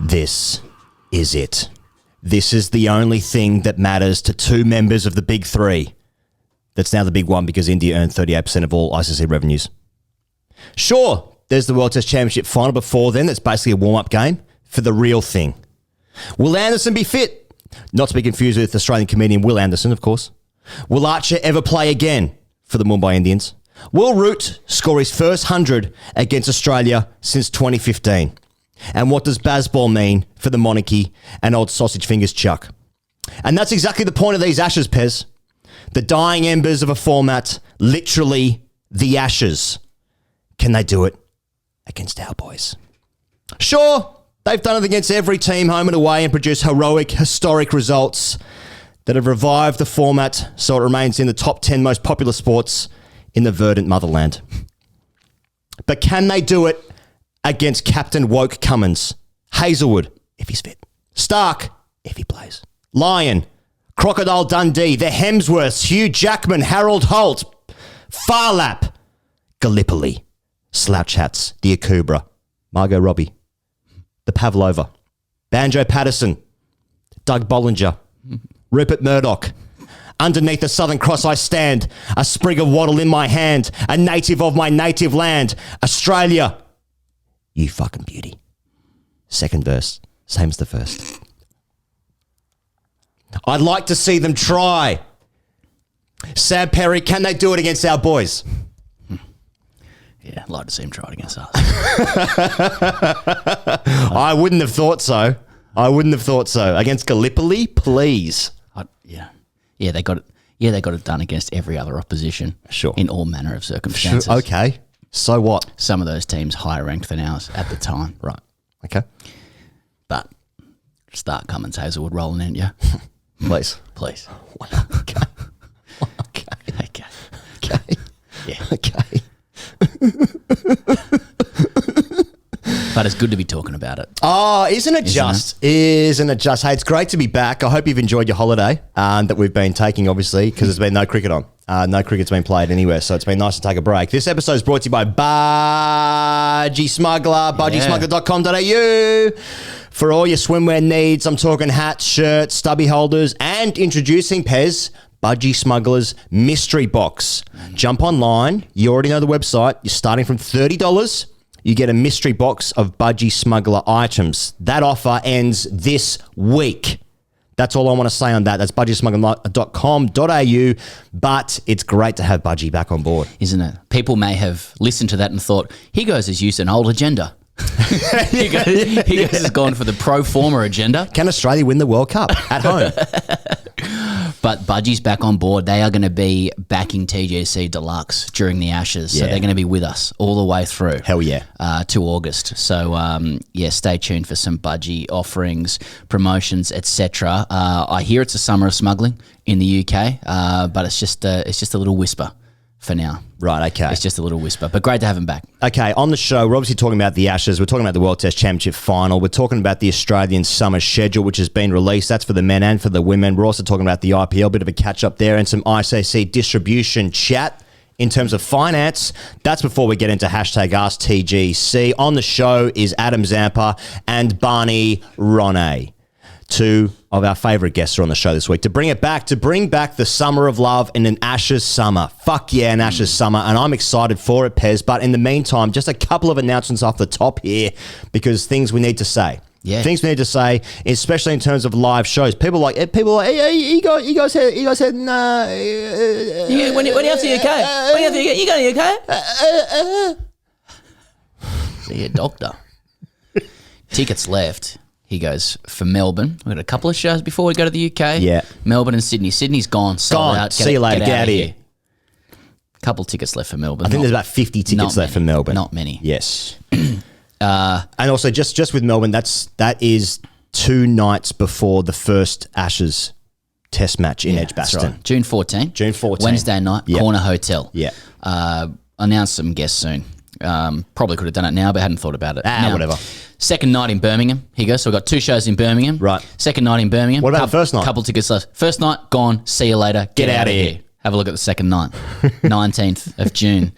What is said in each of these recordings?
This is it. This is the only thing that matters to two members of the big three. That's now the big one because India earned 38% of all ICC revenues. Sure, there's the World Test Championship final before then. That's basically a warm-up game for the real thing. Will Anderson be fit? Not to be confused with Australian comedian Will Anderson, of course. Will Archer ever play again for the Mumbai Indians? Will Root score his first 100 against Australia since 2015? And what does Bazball mean for the monarchy and old sausage fingers Chuck? And that's exactly the point of these Ashes, Pez. The dying embers of a format, literally the Ashes. Can they do it against our boys? Sure, they've done it against every team home and away and produced heroic, historic results that have revived the format so it remains in the top 10 most popular sports in the verdant motherland. But can they do it against Captain Woke Cummins, Hazelwood, if he's fit, Stark, if he plays, Lyon, Crocodile Dundee, the Hemsworths, Hugh Jackman, Harold Holt, Farlap, Gallipoli, Slouch Hats, the Akubra, Margot Robbie, the Pavlova, Banjo Patterson, Doug Bollinger, Rupert Murdoch. Underneath the Southern Cross I stand, a sprig of wattle in my hand, a native of my native land, Australia. You fucking beauty. Second verse, same as the first. I'd like to see them try. Sam Perry, can they do it against our boys? Yeah, I'd like to see him try it against us. I wouldn't have thought so. Against Gallipoli, please. Yeah, they got it. Yeah, they got it done against every other opposition. Sure. In all manner of circumstances. Sure. Okay. So what? Some of those teams higher ranked than ours at the time. Right. Okay. But start Cummins, Hazelwood rolling in, yeah. Please. Please. Okay. Yeah. Okay. But it's good to be talking about it. Oh, isn't it just? Hey, it's great to be back. I hope you've enjoyed your holiday that we've been taking, obviously, because there's been no cricket on. No cricket's been played anywhere, so it's been nice to take a break. This episode is brought to you by Budgie Smuggler, budgiesmuggler.com.au. For all your swimwear needs, I'm talking hats, shirts, stubby holders, and introducing Pez, Budgie Smuggler's Mystery Box. Jump online. You already know the website. You're starting from $30. You get a mystery box of Budgie Smuggler items. That offer ends this week. That's all I want to say on that. That's budgiesmuggler.com.au. But it's great to have Budgie back on board. Isn't it? People may have listened to that and thought, Higo's has used an old agenda. Higo's has gone for the pro forma agenda. Can Australia win the World Cup at home? But Budgie's back on board. They are going to be backing TGC Deluxe during the Ashes. So they're going to be with us all the way through. Hell yeah. To August. So, stay tuned for some Budgie offerings, promotions, etc. I hear it's a summer of smuggling in the UK, but it's just a little whisper for now. Right, okay. It's just a little whisper, but great to have him back. Okay, on the show, we're obviously talking about the Ashes. We're talking about the World Test Championship final. We're talking about the Australian summer schedule, which has been released. That's for the men and for the women. We're also talking about the IPL, bit of a catch-up there, and some ICC distribution chat in terms of finance. That's before we get into hashtag ASKTGC. On the show is Adam Zampa and Barney Ronay. Two of our favourite guests are on the show this week to bring back the summer of love in an Ashes summer. Fuck yeah, an Ashes summer, and I'm excited for it, Pez. But in the meantime, just a couple of announcements off the top here because things we need to say. Yeah. Things we need to say, especially in terms of live shows. People are like, hey, you guys had, nah. When you have to the UK? You go to the UK? See a doctor. Tickets left. He goes, for Melbourne, we've got a couple of shows before we go to the UK. Yeah. Melbourne and Sydney. Sydney's gone. Sold out. See you later. Get out of here. Couple tickets left for Melbourne. I think there's about 50 tickets left for Melbourne. Not many. Yes. And also, just with Melbourne, that is 2 nights before the first Ashes Test match in Edgbaston. Right. June 14. Wednesday night, Corner Hotel. Yeah. Announce some guests soon. Probably could have done it now, but hadn't thought about it. Whatever. Second night in Birmingham. Here you go. So we've got 2 shows in Birmingham. Right. Second night in Birmingham. What about the first night? Couple tickets left. First night, gone. See you later. Get out of here. Have a look at the second night. 19th of June.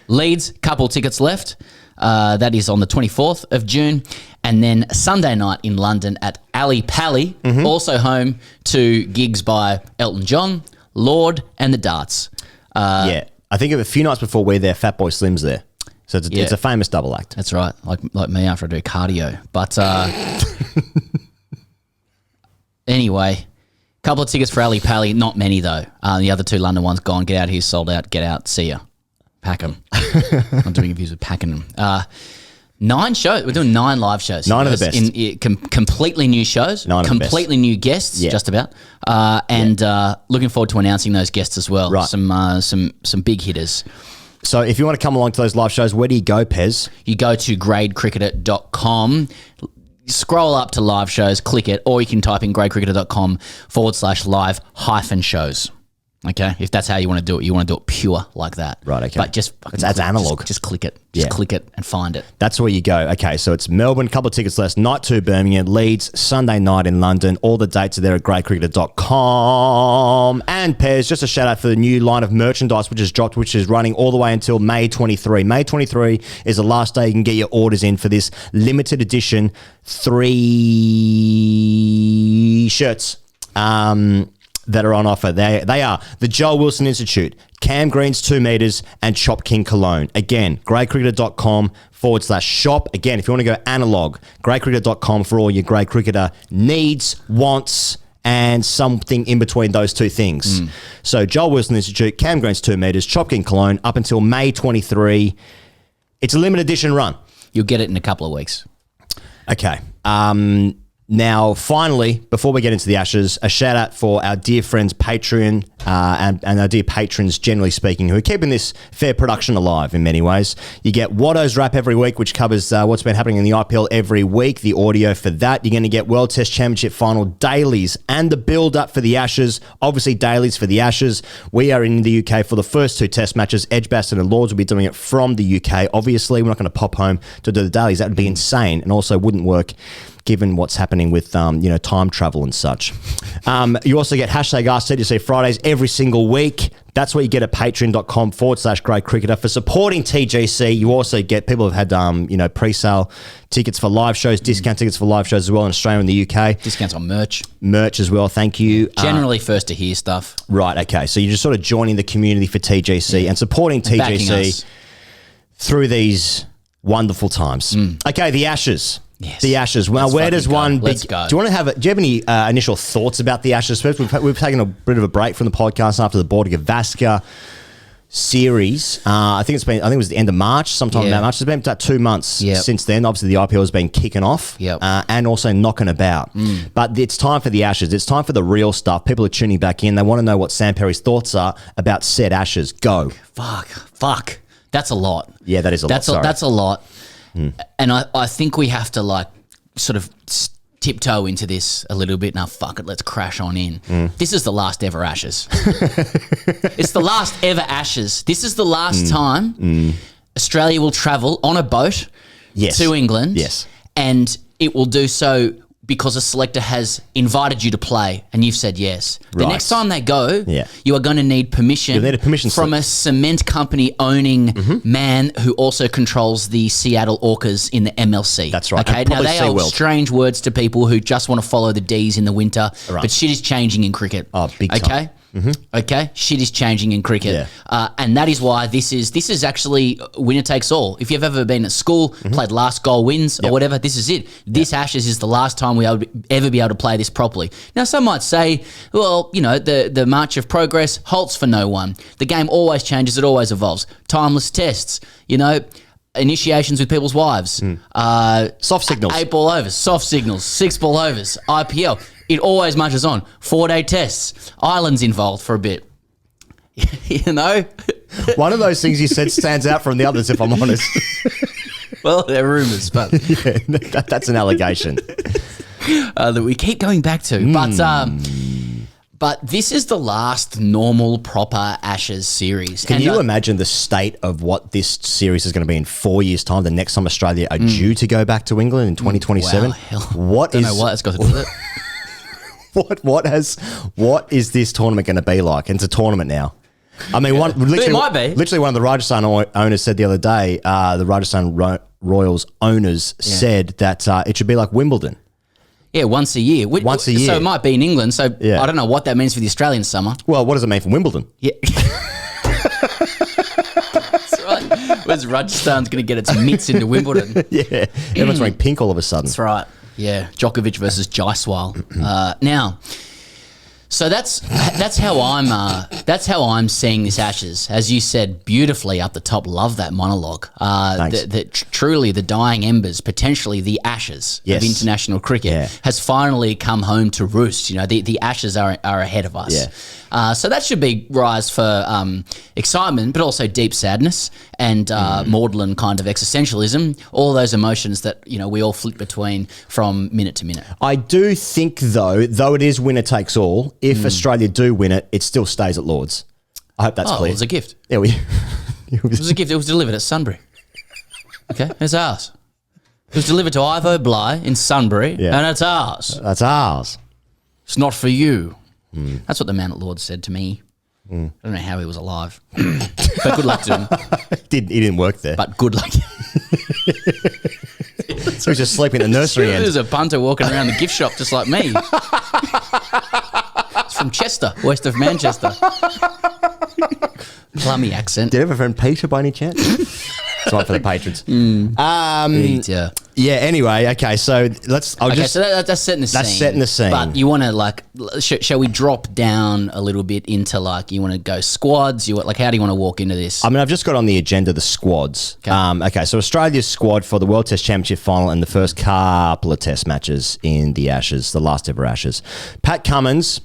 Leeds, couple tickets left. That is on the 24th of June. And then Sunday night in London at Ali Pally, also home to gigs by Elton John, Lord, and the Darts. I think of a few nights before we're there, Fatboy Slim's there. So it's a famous double act. That's right, like me after I do cardio. But anyway, couple of tickets for Ali Pally, not many though. The other two London ones gone. Get out here, sold out. Get out, see ya. Pack them. I'm doing interviews with packing them. 9 shows. We're doing 9 live shows. 9 of the best. Completely new shows. 9 of the best. Completely new guests, just about. And looking forward to announcing those guests as well. Right. Some big hitters. So if you want to come along to those live shows, where do you go, Pez? You go to gradecricketer.com, scroll up to live shows, click it, or you can type in gradecricketer.com/live-shows. Okay, if that's how you want to do it, you want to do it pure like that. Right, okay. But just It's analog. Just click it. Just click it and find it. That's where you go. Okay, so it's Melbourne, couple of tickets less, night 2 Birmingham, Leeds, Sunday night in London. All the dates are there at gradecricketer.com. And Pez, just a shout out for the new line of merchandise which has dropped, which is running all the way until May 23. May 23 is the last day you can get your orders in for this limited edition 3 shirts. That are on offer. They are the Joel Wilson Institute, Cam Green's 2 meters, and Chop King Cologne. Again, gradecricketer.com/shop. Again, if you want to go analog, gradecricketer.com for all your grade cricketer needs, wants, and something in between those two things. So Joel Wilson Institute, Cam Green's 2 meters, Chop King Cologne, up until May 23. It's a limited edition run. You'll get it in a couple of weeks. Okay. Now, finally, before we get into the Ashes, a shout out for our dear friends Patreon and our dear patrons, generally speaking, who are keeping this fair production alive in many ways. You get Watto's Wrap every week, which covers what's been happening in the IPL every week, the audio for that. You're going to get World Test Championship final dailies and the build-up for the Ashes. Obviously, dailies for the Ashes. We are in the UK for the first 2 Test matches. Edgbaston and Lords will be doing it from the UK. Obviously, we're not going to pop home to do the dailies. That would be insane and also wouldn't work given what's happening with time travel and such. You also get hashtag AskTGC Fridays every single week. That's what you get at patreon.com/gradecricketer. For supporting TGC, you also get, people have had pre-sale tickets for live shows, discount tickets for live shows as well in Australia and the UK. Discounts on merch. Merch as well, thank you. Generally first to hear stuff. Right, okay. So you're just sort of joining the community for TGC and supporting TGC through these wonderful times. Okay, the Ashes. Yes. The Ashes. Well, where does one big... Let's go. Do you have any initial thoughts about the Ashes? First, we've taken a bit of a break from the podcast after the Border-Gavaskar series. I think it was the end of March, sometime in March. It's been about 2 months since then. Obviously, the IPL has been kicking off and also knocking about. But it's time for the Ashes. It's time for the real stuff. People are tuning back in. They want to know what Sam Perry's thoughts are about said Ashes. Go. Fuck. That's a lot. Yeah, that is a lot. That's a lot. And I think we have to sort of tiptoe into this a little bit. Now, fuck it, let's crash on in. This is the last ever Ashes. It's the last ever Ashes. This is the last time Australia will travel on a boat to England. Yes. And it will do so because a selector has invited you to play and you've said yes. The next time they go, you are going to need permission, from a cement company owning man who also controls the Seattle Orcas in the MLC. That's right. Okay, now they are strange words to people who just want to follow the D's in the winter, but shit is changing in cricket. Oh, big time. Okay? Okay, shit is changing in cricket, and that is why this is actually winner takes all. If you've ever been at school, played last goal wins or whatever, this is it. This Ashes is the last time we will ever be able to play this properly. Now, some might say, well, the march of progress halts for no one. The game always changes, it always evolves. Timeless tests, initiations with people's wives, soft signals, 8-ball overs, soft signals, 6-ball overs, IPL. It always marches on. 4-day tests. Ireland's involved for a bit. One of those things you said stands out from the others, if I'm honest. Well, they're rumours, but... that's an allegation. That we keep going back to. But this is the last normal, proper Ashes series. Can you imagine the state of what this series is going to be in 4 years' time, the next time Australia are due to go back to England in 2027? Wow, hell. What don't know what it's got to do with it. What is this tournament going to be like? And it's a tournament now. I mean, It might be. Literally, one of the Rajasthan owners said the other day, the Rajasthan Royals owners said that it should be like Wimbledon. Yeah, once a year. Once a year. So it might be in England. So Yeah. I don't know what that means for the Australian summer. Well, what does it mean for Wimbledon? Yeah. That's right. Where's Rajasthan's going to get its mitts into Wimbledon? Yeah, everyone's wearing pink all of a sudden. That's right. Yeah, Djokovic versus Jaiswal. Now, so that's how I'm seeing this Ashes. As you said beautifully up the top, love that monologue. Thanks. Truly, the dying embers, potentially the Ashes of international cricket, has finally come home to roost. You know, the Ashes are ahead of us. Yeah. So that should be rise for excitement, but also deep sadness and maudlin kind of existentialism. All those emotions that we all flip between from minute to minute. I do think, though it is winner takes all, if Australia do win it, it still stays at Lords. I hope that's clear. It was a gift. Yeah, It was a gift. It was delivered at Sunbury. Okay, it's ours. It was delivered to Ivo Bly in Sunbury, and it's ours. That's ours. It's not for you. That's what the man at Lords said to me. I don't know how he was alive, but good luck to him. He didn't work there. But good luck. He was just sleeping in the nursery. There's a punter walking around the gift shop just like me. It's from Chester, west of Manchester. Plummy accent. Did you have a friend Peter by any chance? It's one for the patrons. Yeah. Anyway, okay. So that's setting the scene. That's setting the scene. But you want to shall we drop down a little bit into you want to go squads? How do you want to walk into this? I mean, I've just got on the agenda the squads. Okay. So Australia's squad for the World Test Championship final and the first couple of Test matches in the Ashes, the last ever Ashes. Pat Cummins,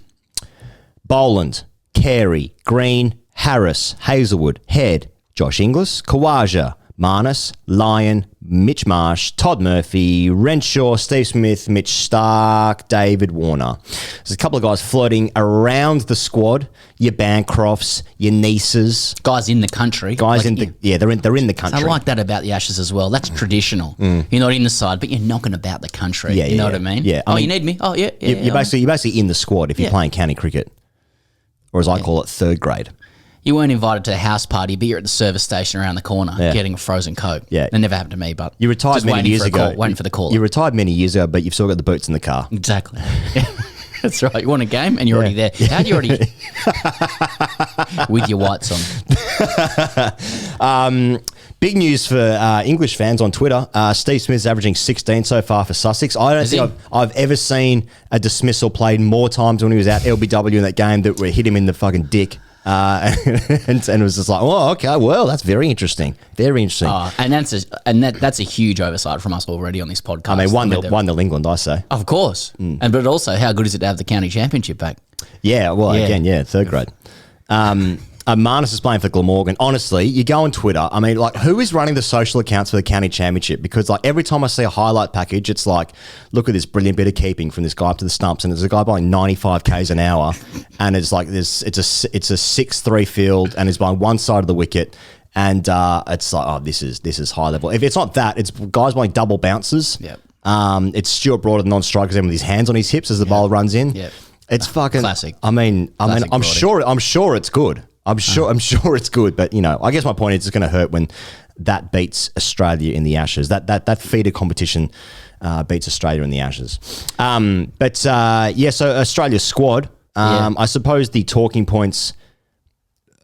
Boland, Carey, Green, Harris, Hazelwood, Head, Josh Inglis, Khawaja, Marnus, Lyon, Mitch Marsh, Todd Murphy, Renshaw, Steve Smith, Mitch Stark, David Warner. There's a couple of guys floating around the squad. Your Bancrofts, your Nieces, guys in the country. They're in the country. I like that about the Ashes as well. That's traditional. You're not in the side, but you're knocking about the country. Yeah, you know what I mean? Yeah. You need me? Oh, yeah. You're basically in the squad if you're playing county cricket, or as I call it, third grade. You weren't invited to a house party, but you're at the service station around the corner getting a frozen Coke. Yeah. That never happened to me, but you retired just many years ago. Waiting for the call. You retired many years ago, but you've still got the boots in the car. Exactly. That's right. You want a game and you're already there. How'd you already... with your whites on. Big news for English fans on Twitter. Steve Smith's averaging 16 so far for Sussex. I don't think I've ever seen a dismissal played more times when he was out LBW in that game that hit him in the fucking dick. And it was just like, oh, okay, well, that's very interesting. Very interesting. That's a huge oversight from us already on this podcast. I mean, 1-0 England, I say. Of course. But also, how good is it to have the county championship back? Yeah, well, again, third grade. Marnus is playing for Glamorgan. Honestly, you go on Twitter. I mean, who is running the social accounts for the county championship? Because every time I see a highlight package, it's like, look at this brilliant bit of keeping from this guy up to the stumps, and there's a guy buying 95 k's an hour, and it's like this. It's a 6-3 field, and it's by one side of the wicket, and it's like, oh, this is high level. If it's not that, it's guys buying double bounces. Yep. It's Stuart Broad, the non-striker, with his hands on his hips as the bowler runs in. Yep. It's fucking classic. I'm sure it's good. I'm sure it's good, but I guess my point is it's going to hurt when that beats Australia in the Ashes. That feeder competition beats Australia in the Ashes. So Australia's squad. I suppose the talking points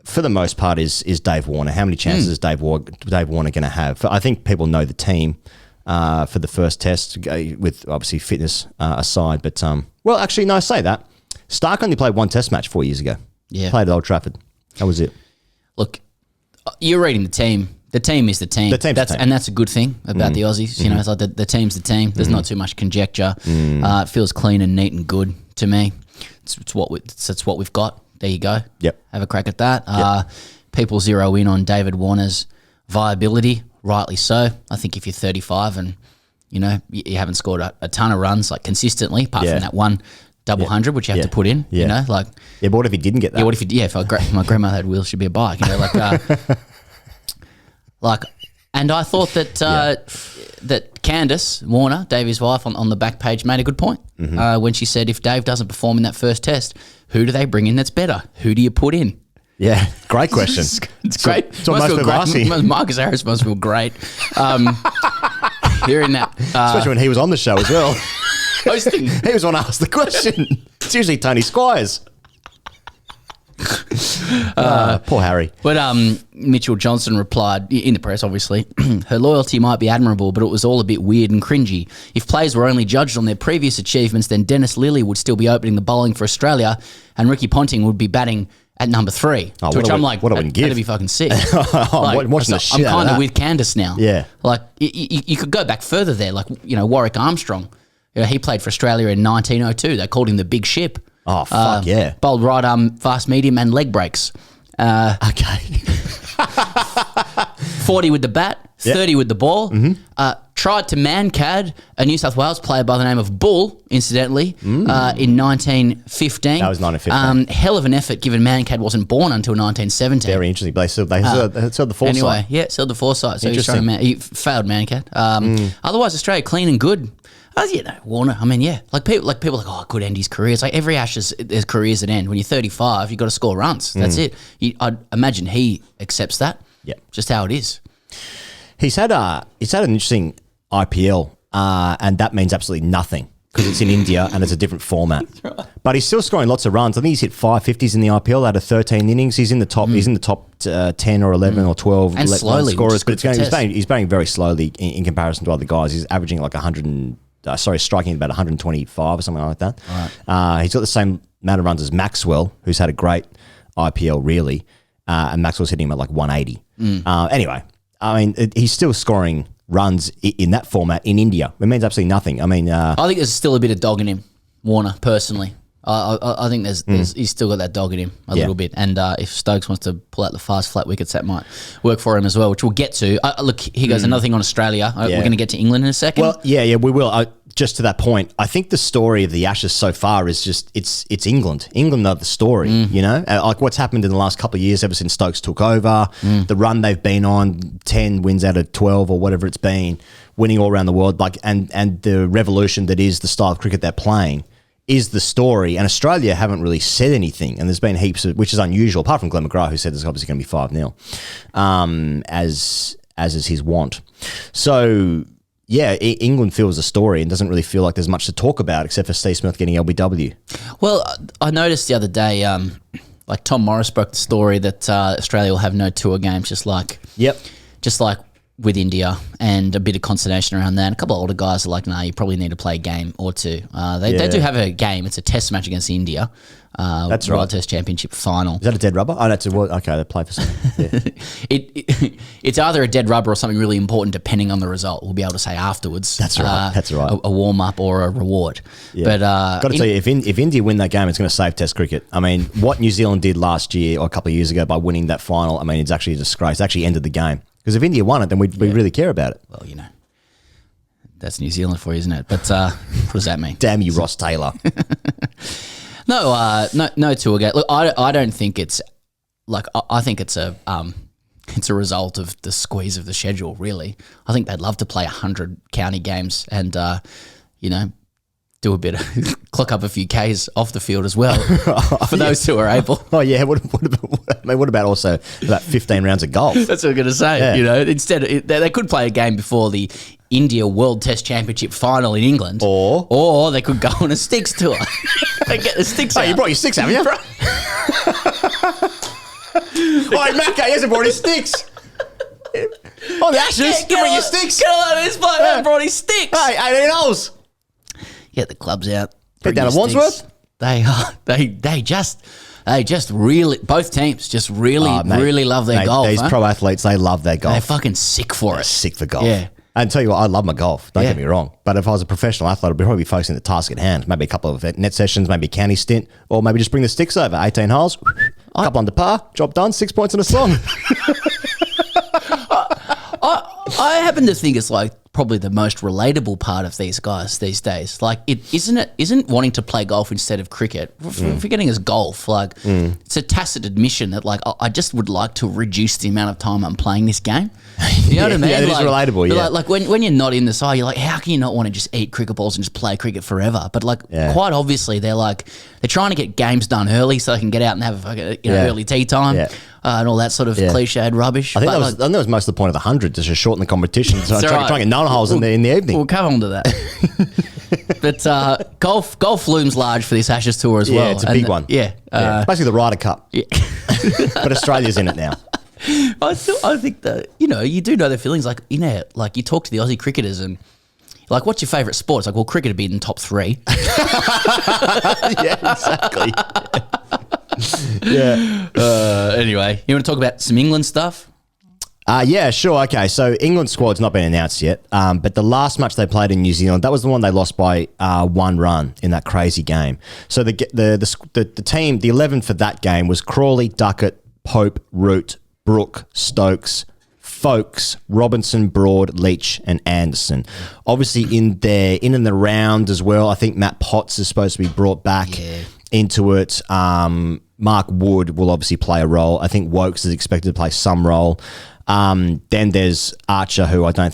for the most part is Dave Warner. How many chances is Dave Warner going to have? I think people know the team for the first test, with obviously fitness aside. But I say that Stark only played one test match 4 years ago. Yeah, played at Old Trafford. That was it. Look, you're reading the team. The team is the team. The team's the team. And that's a good thing about the Aussies. It's like the team's the team. There's not too much conjecture. It feels clean and neat and good to me. It's what we've got. There you go. Yep. Have a crack at that. People zero in on David Warner's viability, rightly so. I think if you're 35 and you haven't scored a ton of runs consistently, apart from that one double 100, which you have to put in, but what if he didn't get that? Yeah, what if if my grandmother had wheels, she'd be a bike, and I thought that that Candace Warner, Davey's wife, on the back page made a good point when she said if Dave doesn't perform in that first test, who do they bring in that's better? Who do you put in? Yeah, great question. It's great. It's almost Must feel great. asking. Marcus Harris must feel great. Hearing that. Especially when he was on the show as well. Hosting. He was on Ask the Question. It's usually Tony Squires. Poor Harry. But Mitchell Johnson replied in the press, obviously, her loyalty might be admirable, but it was all a bit weird and cringy. If players were only judged on their previous achievements, then Dennis Lilly would still be opening the bowling for Australia and Ricky Ponting would be batting at number 3. Oh, to which I'm like, what a win give. that'd be fucking sick. I'm watching the shit I'm out of kind of that. with Candace now. Yeah. Like, you could go back further there. Like, Warwick Armstrong. He played for Australia in 1902. They called him the big ship. Oh, fuck yeah. Bowled right arm, fast medium and leg breaks. Okay. 40 with the bat, 30 with the ball. Tried to man-cad a New South Wales player by the name of Bull, incidentally, in 1915. That was 1915. Hell of an effort, given man-cad wasn't born until 1917. Very interesting. They saw the foresight. Anyway, yeah, still the foresight. So he failed man-cad. Otherwise, Australia clean and good. Warner. I mean, yeah, like people are like, oh, could end his career. It's like every Ashes, there's careers that end. When you're 35, you got to score runs. That's it. I'd imagine he accepts that. Yeah, just how it is. He's had an interesting IPL, and that means absolutely nothing because it's in India and it's a different format. Right. But he's still scoring lots of runs. I think he's hit 550s in the IPL out of 13 innings. He's in the top. He's in the top 10 or 11 or 12 and slowly scorers. But he's batting very slowly in comparison to other guys. He's averaging like 100. Striking about 125 or something like that. Right. He's got the same amount of runs as Maxwell, who's had a great IPL, really. And Maxwell's hitting him at like 180. Anyway, I mean, he's still scoring runs in that format in India. It means absolutely nothing. I mean, I think there's still a bit of dog in him, Warner, personally. I think there's he's still got that dog in him a little bit. And if Stokes wants to pull out the fast flat wickets, that might work for him as well, which we'll get to. Look, here goes another thing on Australia. We're going to get to England in a second. Well, yeah, we will. Just to that point, I think the story of the Ashes so far is just it's England. England are the story, like what's happened in the last couple of years ever since Stokes took over, the run they've been on, 10 wins out of 12 or whatever it's been, winning all around the world, like and the revolution that is the style of cricket they're playing is the story. And Australia haven't really said anything, and there's been heaps of, which is unusual, apart from Glenn McGrath, who said there's obviously going to be 5-0, as is his wont. So yeah, England feels the story and doesn't really feel like there's much to talk about except for Steve Smith getting LBW. Well, I noticed the other day, like Tom Morris broke the story that Australia will have no tour games, just like with India, and a bit of consternation around that. And a couple of older guys are like, nah, you probably need to play a game or two. They do have a game. It's a test match against India. That's right. World Test Championship final. Is that a dead rubber? Oh, that's okay. They play for something. Yeah. It's either a dead rubber or something really important, depending on the result. We'll be able to say afterwards. That's right. That's right. A warm up or a reward. Yeah. But got to tell you, if India win that game, it's going to save Test cricket. I mean, what New Zealand did last year or a couple of years ago by winning that final, I mean, it's actually a disgrace. It actually ended the game. Because if India won it, then we really care about it. Well, that's New Zealand for you, isn't it? But what does that mean? Damn you, Ross Taylor. No tour game. Look, I don't think it's like I think it's a result of the squeeze of the schedule. Really, I think they'd love to play 100 county games and do a bit of clock up a few Ks off the field as well for those who are able. Oh yeah, what about also about 15 rounds of golf? That's what I'm going to say. Yeah. Instead they could play a game before the India World Test Championship final in England, or they could go on a sticks tour. They get the sticks out. You brought your sticks, haven't you? Oh, Matt K hasn't brought his sticks. Oh, the Ashes, give me your sticks. Get a load of this bloke hasn't brought his sticks. Hey, 18 holes. Get the clubs out. Get down to Wandsworth. They just really, both teams just really love their golf. These pro athletes, they love their golf. They're fucking sick for it. Sick for golf. Yeah. And tell you what, I love my golf. Don't get me wrong. But if I was a professional athlete, I'd probably be focusing on the task at hand. Maybe a couple of net sessions, maybe a county stint, or maybe just bring the sticks over. 18 holes, a couple under par, job done, 6 points in a song. I happen to think it's like probably the most relatable part of these guys these days. Like, isn't wanting to play golf instead of cricket, forgetting as golf, like, it's a tacit admission that, like, I just would like to reduce the amount of time I'm playing this game. You know what I mean? Yeah, it is relatable, yeah. Like when you're not in the side, you're like, how can you not want to just eat cricket balls and just play cricket forever? But, like, quite obviously, they're trying to get games done early so they can get out and have a fucking, early tea time. And all that sort of cliched rubbish. I think that was most of the point of the 100, to just shorten the competition. So try and get no holes in the evening. We'll come on to that. But golf looms large for this Ashes tour as well. Yeah, it's a big one. Yeah. It's basically the Ryder Cup. Yeah. But Australia's in it now. I think that, you do know their feelings. Like, like you talk to the Aussie cricketers and, like, what's your favourite sport? It's like, well, cricket would be in the top 3. Yeah, exactly. Yeah. Anyway, you want to talk about some England stuff? Yeah, sure. Okay, so England squad's not been announced yet, but the last match they played in New Zealand, that was the one they lost by 1 run in that crazy game. So the team, the 11 for that game was Crawley, Duckett, Pope, Root, Brooke, Stokes, Folkes, Robinson, Broad, Leach, and Anderson. Obviously, in and the round as well, I think Matt Potts is supposed to be brought back into it. Mark Wood will obviously play a role. I think Wokes is expected to play some role. Then there's Archer, who I don't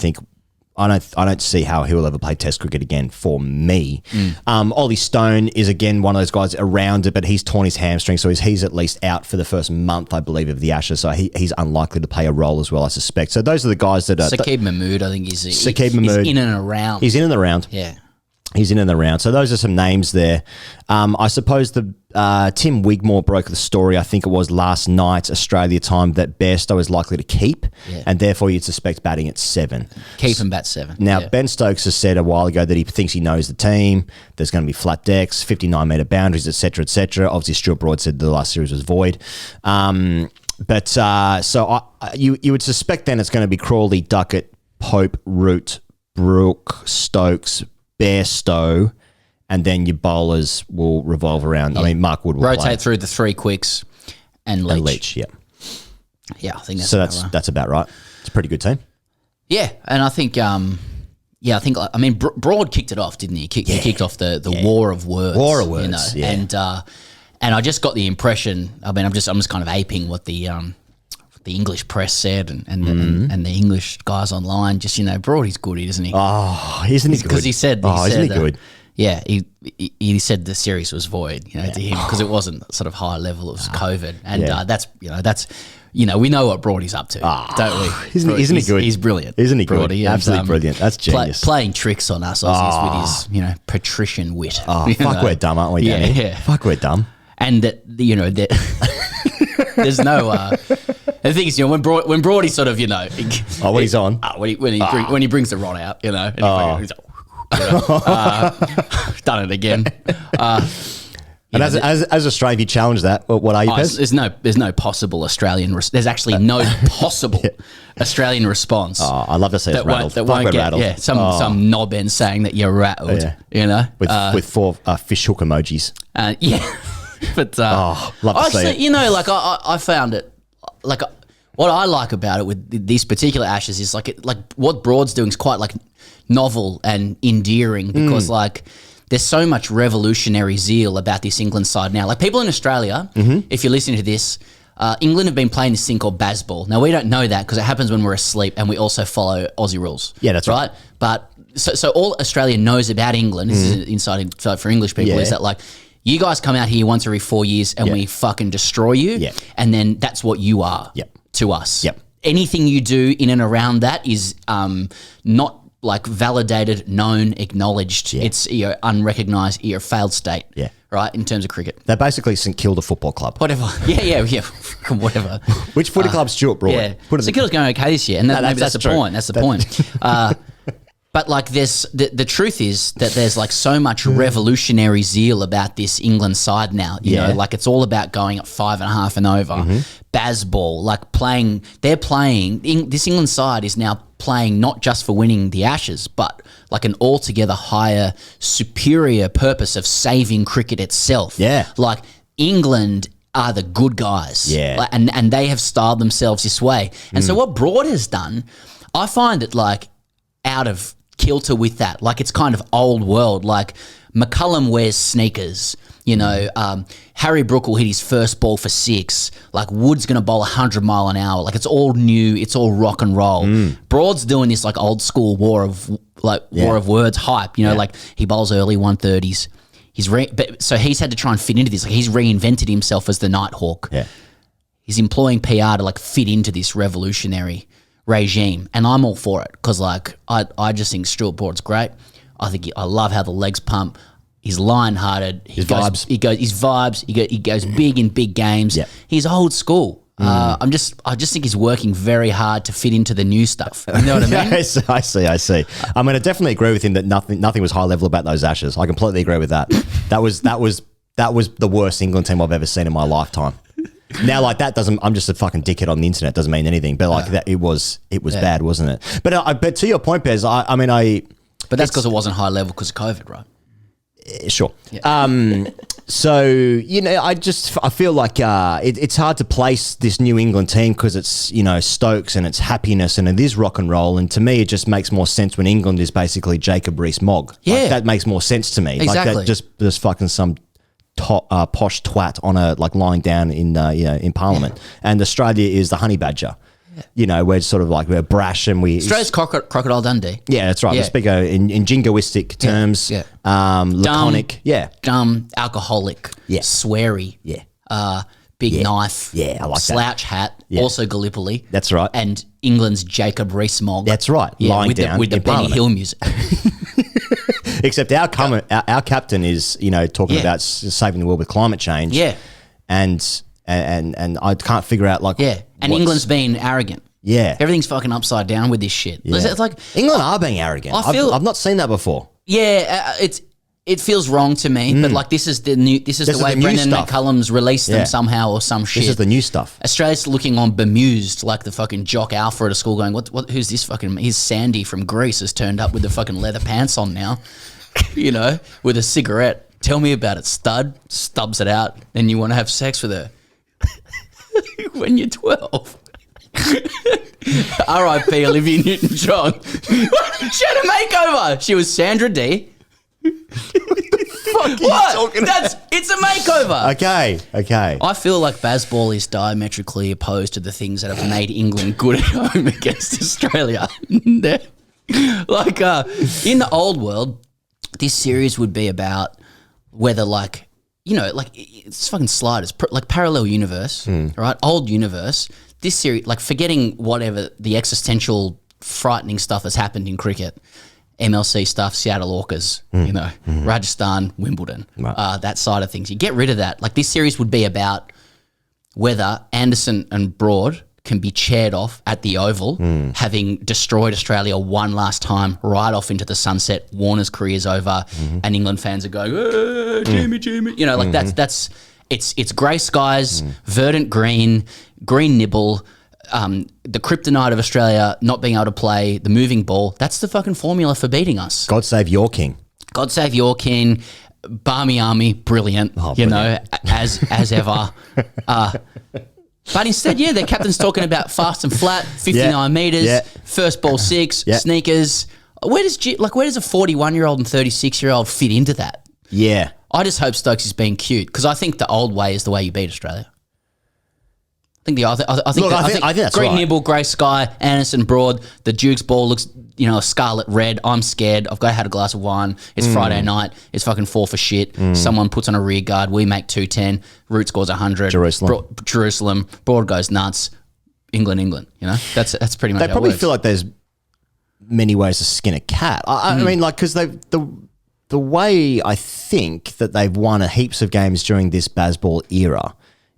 see how he will ever play Test cricket again for me. Ollie Stone is again one of those guys around it, but he's torn his hamstring, so he's at least out for the first month, I believe, of the Ashes. So he's unlikely to play a role as well, I suspect. So those are the guys that are. Saqib Mahmood, I think, is in and around. He's in and around. Yeah. He's in and around. So those are some names there. I suppose the Tim Wigmore broke the story, I think it was last night, Australia time, that Bairstow is likely to keep, and therefore you'd suspect batting at 7. Keep and bat 7. Now, Ben Stokes has said a while ago that he thinks he knows the team. There's going to be flat decks, 59-metre boundaries, etc., etc. Obviously, Stuart Broad said the last series was void. You would suspect then it's going to be Crawley, Duckett, Pope, Root, Brooke, Stokes, Bairstow, and then your bowlers will revolve around. Yeah. I mean, Mark Wood will rotate through the 3 quicks and Leach. Yeah, I think that's so. That's about right. It's a pretty good team. Yeah, and I think, Broad kicked it off, didn't he? He kicked off the war of words. War of words. And I just got the impression. I mean, I'm just kind of aping what the English press said and the English guys online. Just, Broad is good, isn't he? Oh, isn't he good? Because he said, isn't he good? Yeah, he said the series was void, to him, because it wasn't sort of high level of COVID, and that's we know what Broady's up to, don't we? Isn't he good? He's brilliant, isn't he good? Broady, absolutely brilliant. That's genius. Playing tricks on us Aussies with his patrician wit. Fuck, we're dumb, aren't we, Danny? Yeah. Fuck, we're dumb. And that there's no. The thing is, when Broady sort of, when he's on, when he brings the rod out, and he's like, done it again. And as Australia, if you challenge that, what are you, Pez? There's no possible Australian. There's actually no possible Australian response. I'd love to see us rattled. That won't get some knob end saying that you're rattled. With 4 fish hook emojis. But love to see it. I found it like. What I like about it with these particular Ashes is like what Broad's doing is quite like novel and endearing, because like there's so much revolutionary zeal about this England side now. Like, people in Australia, if you're listening to this, England have been playing this thing called Bazball. Now, we don't know that because it happens when we're asleep, and we also follow Aussie rules. Yeah, that's right. But so all Australia knows about England, this is inside info for English people, is that like, you guys come out here once every 4 years and we fucking destroy you, and then that's what you are to us. Anything you do in and around that is not like validated, known, acknowledged. It's unrecognised, you're a failed state. Right, in terms of cricket. They basically St Kilda Football Club. Whatever. Whatever. Which footy club's Stuart Broad? Yeah. St Kilda's going okay this year, and that's the point. That's the point. But like, the truth is that there's like so much revolutionary zeal about this England side now. You know, like, it's all about going at 5.5 and over. Bazball, like this England side is now playing not just for winning the Ashes, but like an altogether higher, superior purpose of saving cricket itself. Yeah. Like, England are the good guys. Yeah. And they have styled themselves this way. And so what Broad has done, I find it like, out of kilter with that. Like, it's kind of old world. Like, McCullum wears sneakers. You know, Harry Brook will hit his first ball for 6. Like, Wood's going to bowl 100 mile an hour. Like, it's all new. It's all rock and roll. Broad's doing this, like, old school war of words hype. You know, like, he bowls early 130s. So he's had to try and fit into this. Like, he's reinvented himself as the Nighthawk. Yeah. He's employing PR to, like, fit into this revolutionary regime. And I'm all for it because, like, I just think Stuart Broad's great. I love how the legs pump. He's lion-hearted. His vibes. He goes big in big games. Yep. He's old school. I just think he's working very hard to fit into the new stuff. You know what I mean? Yes, I see. I'm going to definitely agree with him that nothing was high level about those Ashes. I completely agree with that. That was the worst England team I've ever seen in my lifetime. Now, like, that doesn't. I'm just a fucking dickhead on the internet. Doesn't mean anything. But like that, it was bad, wasn't it? But to your point, Bez, But that's because it wasn't high level because of COVID, right? Sure. Yeah. So, you know, I feel like it's hard to place this New England team because it's, you know, Stokes and it's happiness and it is rock and roll. And to me, it just makes more sense when England is basically Jacob Rees-Mogg. Yeah. Like, that makes more sense to me. Exactly. Like, that just fucking some posh twat on lying down in Parliament. Yeah. And Australia is the honey badger. You know, we're sort of like, we're brash and Australia's Crocodile Dundee. Yeah, that's right. Yeah. We speak in jingoistic terms. Yeah. Laconic. Dumb, alcoholic. Yeah. Sweary. Yeah. Big knife. Yeah, I like slouch hat. Yeah. Also Gallipoli. That's right. And England's Jacob Rees-Mogg. That's right. Yeah, lying down with the Benny Hill music. Except our captain is, you know, talking about saving the world with climate change. Yeah. And I can't figure out, like... Yeah, and England's being arrogant. Yeah. Everything's fucking upside down with this shit. Yeah. It's like... England are being arrogant. I've not seen that before. Yeah, it feels wrong to me, but like, this is the way Brendan McCullum's released them somehow or some shit. This is the new stuff. Australia's looking on bemused like the fucking jock alpha at a school going, what? Who's this fucking... Here's Sandy from Greece has turned up with the fucking leather pants on now, you know, with a cigarette. Tell me about it, stud. Stubs it out. Then you want to have sex with her. When you're 12. R.I.P. Olivia Newton-John. She had a makeover. She was Sandra D. What? It's a makeover. Okay. I feel like Bazball is diametrically opposed to the things that have made England good at home against Australia. Like, in the old world, this series would be about whether, like, you know, like, it's fucking sliders, like parallel universe, right? Old universe. This series, like, forgetting whatever the existential frightening stuff that's happened in cricket, MLC stuff, Seattle Orcas, you know, Rajasthan, Wimbledon, that side of things. You get rid of that. Like, this series would be about whether Anderson and Broad can be chaired off at the Oval, having destroyed Australia one last time, right off into the sunset. Warner's career's over, and England fans are going, Jimmy. You know, like, that's it's grey skies, verdant green nibble, the kryptonite of Australia not being able to play, the moving ball. That's the fucking formula for beating us. God save your king. God save your king. Barmy Army, brilliant. You know, as ever. But instead, their captain's talking about fast and flat, 59 metres, first ball 6, sneakers. Where does a 41-year-old and 36-year-old fit into that? Yeah. I just hope Stokes is being cute because I think the old way is the way you beat Australia. I think that's green nibble, grey sky, Anderson Broad, the Duke's ball looks, you know, scarlet red. I'm scared. I've got to have a glass of wine. It's Friday night. It's fucking 4 for shit. Someone puts on a rear guard. We make 210. Root scores 100. Jerusalem. Broad goes nuts. England. You know, that's pretty much. They probably feel like there's many ways to skin a cat. I mean, like, because the way I think that they've won heaps of games during this Bazball era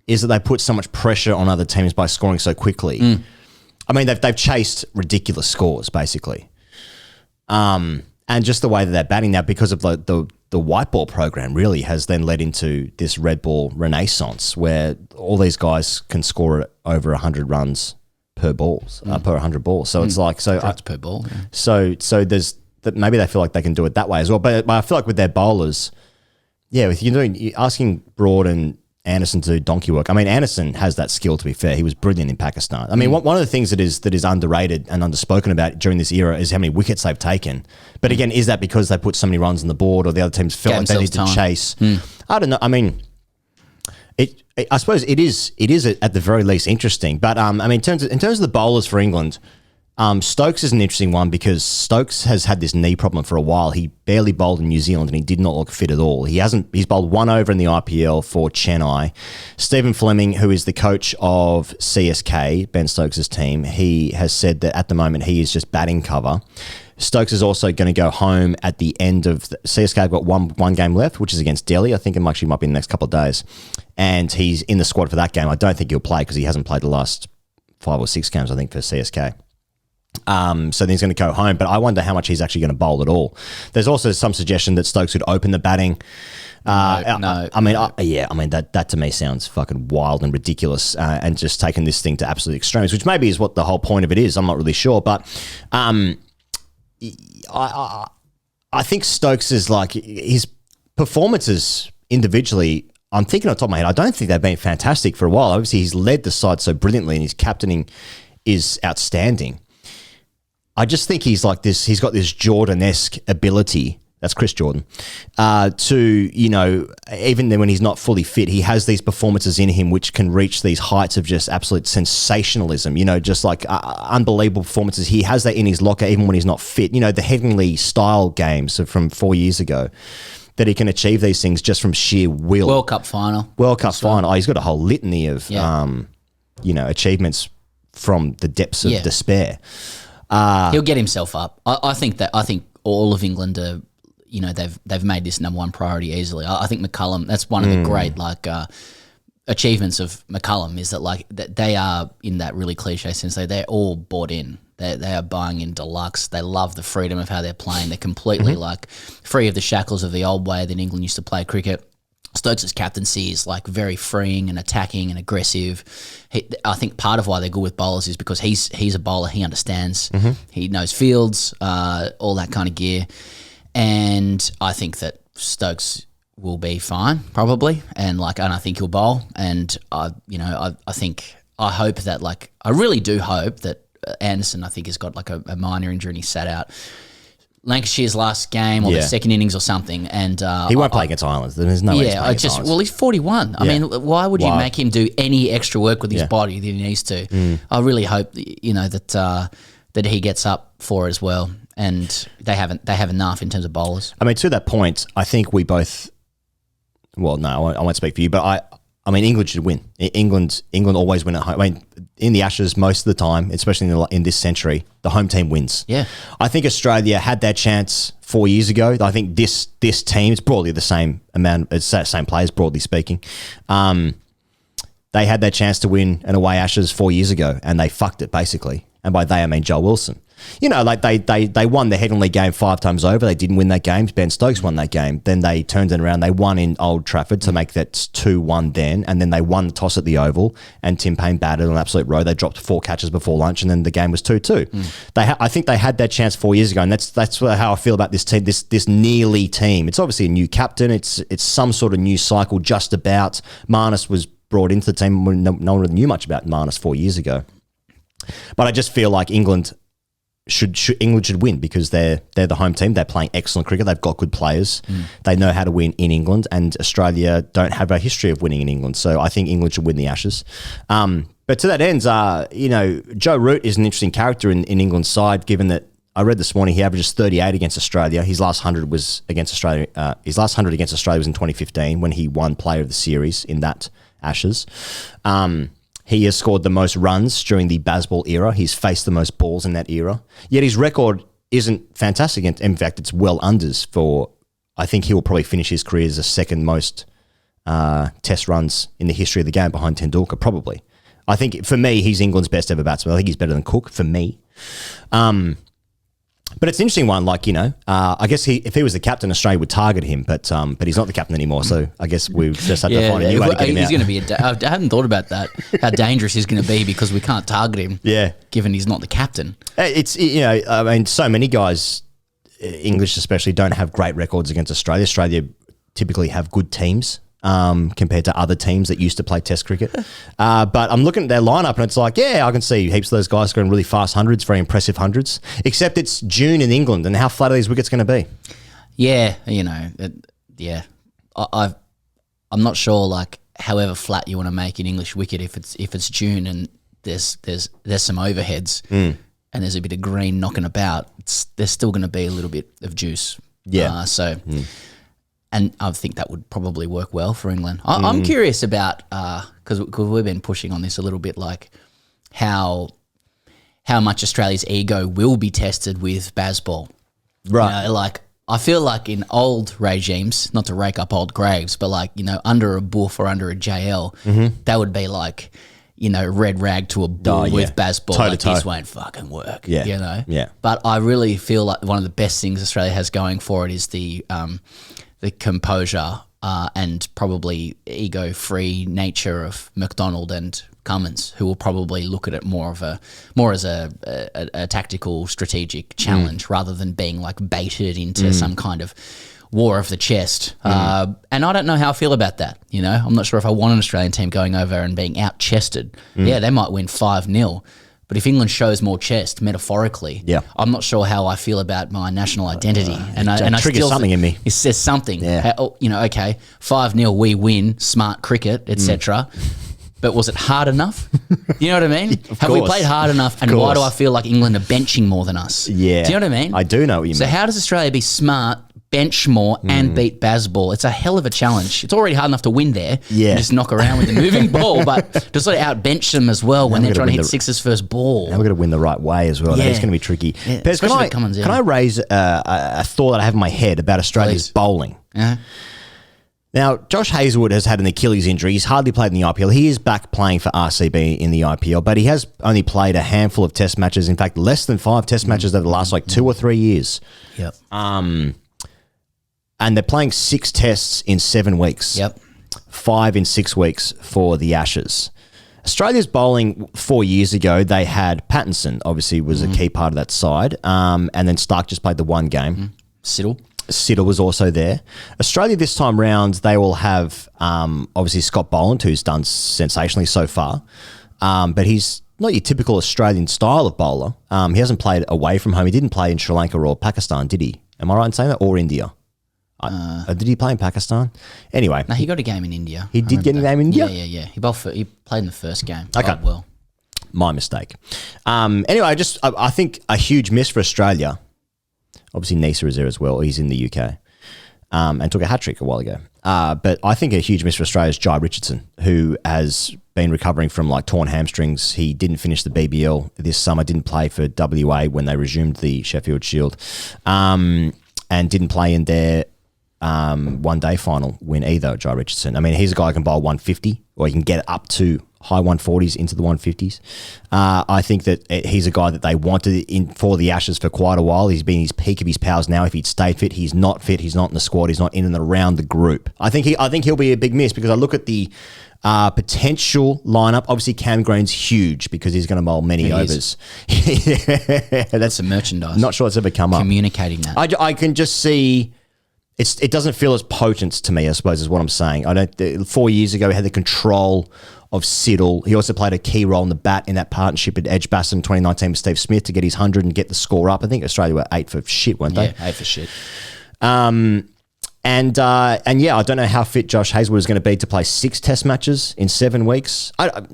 is that they put so much pressure on other teams by scoring so quickly. I mean, they've chased ridiculous scores, basically. And just the way that they're batting now, because of the white ball program, really has then led into this red ball renaissance where all these guys can score over 100 runs per balls, per 100 balls. So it's like... That's per ball. Yeah. So there's... Maybe they feel like they can do it that way as well. But I feel like with their bowlers, if you're asking Broad and Anderson to do donkey work. I mean, Anderson has that skill, to be fair. He was brilliant in Pakistan. I mean, one of the things that is underrated and underspoken about during this era is how many wickets they've taken. But again, is that because they put so many runs on the board or the other teams felt like they need to chase? I don't know. I mean, I suppose it is at the very least interesting. But I mean, in terms of the bowlers for England, Stokes is an interesting one because Stokes has had this knee problem for a while. He barely bowled in New Zealand and he did not look fit at all. He's bowled one over in the IPL for Chennai. Stephen Fleming, who is the coach of CSK, Ben Stokes' team, he has said that at the moment he is just batting cover. Stokes is also going to go home at the end of CSK. Have got one game left, which is against Delhi. I think it might be in the next couple of days. And he's in the squad for that game. I don't think he'll play because he hasn't played the last 5 or 6 games, I think, for CSK. So then he's going to go home, but I wonder how much he's actually going to bowl at all. There's also some suggestion that Stokes would open the batting. That to me sounds fucking wild and ridiculous, and just taking this thing to absolute extremes, which maybe is what the whole point of it is. I'm not really sure, but I think Stokes is like his performances individually. I'm thinking on top of my head, I don't think they've been fantastic for a while. Obviously, he's led the side so brilliantly, and his captaining is outstanding. I just think he's like this. He's got this Jordan-esque ability. That's Chris Jordan. To, even then when he's not fully fit, he has these performances in him which can reach these heights of just absolute sensationalism. Just like unbelievable performances. He has that in his locker even when he's not fit. The Headingley style games from 4 years ago, that he can achieve these things just from sheer will. World Cup final. Oh, he's got a whole litany of achievements from the depths of despair. He'll get himself up. I think all of England are, they've made this number one priority easily. I think McCullum, that's one of the great achievements of McCullum, is that they are, in that really cliche sense, they're all bought in. They are buying in deluxe. They love the freedom of how they're playing. They're completely free of the shackles of the old way that England used to play cricket. Stokes' captaincy is very freeing and attacking and aggressive. I think part of why they're good with bowlers is because he's a bowler. He understands. He knows fields, all that kind of gear. And I think that Stokes will be fine, probably. And I think he'll bowl. And I hope that I really do hope that Anderson, I think, has got a minor injury and he sat out Lancashire's last game or the second innings or something, and he won't play against Ireland. There's no way he's playing against Ireland. He's 41. I mean, why would you make him do any extra work with his body that he needs to? I really hope that he gets up for it as well, and they have enough in terms of bowlers. I mean, to that point, I think we both. Well, no, I won't speak for you, but I mean, England should win. England always win at home. I mean, in the Ashes, most of the time, especially in this century, the home team wins. Yeah, I think Australia had their chance 4 years ago. I think this team is broadly the same amount, it's same players, broadly speaking. They had their chance to win an away Ashes 4 years ago, and they fucked it basically. And by they, I mean Joe Wilson. They won the Headingley game 5 times over. They didn't win that game. Ben Stokes won that game. Then they turned it around. They won in Old Trafford to make that 2-1 then. And then they won the toss at the Oval. And Tim Payne batted on an absolute row. They dropped 4 catches before lunch, and then the game was 2-2. I think they had their chance 4 years ago, and that's how I feel about this team. This nearly team. It's obviously a new captain. It's some sort of new cycle. Just about. Marnus was brought into the team when no one really knew much about Marnus 4 years ago. But I just feel like England should win because they're the home team. They're playing excellent cricket. They've got good players. They know how to win in England, and Australia don't have a history of winning in England. So I think England should win the Ashes. But to that end, Joe Root is an interesting character in England's side, given that I read this morning he averages 38 against Australia. His last 100 was against Australia. His last 100 against Australia was in 2015 when he won Player of the Series in that Ashes. He has scored the most runs during the Bazball era. He's faced the most balls in that era. Yet his record isn't fantastic. In fact, it's well unders for, I think he will probably finish his career as the second most test runs in the history of the game behind Tendulkar, probably. I think, for me, he's England's best ever batsman. I think he's better than Cook, for me. But it's an interesting one. I guess if he was the captain, Australia would target him, but he's not the captain anymore. So I guess we've just had to find a new way to get him out. He's going to be. I hadn't thought about that. How dangerous he's going to be because we can't target him. Yeah, given he's not the captain. It's I mean, so many guys, English especially, don't have great records against Australia. Australia typically have good teams. compared to other teams that used to play Test cricket. But I'm looking at their lineup and it's like, yeah, I can see heaps of those guys going really fast hundreds, very impressive hundreds. Except it's June in England, and how flat are these wickets going to be? Yeah, I'm not sure. Like, however flat you want to make an English wicket, if it's June and there's some overheads and there's a bit of green knocking about, there's still going to be a little bit of juice. Yeah. And I think that would probably work well for England. I'm curious about because we've been pushing on this a little bit, like how much Australia's ego will be tested with Bazball. Right. Like, I feel like in old regimes, not to rake up old graves, but like, under a Boof or under a JL, that would be like, red rag to a bull with Bazball. Toe to like, toe. this won't fucking work. Yeah. Yeah. But I really feel like one of the best things Australia has going for it is the composure and probably ego-free nature of McDonald and Cummins, who will probably look at it more as a tactical, strategic challenge rather than being like baited into some kind of war of the chest. And I don't know how I feel about that. I'm not sure if I want an Australian team going over and being out-chested. Yeah, they might win 5-0. But if England shows more chest, metaphorically, I'm not sure how I feel about my national identity. And I triggers something in me. It says something. Yeah. Okay, 5-0, we win, smart cricket, etc. But was it hard enough? You know what I mean? Have we played hard enough? And why do I feel like England are benching more than us? Yeah. Do you know what I mean? I do know what you mean. So how does Australia be smart, bench more, and beat Bazball? It's a hell of a challenge. It's already hard enough to win there. Yeah. And just knock around with the moving ball, but to sort of out-bench them as well when they're trying to hit six's first ball. Now we've got to win the right way as well. Yeah. It's going to be tricky. Yeah, Pez, especially if it comes in. can I raise a thought that I have in my head about Australia's Please. bowling? Yeah. Now, Josh Hazlewood has had an Achilles injury. He's hardly played in the IPL. He is back playing for RCB in the IPL, but he has only played a handful of test matches. In fact, less than 5 test matches over the last 2 or 3 years. Yep. And they're playing 6 tests in 7 weeks. Yep. 5 in 6 weeks for the Ashes. Australia's bowling 4 years ago, they had Pattinson, obviously was a key part of that side. And then Stark just played the 1 game. Siddle was also there. Australia this time round, they will have obviously Scott Boland, who's done sensationally so far. But he's not your typical Australian style of bowler. He hasn't played away from home. He didn't play in Sri Lanka or Pakistan, did he? Am I right in saying that? Or India? Did he play in Pakistan? Anyway. No, he got a game in India. He did get a game in India? Yeah. He played in the first game. Okay. Well. My mistake. Anyway, I think a huge miss for Australia. Obviously, Nisa is there as well. He's in the UK and took a hat-trick a while ago. But I think a huge miss for Australia is Jai Richardson, who has been recovering from torn hamstrings. He didn't finish the BBL this summer, didn't play for WA when they resumed the Sheffield Shield, and didn't play in their one-day final win either, Jai Richardson. I mean, he's a guy who can bowl 150, or he can get up to high 140s into the 150s. I think that he's a guy that they wanted in for the Ashes for quite a while. He's been his peak of his powers now. If he'd stayed fit, he's not fit. He's not in the squad. He's not in and around the group. I think he'll be a big miss because I look at the potential lineup. Obviously, Cam Green's huge because he's going to bowl many overs. That's a merchandise. Not sure it's ever come up. Communicating that. I can just see. It doesn't feel as potent to me, I suppose, is what I'm saying. 4 years ago, he had the control of Siddle. He also played a key role in the bat in that partnership at Edgbaston 2019 with Steve Smith to get his 100 and get the score up. I think Australia were 8 for shit, weren't they? Yeah, 8 for shit. And I don't know how fit Josh Hazlewood is going to be to play 6 test matches in 7 weeks. I don't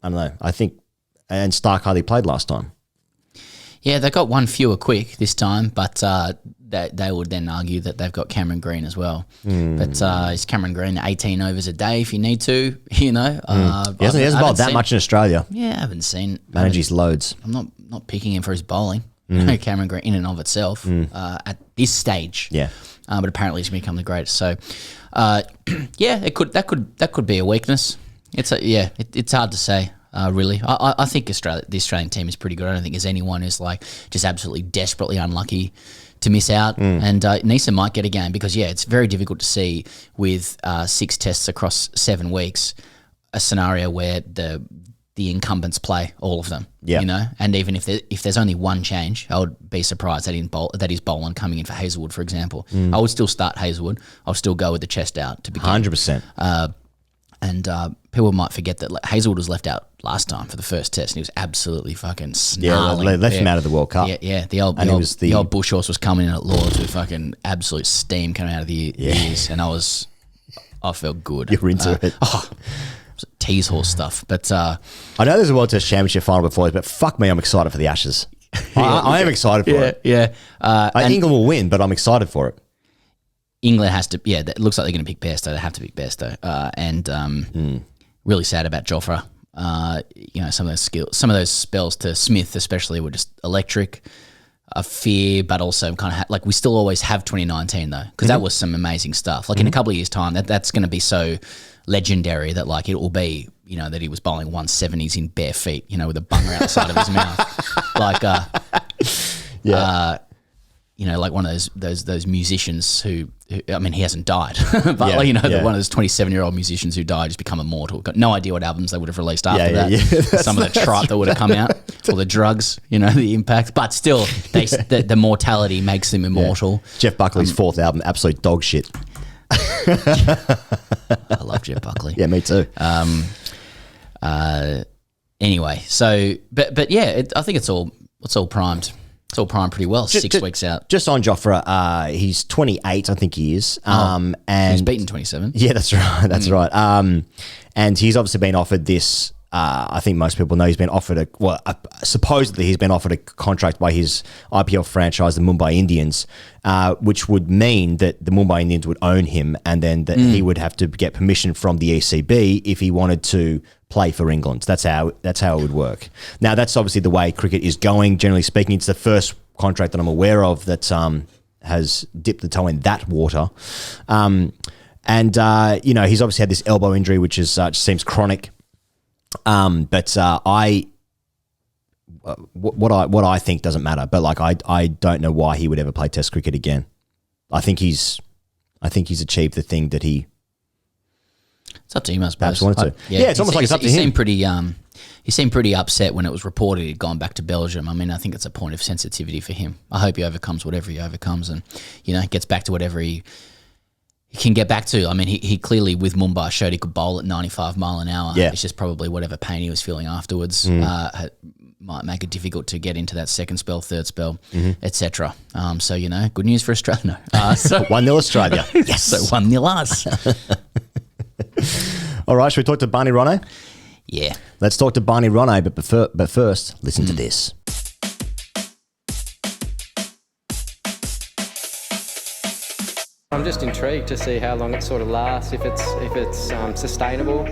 know. I think, and Stark hardly played last time. Yeah, they got one fewer quick this time, but they would then argue that they've got Cameron Green as well. But is Cameron Green 18 overs a day if you need to? He hasn't bowled that much in Australia. Yeah, I haven't seen. Manages loads. I'm not picking him for his bowling. Cameron Green in and of itself at this stage. Yeah. But apparently he's become the greatest. So, that could be a weakness. It's hard to say. Really, I think the Australian team is pretty good. I don't think there's anyone who's just absolutely desperately unlucky to miss out. And Nisa might get a game because it's very difficult to see with 6 tests across 7 weeks a scenario where the the incumbents play all of them. Yeah. You know, and even if there's only one change, I would be surprised that is Boland coming in for Hazelwood, for example. I would still start Hazelwood. I'll still go with the chest out to begin. 100%. And people might forget that Hazelwood was left out last time for the first test, and he was absolutely fucking snarling. Yeah, they left him out of the World Cup. Yeah. The old bush horse was coming in at Lords with fucking absolute steam coming out of the ears, and I felt good. You're into it. Tease horse stuff, but I know there's a World Test Championship final before, but fuck me, I'm excited for the Ashes. I am excited for it. Yeah. England will win, but I'm excited for it. England has to. Yeah, it looks like they're going to pick Bairstow. They have to pick Bairstow, and really sad about Jofra. You know, some of those spells to Smith, especially, were just electric. A fear, but also kind of like we still always have 2019 though, because that was some amazing stuff. Like in a couple of years' time, that's going to be so legendary that like it will be, you know, that he was bowling 170s in bare feet, you know, with a bunger outside of his mouth, like you know, like one of those musicians who I mean, he hasn't died, but like, you know, one of those 27-year-old musicians who died, just become immortal. Got no idea what albums they would have released after that. Some of the tripe that would have come out, or the drugs, you know, the impact. But still, the mortality makes them immortal. Jeff Buckley's fourth album, absolute dog shit. I love Jeff Buckley. Yeah, me too. Anyway, so but yeah, I think it's all primed. It's all primed pretty well. 6 weeks out. Just on Jofra, he's 28, I think he is. And he's beaten 27. Yeah, that's right. That's right. And he's obviously been offered this. I think most people know he's been offered supposedly he's been offered a contract by his IPL franchise, the Mumbai Indians, which would mean that the Mumbai Indians would own him, and then that he would have to get permission from the ECB if he wanted to play for England. That's how it would work. Now, that's obviously the way cricket is going. Generally speaking, it's the first contract that I'm aware of that has dipped the toe in that water. And you know, he's obviously had this elbow injury, which is seems chronic. But what I think doesn't matter. But like I don't know why he would ever play Test cricket again. I think he's achieved the thing that he. It's up to him, I suppose. Wanted to. Yeah, it's almost like it's up to him. He seemed pretty upset when it was reported he'd gone back to Belgium. I mean, I think it's a point of sensitivity for him. I hope he overcomes whatever he overcomes, and you know, gets back to whatever he can get back to. I mean, he clearly with Mumbai showed he could bowl at 95 mile an hour. Yeah. It's just probably whatever pain he was feeling afterwards might make it difficult to get into that second spell, third spell, etc. So, you know, good news for Australia. No. So 1-0 Australia. Yes. So 1-0 us. All right, should we talk to Barney Ronay? Yeah. Let's talk to Barney Ronay, but first, listen to this. I'm just intrigued to see how long it sort of lasts, if it's sustainable.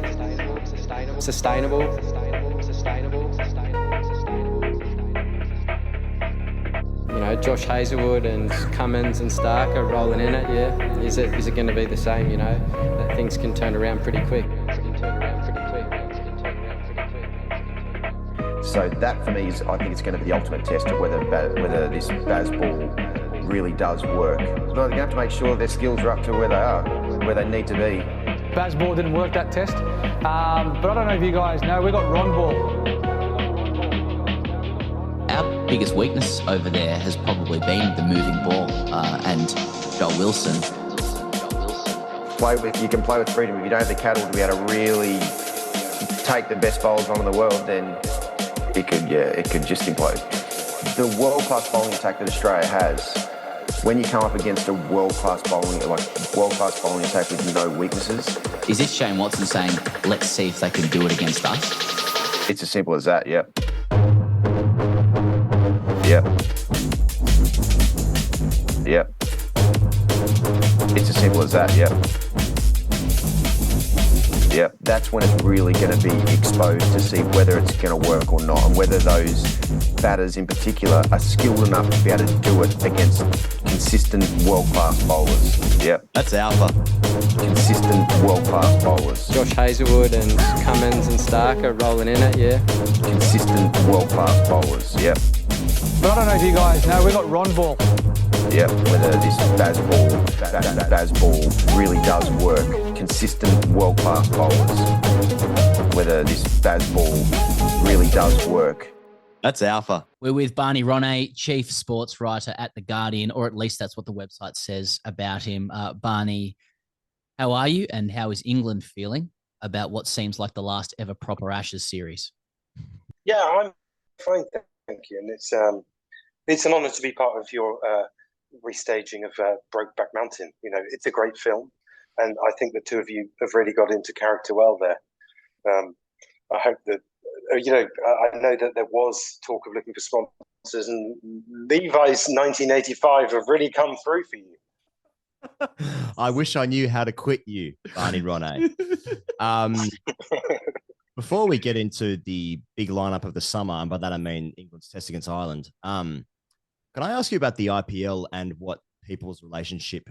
You know, Josh Hazelwood and Cummins and Stark are rolling in it, yeah. Is it going to be the same, you know? That things can turn around pretty quick. So that for me is, I think it's going to be the ultimate test of whether this Bazball really does work. But they're going to have to make sure their skills are up to where they are, where they need to be. Bazball didn't work that test, but I don't know if you guys know, we got Ron Ball. Our biggest weakness over there has probably been the moving ball and Joel Wilson. You can play with freedom. If you don't have the cattle to be able to really take the best bowlers on in the world, then it could just implode. The world-class bowling attack that Australia has, when you come up against a world-class bowling attack with no weaknesses. Is this Shane Watson saying, let's see if they can do it against us? It's as simple as that, yep. Yep. It's as simple as that, yep. Yep, that's when it's really going to be exposed to see whether it's going to work or not, and whether those batters in particular are skilled enough to be able to do it against consistent world-class bowlers. Yep. That's alpha. Consistent world-class bowlers. Josh Hazelwood and Cummins and Stark are rolling in it, yeah. Consistent world-class bowlers, yep. But I don't know if you guys know, we got Ron Ball. Yeah, whether this Bazball really does work. Consistent world-class bowlers. Whether this Bazball really does work. That's alpha. We're with Barney Ronay, chief sports writer at The Guardian, or at least that's what the website says about him. Barney, how are you, and how is England feeling about what seems like the last ever proper Ashes series? Yeah, I'm fine, thank you. And it's an honour to be part of your restaging of Brokeback Mountain. You know, it's a great film, and I think the two of you have really got into character well there. I hope that, I know that there was talk of looking for sponsors, and Levi's 1985 have really come through for you. I wish I knew how to quit you, Barney Ronay. Before we get into the big lineup of the summer, and by that I mean England's test against Ireland, can I ask you about the IPL and what people's relationship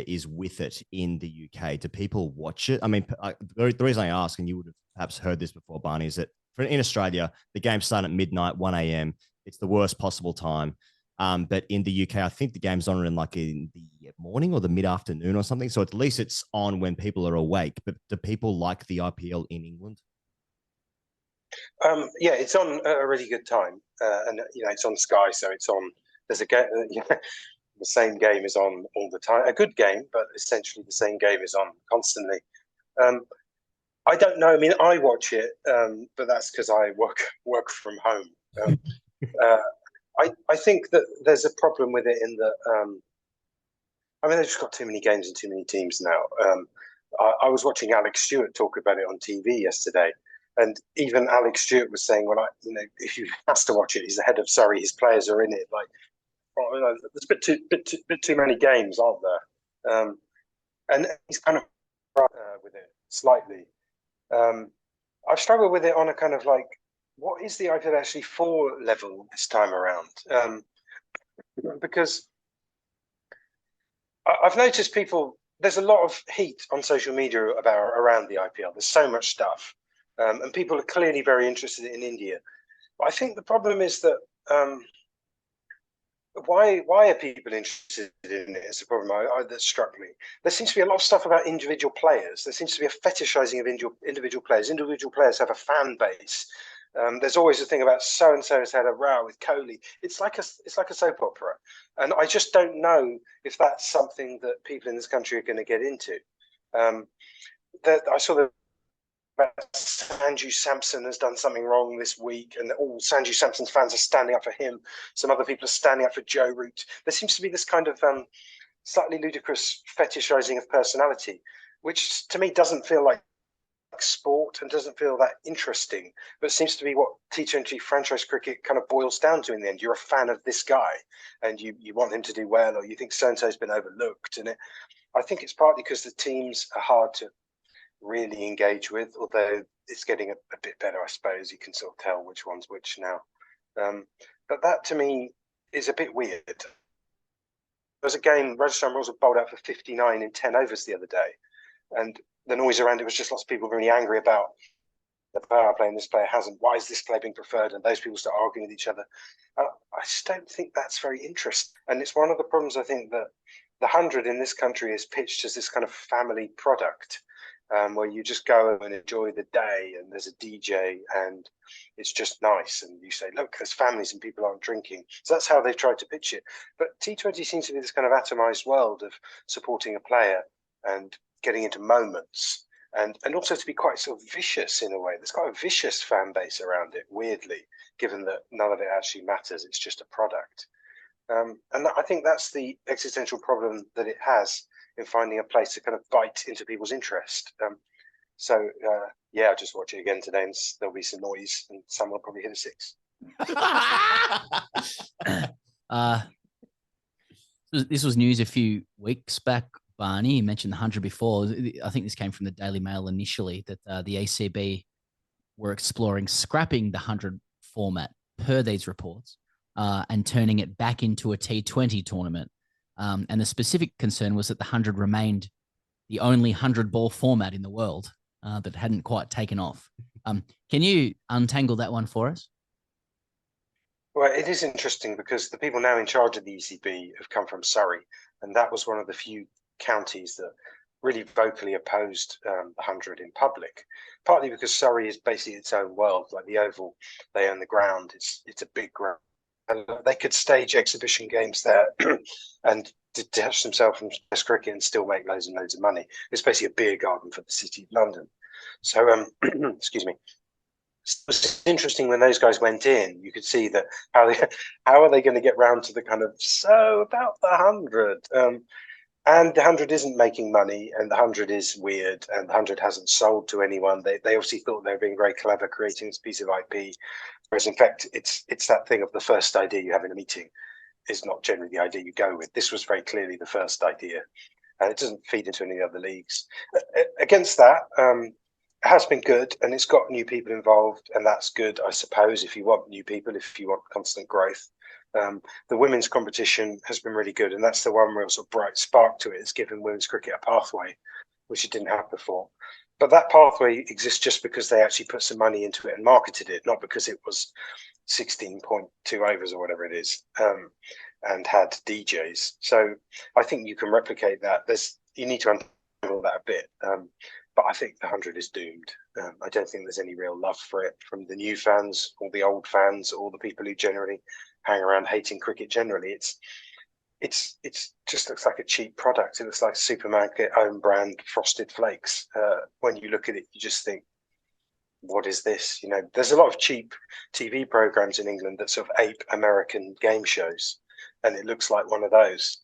is with it in the UK? Do people watch it? I mean, the reason I ask, and you would have perhaps heard this before, Barney, is that in Australia, the games start at midnight, 1 a.m. It's the worst possible time. But in the UK, I think the game's on in the morning or the mid-afternoon or something. So at least it's on when people are awake. But do people like the IPL in England? Yeah, it's on at a really good time, and it's on Sky, so it's on. There's a game. The same game is on all the time. A good game, but essentially the same game is on constantly. I don't know. I mean, I watch it, but that's because I work from home. I think that there's a problem with it in that. They've just got too many games and too many teams now. I was watching Alex Stewart talk about it on TV yesterday, and even Alex Stewart was saying, "Well, if you has to watch it, he's the head of Surrey. His players are in it. Like, there's a bit too many games, aren't there?" And he's kind of with it slightly. I've struggled with it on a kind of like, what is the IPL actually for level this time around? Because I've noticed there's a lot of heat on social media around the IPL. There's so much stuff. And people are clearly very interested in India. But I think the problem is that why are people interested in it is the problem that struck me. There seems to be a lot of stuff about individual players. There seems to be a fetishizing of individual players. Individual players have a fan base. There's always a thing about so-and-so has had a row with Kohli. It's like a soap opera. And I just don't know if that's something that people in this country are going to get into. I saw that Sanju Samson has done something wrong this week, and all Sanju Samson's fans are standing up for him. Some other people are standing up for Joe Root. There seems to be this kind of slightly ludicrous fetishizing of personality, which to me doesn't feel like sport and doesn't feel that interesting, but seems to be what T20 franchise cricket kind of boils down to in the end. You're a fan of this guy, and you want him to do well, or you think so-and-so has been overlooked. And I think it's partly because the teams are hard to really engage with, although it's getting a bit better, I suppose. You can sort of tell which one's which now. But that to me is a bit weird. There was a game, Rajasthan Royals were bowled out for 59 in 10 overs the other day, and the noise around it was just lots of people really angry about the power play and this player hasn't. Why is this player being preferred? And those people start arguing with each other. I just don't think that's very interesting. And it's one of the problems, I think, that the 100 in this country is pitched as this kind of family product, where you just go and enjoy the day, and there's a DJ, and it's just nice. And you say, look, there's families and people aren't drinking. So that's how they've tried to pitch it. But T20 seems to be this kind of atomized world of supporting a player and getting into moments, and also to be quite sort of vicious in a way. There's quite a vicious fan base around it, weirdly, given that none of it actually matters. It's just a product. And I think that's the existential problem that it has in finding a place to kind of bite into people's interest. I'll just watch it again today, and there'll be some noise, and someone will probably hit a six. This was news a few weeks back, Barney. You mentioned the 100 before. I think this came from the Daily Mail initially, that the ACB were exploring scrapping the 100 format per these reports and turning it back into a T20 tournament. And the specific concern was that the 100 remained the only 100-ball format in the world that hadn't quite taken off. Can you untangle that one for us? Well, it is interesting because the people now in charge of the ECB have come from Surrey, and that was one of the few counties that really vocally opposed the 100 in public, partly because Surrey is basically its own world, like the Oval, they own the ground, it's a big ground. And they could stage exhibition games there and detach themselves from Test cricket and still make loads and loads of money. It's basically a beer garden for the City of London. So, excuse me. It was interesting when those guys went in. You could see that how are they going to get round to the kind of about the 100. And the 100 isn't making money, and the 100 is weird, and the 100 hasn't sold to anyone. They obviously thought they were being very clever creating this piece of IP, whereas in fact it's that thing of the first idea you have in a meeting is not generally the idea you go with. This was very clearly the first idea, and it doesn't feed into any other leagues. Against that, it has been good, and it's got new people involved, and that's good, I suppose, if you want new people, if you want constant growth. The women's competition has been really good, and that's the one real sort of bright spark to it. It's given women's cricket a pathway, which it didn't have before. But that pathway exists just because they actually put some money into it and marketed it, not because it was 16.2 overs or whatever it is, and had DJs. So I think you can replicate that. You need to untangle that a bit. But I think the 100 is doomed. I don't think there's any real love for it from the new fans or the old fans or the people who generally hang around hating cricket generally. It's just looks like a cheap product. It looks like supermarket own brand Frosted Flakes. When you look at it, you just think, what is this? You know, there's a lot of cheap TV programs in England that sort of ape American game shows, and it looks like one of those.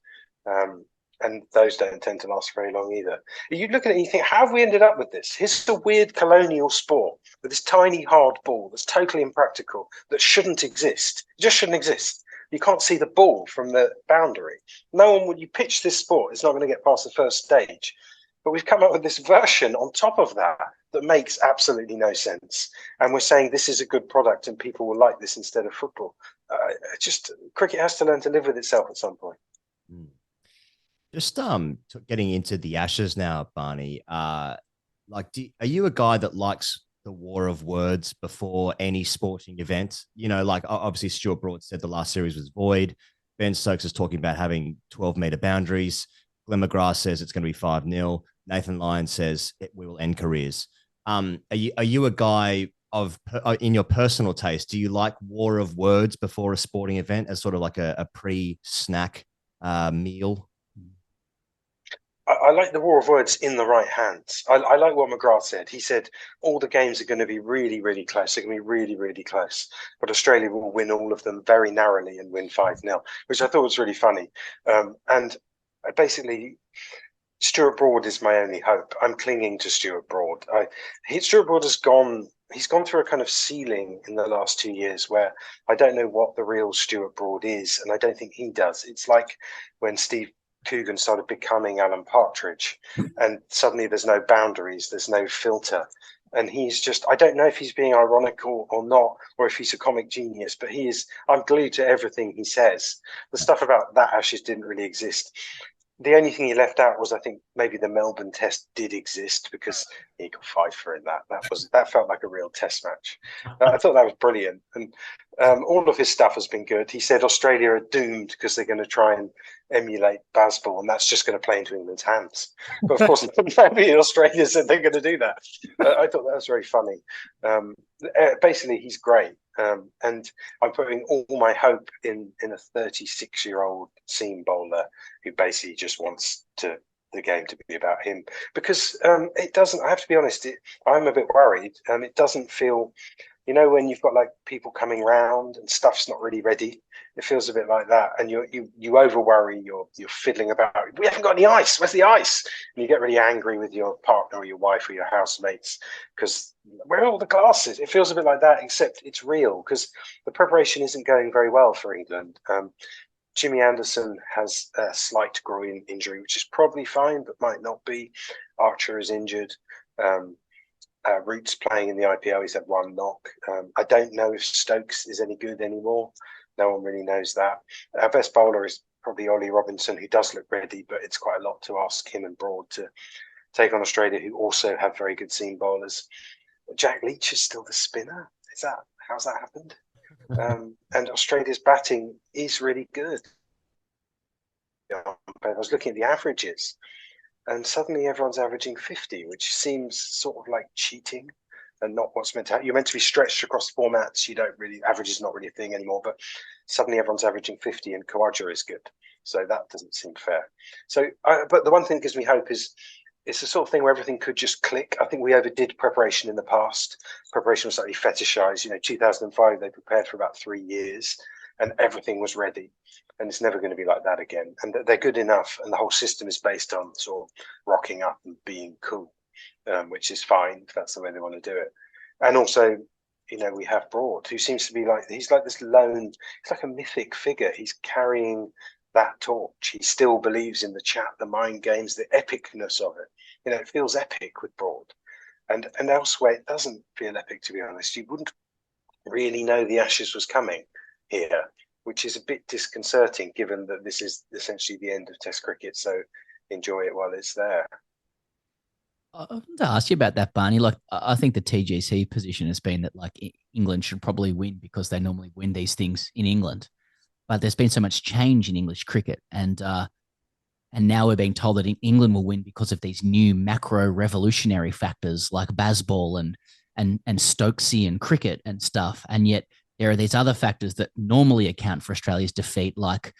And those don't tend to last very long either. You look at it and you think, how have we ended up with this? Here's a weird colonial sport with this tiny hard ball that's totally impractical, that shouldn't exist. It just shouldn't exist. You can't see the ball from the boundary. No one, when you pitch this sport, it's not going to get past the first stage. But we've come up with this version on top of that that makes absolutely no sense. And we're saying this is a good product and people will like this instead of football. Cricket has to learn to live with itself at some point. Just getting into the Ashes now, Barney. Are you a guy that likes the war of words before any sporting event? You know, like obviously Stuart Broad said the last series was void. Ben Stokes is talking about having 12-meter boundaries. Glenn McGrath says it's going to be 5-0. Nathan Lyon says we will end careers. Are you a guy in your personal taste? Do you like war of words before a sporting event as sort of like a pre-snack meal? I like the war of words in the right hands. I like what McGrath said. He said all the games are going to be really, really close. They're going to be really, really close. But Australia will win all of them very narrowly and win 5-0, which I thought was really funny. And basically, Stuart Broad is my only hope. I'm clinging to Stuart Broad. Stuart Broad has gone. He's gone through a kind of ceiling in the last 2 years where I don't know what the real Stuart Broad is, and I don't think he does. It's like when Steve Coogan started becoming Alan Partridge, and suddenly there's no boundaries, there's no filter, and he's just, I don't know if he's being ironical or not, or if he's a comic genius, but I'm glued to everything he says. The stuff about that Ashes didn't really exist. The only thing he left out was, I think, maybe the Melbourne Test did exist because he got 5 for it. That felt like a real Test match. I thought that was brilliant, and all of his stuff has been good. He said Australia are doomed because they're going to try and emulate Bazball, and that's just going to play into England's hands. But of course, maybe Australia said they're going to do that. I thought that was very funny. Basically, he's great. And I'm putting all my hope in a 36-year-old seam bowler who basically just wants the game to be about him, because it doesn't. I have to be honest. I'm a bit worried. It doesn't feel, you know, when you've got like people coming round and stuff's not really ready. It feels a bit like that, and you over worry. You're fiddling about. We haven't got any ice. Where's the ice? And you get really angry with your partner or your wife or your housemates because where are all the glasses? It feels a bit like that, except it's real because the preparation isn't going very well for England. Jimmy Anderson has a slight groin injury, which is probably fine, but might not be. Archer is injured. Root's playing in the IPL. He's had 1 knock. I don't know if Stokes is any good anymore. No one really knows that. Our best bowler is probably Ollie Robinson, who does look ready, but it's quite a lot to ask him and Broad to take on Australia, who also have very good seam bowlers. Jack Leach is still the spinner. How's that happened? And Australia's batting is really good. I was looking at the averages, and suddenly everyone's averaging 50, which seems sort of like cheating and not what's meant to happen. You're meant to be stretched across formats. You don't really, average is not really a thing anymore, but suddenly everyone's averaging 50 and Khawaja is good. So that doesn't seem fair. So, but the one thing that gives me hope is it's the sort of thing where everything could just click. I think we overdid preparation in the past. Preparation was slightly fetishized. 2005, they prepared for about 3 years and everything was ready. And it's never going to be like that again. And they're good enough. And the whole system is based on sort of rocking up and being cool, which is fine if that's the way they want to do it. And also, we have Broad, who seems to be he's like this lone, he's like a mythic figure. He's carrying that torch. He still believes in the chat, the mind games, the epicness of it. It feels epic with Broad. And elsewhere, it doesn't feel epic, to be honest. You wouldn't really know the Ashes was coming here, which is a bit disconcerting given that this is essentially the end of Test cricket. So enjoy it while it's there. I want to ask you about that, Barney. I think the TGC position has been that England should probably win because they normally win these things in England. But there's been so much change in English cricket, and now we're being told that England will win because of these new macro revolutionary factors like Bazball and Stokesian cricket and stuff. And yet there are these other factors that normally account for Australia's defeat, like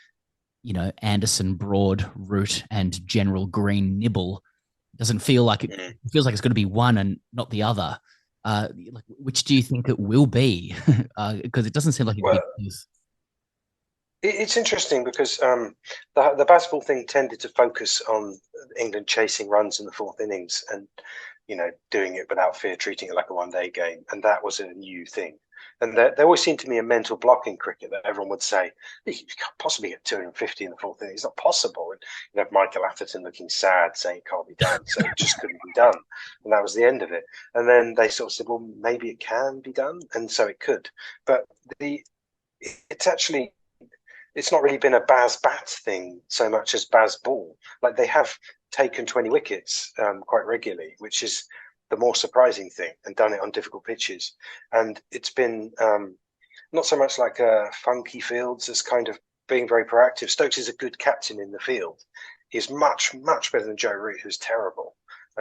Anderson, Broad, Root, and General Green Nibble. It doesn't feel like it feels like it's going to be one and not the other. Which do you think it will be? Because it doesn't seem like it's interesting because the Bazball thing tended to focus on England chasing runs in the fourth innings and doing it without fear, treating it like a one-day game, and that was a new thing. And there always seemed to me a mental block in cricket that everyone would say, you can't possibly get 250 in the fourth inning. It's not possible. And you have Michael Atherton looking sad, saying it can't be done. So it just couldn't be done. And that was the end of it. And then they sort of said, well, maybe it can be done. And so it could. But it's not really been a Baz bat thing so much as Bazball. Like they have taken 20 wickets quite regularly, which is the more surprising thing, and done it on difficult pitches. And it's been not so much like funky fields as kind of being very proactive. Stokes is a good captain in the field. He's much, much better than Joe Root, who's terrible.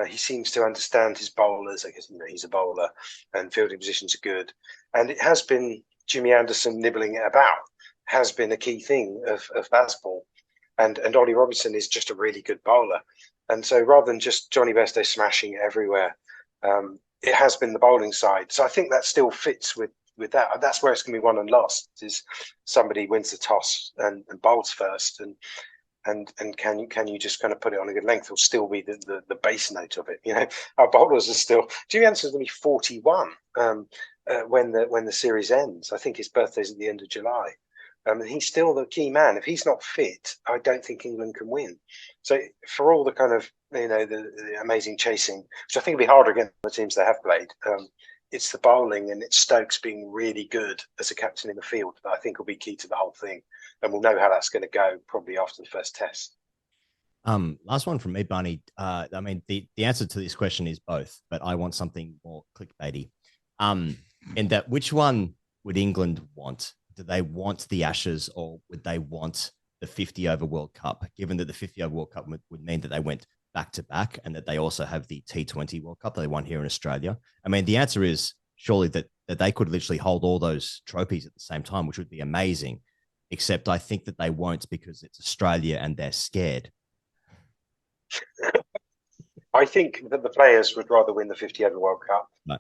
He seems to understand his bowlers. I guess he's a bowler, and fielding positions are good. And it has been Jimmy Anderson nibbling it about has been a key thing of Bazball. And Ollie Robinson is just a really good bowler. And so rather than just Johnny Bairstow smashing it everywhere, it has been the bowling side. So I think that still fits with that. That's where it's going to be won and lost, is somebody wins the toss and bowls first. And can you just kind of put it on a good length? Will still be the base note of it. Our bowlers are still, Jimmy Anderson's going to be 41 when the series ends. I think his birthday's at the end of July. He's still the key man. If he's not fit, I don't think England can win. So for all the kind of, the amazing chasing, which I think will be harder against the teams they have played, it's the bowling and it's Stokes being really good as a captain in the field that I think will be key to the whole thing. And we'll know how that's going to go probably after the first test. Last one from me, Barney. The answer to this question is both, but I want something more clickbaity. In that, which one would England want? Do they want the Ashes or would they want the 50-over World Cup, given that the 50-over World Cup would mean that they went back-to-back and that they also have the T20 World Cup that they won here in Australia? The answer is surely that they could literally hold all those trophies at the same time, which would be amazing, except I think that they won't because it's Australia and they're scared. I think that the players would rather win the 50-over World Cup. No.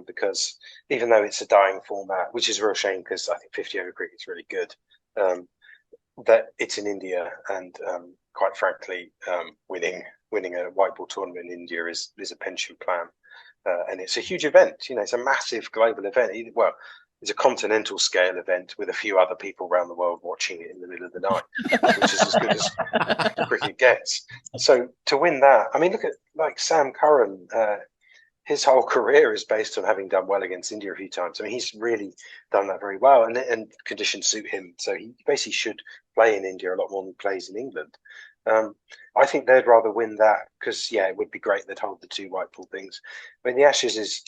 Because even though it's a dying format, which is a real shame because I think 50-over cricket is really good, that it's in India and quite frankly, winning a white ball tournament in India is a pension plan. And it's a huge event. It's a massive global event. Well, it's a continental scale event with a few other people around the world watching it in the middle of the night, which is as good as cricket gets. So to win that, look at Sam Curran. His whole career is based on having done well against India a few times. He's really done that very well, and conditions suit him. So he basically should play in India a lot more than he plays in England. I think they'd rather win that because, it would be great they'd hold the two white ball things. The Ashes is,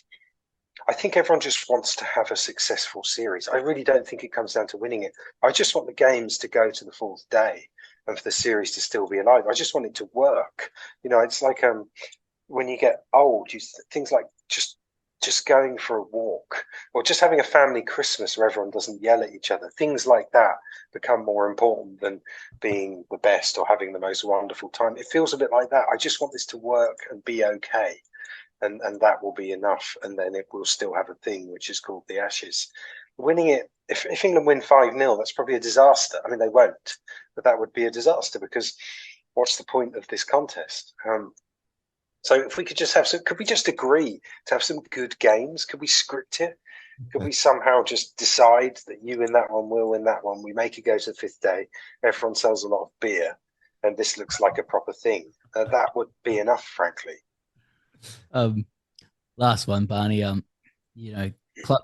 I think everyone just wants to have a successful series. I really don't think it comes down to winning it. I just want the games to go to the fourth day and for the series to still be alive. I just want it to work. It's like when you get old, things like just going for a walk or just having a family Christmas where everyone doesn't yell at each other. Things like that become more important than being the best or having the most wonderful time. It feels a bit like that. I just want this to work and be okay. And that will be enough. And then it will still have a thing, which is called the Ashes. Winning it, if England win 5-0, that's probably a disaster. I mean, they won't, but that would be a disaster because what's the point of this contest? So if we could just could we just agree to have some good games? Could we script it? Could we somehow just decide that you in that one, will in that one? We make it go to the fifth day. Everyone sells a lot of beer, and this looks like a proper thing. That would be enough, frankly. Last one, Barney.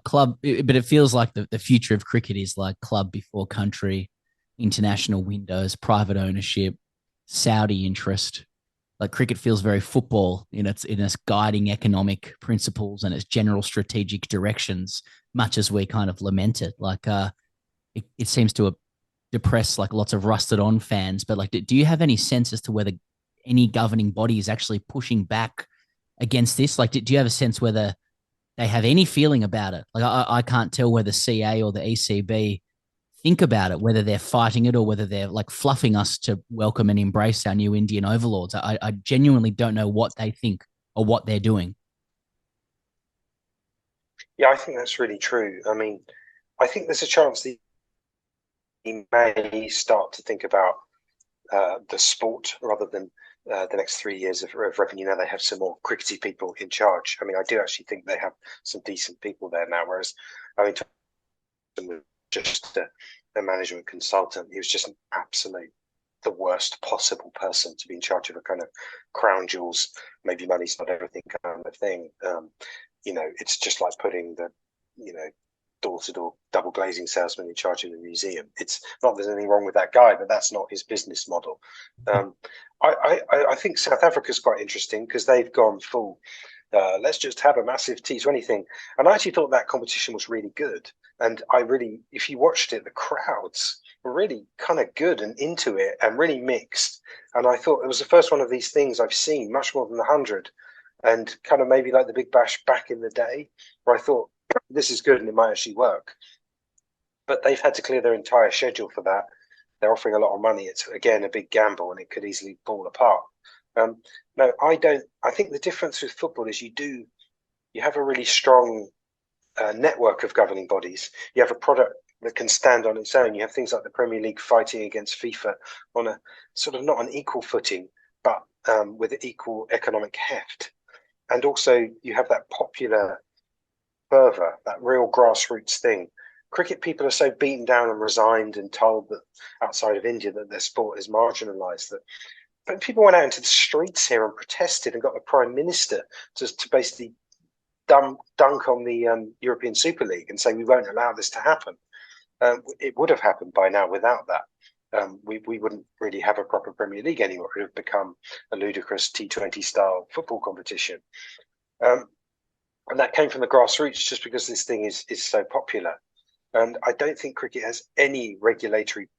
Club, but it feels like the future of cricket is like club before country, international windows, private ownership, Saudi interest. Like cricket feels very football in its guiding economic principles and its general strategic directions, much as we kind of lament it. Like it seems to depress like lots of rusted on fans. But like, do you have any sense as to whether any governing body is actually pushing back against this? Like, do you have a sense whether they have any feeling about it? Like, I can't tell whether CA or the ECB think about it, whether they're fighting it or whether they're like fluffing us to welcome and embrace our new Indian overlords. I genuinely don't know what they think or what they're doing. Yeah, I think that's really true. I mean, I think there's a chance that he may start to think about the sport rather than the next 3 years of revenue. Now they have some more crickety people in charge. I mean, I do actually think they have some decent people there now, whereas, I mean, just a management consultant. He was just an absolute, the worst possible person to be in charge of a kind of crown jewels, maybe money's not everything kind of thing. It's just like putting the, door-to-door double glazing salesman in charge of the museum. It's not there's anything wrong with that guy, but that's not his business model. I think South Africa's quite interesting because they've gone full. Let's just have a massive T20 thing. And I actually thought that competition was really good. And if you watched it, the crowds were really kind of good and into it and really mixed. And I thought it was the first one of these things I've seen, much more than 100. And kind of maybe like the Big Bash back in the day, where I thought, this is good and it might actually work. But they've had to clear their entire schedule for that. They're offering a lot of money. It's, again, a big gamble and it could easily fall apart. No, I don't. I think the difference with football is you have a really strong network of governing bodies. You have a product that can stand on its own. You have things like the Premier League fighting against FIFA on a sort of not an equal footing, but with equal economic heft. And also you have that popular fervour, that real grassroots thing. Cricket people are so beaten down and resigned and told that outside of India that their sport is marginalised that. But people went out into the streets here and protested and got the Prime Minister to basically dunk on the European Super League and say we won't allow this to happen. It would have happened by now without that. We wouldn't really have a proper Premier League anymore. It would have become a ludicrous T20 style football competition. And that came from the grassroots just because this thing is so popular. And I don't think cricket has any regulatory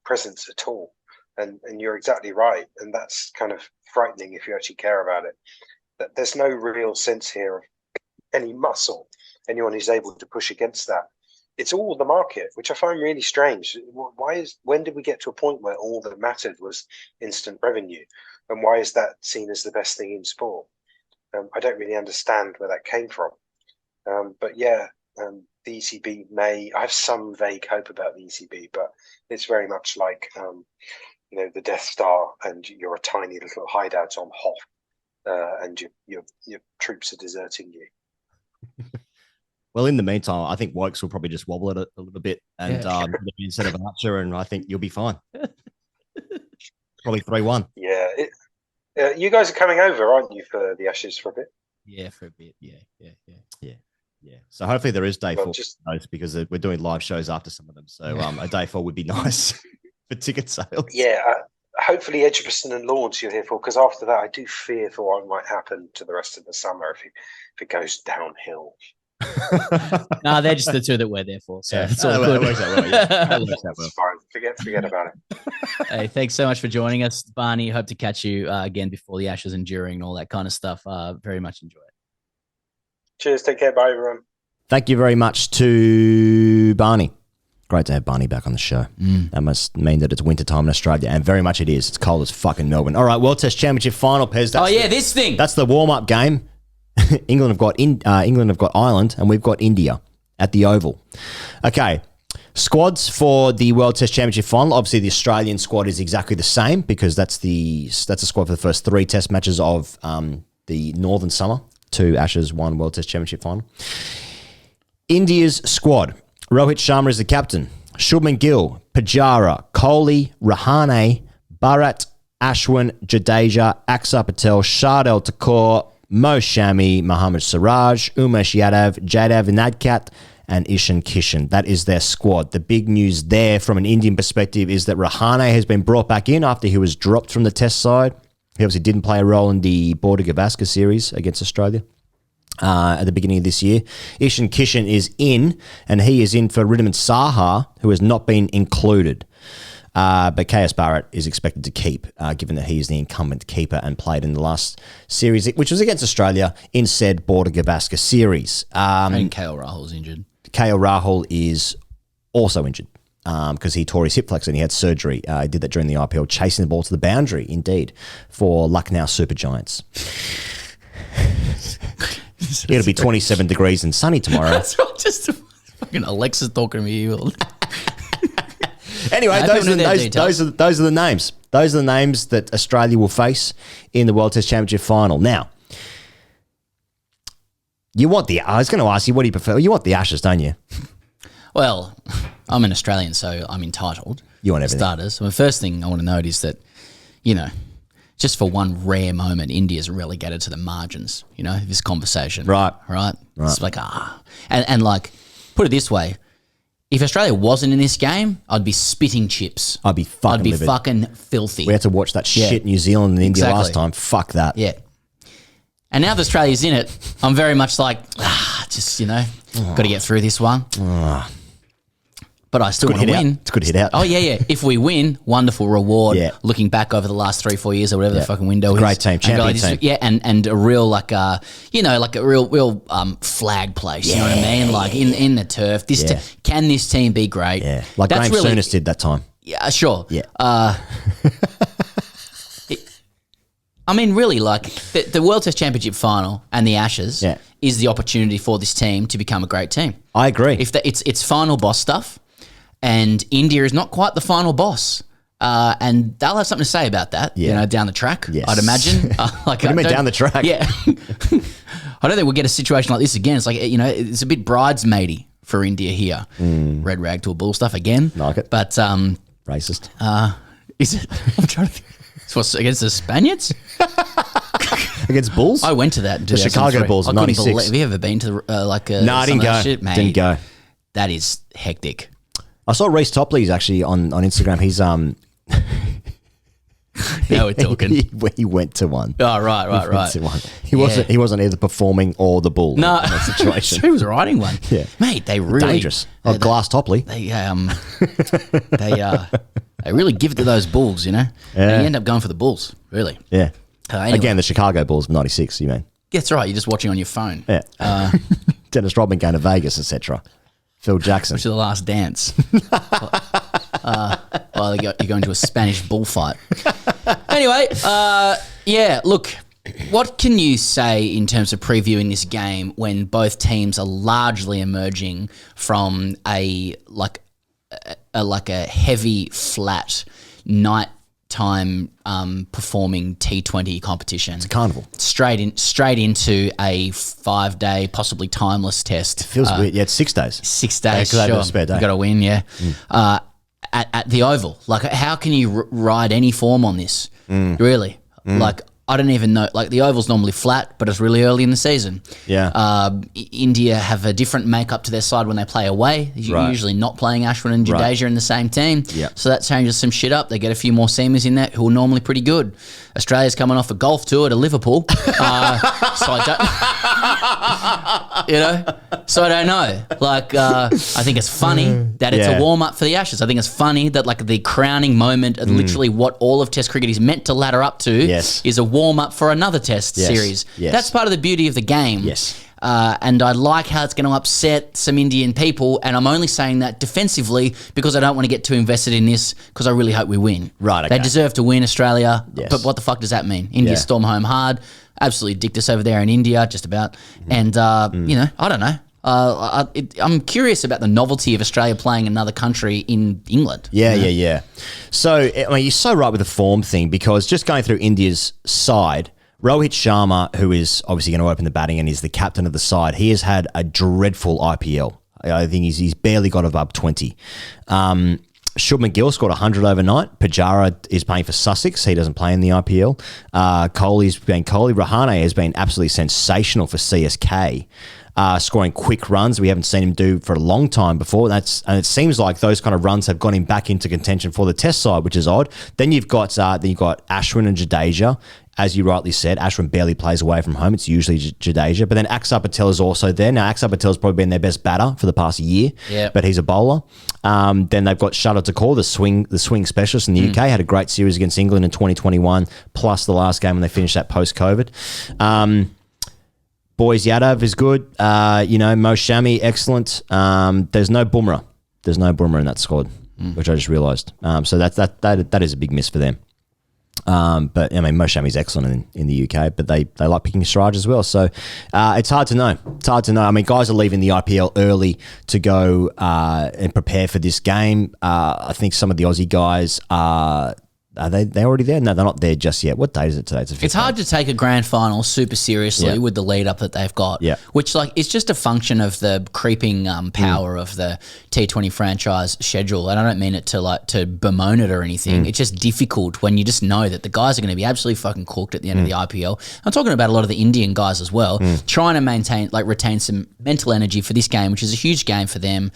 presence at all. And you're exactly right. And that's kind of frightening if you actually care about it. That there's no real sense here of any muscle, anyone who's able to push against that. It's all the market, which I find really strange. When did we get to a point where all that mattered was instant revenue? And why is that seen as the best thing in sport? I don't really understand where that came from. But yeah, the ECB I have some vague hope about the ECB, but it's very much like, the Death Star, and you're a tiny little hideout on Hoth, and your troops are deserting you. Well, in the meantime, I think Wokes will probably just wobble it a little bit and instead of Archer, and I think you'll be fine. Probably 3-1. Yeah. You guys are coming over, aren't you, for the Ashes for a bit? Yeah, for a bit. Yeah. So hopefully there is day 4 because we're doing live shows after some of them. So a day 4 would be nice for ticket sales. Yeah. Hopefully Edgbaston and Lords you're here for, because after that I do fear for what might happen to the rest of the summer if it goes downhill. No, they're just the two that we're there for. So it's all That good. works out well, yeah. That works out well. It's fine. Forget about it. Hey, thanks so much for joining us, Barney. Hope to catch you again before the Ashes and during and all that kind of stuff. Very much enjoy it. Cheers. Take care. Bye, everyone. Thank you very much to Barney. Great to have Barney back on the show. That must mean that it's winter time in Australia, and very much it is. It's cold as fucking Melbourne. All right, World Test Championship final, Pez. This thing. That's the warm-up game. England have got Ireland, and we've got India at the Oval. Okay, squads for the World Test Championship final. Obviously, the Australian squad is exactly the same because that's a squad for the first 3 Test matches of the Northern Summer, 2 Ashes, 1 World Test Championship final. India's squad. Rohit Sharma is the captain. Shubman Gill, Pujara, Kohli, Rahane, Bharat, Ashwin, Jadeja, Axar Patel, Shardul Thakur, Mo Shami, Mohammad Siraj, Umesh Yadav, Jadav Nadkat, and Ishan Kishan. That is their squad. The big news there from an Indian perspective is that Rahane has been brought back in after he was dropped from the Test side. He obviously didn't play a role in the Border-Gavaskar series against Australia at the beginning of this year. Ishan Kishan is in, and he is in for Riddiman Saha, who has not been included. But KS Barrett is expected to keep, given that he is the incumbent keeper and played in the last series, which was against Australia in said Border-Gavaskar series. And KL Rahul's injured. KL Rahul is also injured because he tore his hip flexor and he had surgery. He did that during the IPL, chasing the ball to the boundary, indeed, for Lucknow Super Giants. It'll be 27 degrees and sunny tomorrow. That's right. Just fucking Alexa's talking to you. Anyway, those are the names. Those are the names that Australia will face in the World Test Championship final. Now, I was going to ask you, what do you prefer? You want the Ashes, don't you? Well, I'm an Australian, so I'm entitled. You want everything. Starters. So the first thing I want to note is that, just for one rare moment, India's relegated to the margins, this conversation. Right. It's like, And like, put it this way, if Australia wasn't in this game, I'd be spitting chips. I'd be livid. fucking filthy. We had to watch that shit New Zealand and India last time. Fuck that. Yeah. And now that Australia's in it, I'm very much like, got to get through this one. But I still want to win. It's a good hit out. Oh, yeah. If we win, wonderful reward. Yeah. Looking back over the last 3-4 years or whatever the fucking window is. Great team, champion team. Yeah, and a real, a real flag place. You know what I mean? Like in the turf. Can this team be great? Yeah. Like Graham Souness did that time. Yeah, sure. Yeah. Really, like the World Test Championship final and the Ashes is the opportunity for this team to become a great team. I agree. It's final boss stuff. And India is not quite the final boss. And they'll have something to say about that, down the track, yes. I'd imagine. What do you mean down the track? Yeah. I don't think we'll get a situation like this again. It's like, it's a bit bridesmaidy for India here. Red rag to a bull stuff again. Like it. But racist. Is it? I'm trying to think. So what's against the Spaniards? Against Bulls? I went to that in the Chicago Bulls in 96. Have you ever been to No, I didn't go. Shit, mate? Didn't go. That is hectic. I saw Reece Topley's actually on Instagram. He's Now we're talking. He went to one. Oh, right. Went to one. He wasn't either performing or the bull. No, in that situation. He was riding one. Yeah, mate, they really dangerous. Glass Topley. They really give it to those bulls, And you end up going for the bulls, really. Yeah. Anyway. Again, the Chicago Bulls of '96. You mean? That's right. You're just watching on your phone. Yeah. Dennis Rodman going to Vegas, etc. Phil Jackson. Which is the last dance. While you're going to a Spanish bullfight. Anyway, look, what can you say in terms of previewing this game when both teams are largely emerging from a heavy, flat, nighttime performing T20 competition? It's a carnival. Straight into a 5-day, possibly timeless test. It feels weird. Yeah, it's 6 days. 6 days, Yeah, 'cause I sure. have a spare day. You got to win, yeah. At the Oval, like, how can you ride any form on this? Really, like, I don't even know. Like, the Oval's normally flat, but it's really early in the season. Yeah. India have a different makeup to their side when they play away. You're usually not playing Ashwin and Jadeja in the same team. Yep. So that changes some shit up. They get a few more seamers in there who are normally pretty good. Australia's coming off a golf tour to Liverpool. So I So I don't know. Like, I think it's funny that it's a warm up for the Ashes. I think it's funny that like the crowning moment, and literally what all of Test cricket is meant to ladder up to, is a warm up for another Test series. Yes. That's part of the beauty of the game. Yes. And I like how it's going to upset some Indian people, and I'm only saying that defensively because I don't want to get too invested in this because I really hope we win. Right, okay. They deserve to win, Australia, Yes. but what the fuck does that mean? India storm home hard, absolutely dicked us over there in India, just about. And, I don't know. I'm curious about the novelty of Australia playing another country in England. Yeah. So, I mean, you're so right with the form thing, because just going through India's side, Rohit Sharma, who is obviously going to open the batting and is the captain of the side, he has had a dreadful IPL. I think he's barely got above 20. Shubman Gill scored 100 overnight. Pujara is playing for Sussex. He doesn't play in the IPL. Kohli's been Kohli. Rahane has been absolutely sensational for CSK. Scoring quick runs we haven't seen him do for a long time before. And it seems like those kind of runs have got him back into contention for the Test side, which is odd. Then you've got Ashwin and Jadeja. As you rightly said, Ashwin barely plays away from home. It's usually Jadeja. But then Axar Patel is also there. Now, Axar Patel's probably been their best batter for the past year, but he's a bowler. Then they've got Shardul Thakur, the swing specialist in the UK, had a great series against England in 2021, plus the last game when they finished that post-COVID. Boys Yadav is good. Mo Shami, excellent. There's no Bumrah. There's no Bumrah in that squad, which I just realised. So that is a big miss for them. But I mean, Mo Shami's excellent in the UK, but they like picking Siraj as well. So it's hard to know. I mean, guys are leaving the IPL early to go and prepare for this game. I think some of the Aussie guys are they already there? No, they're not there just yet. What day is it today? It's hard to take a grand final super seriously with the lead up that they've got, which is just a function of the creeping power of the T20 franchise schedule. And I don't mean it to bemoan it or anything. It's just difficult when you just know that the guys are going to be absolutely fucking cooked at the end of the IPL. I'm talking about a lot of the Indian guys as well, trying to retain some mental energy for this game, which is a huge game for them.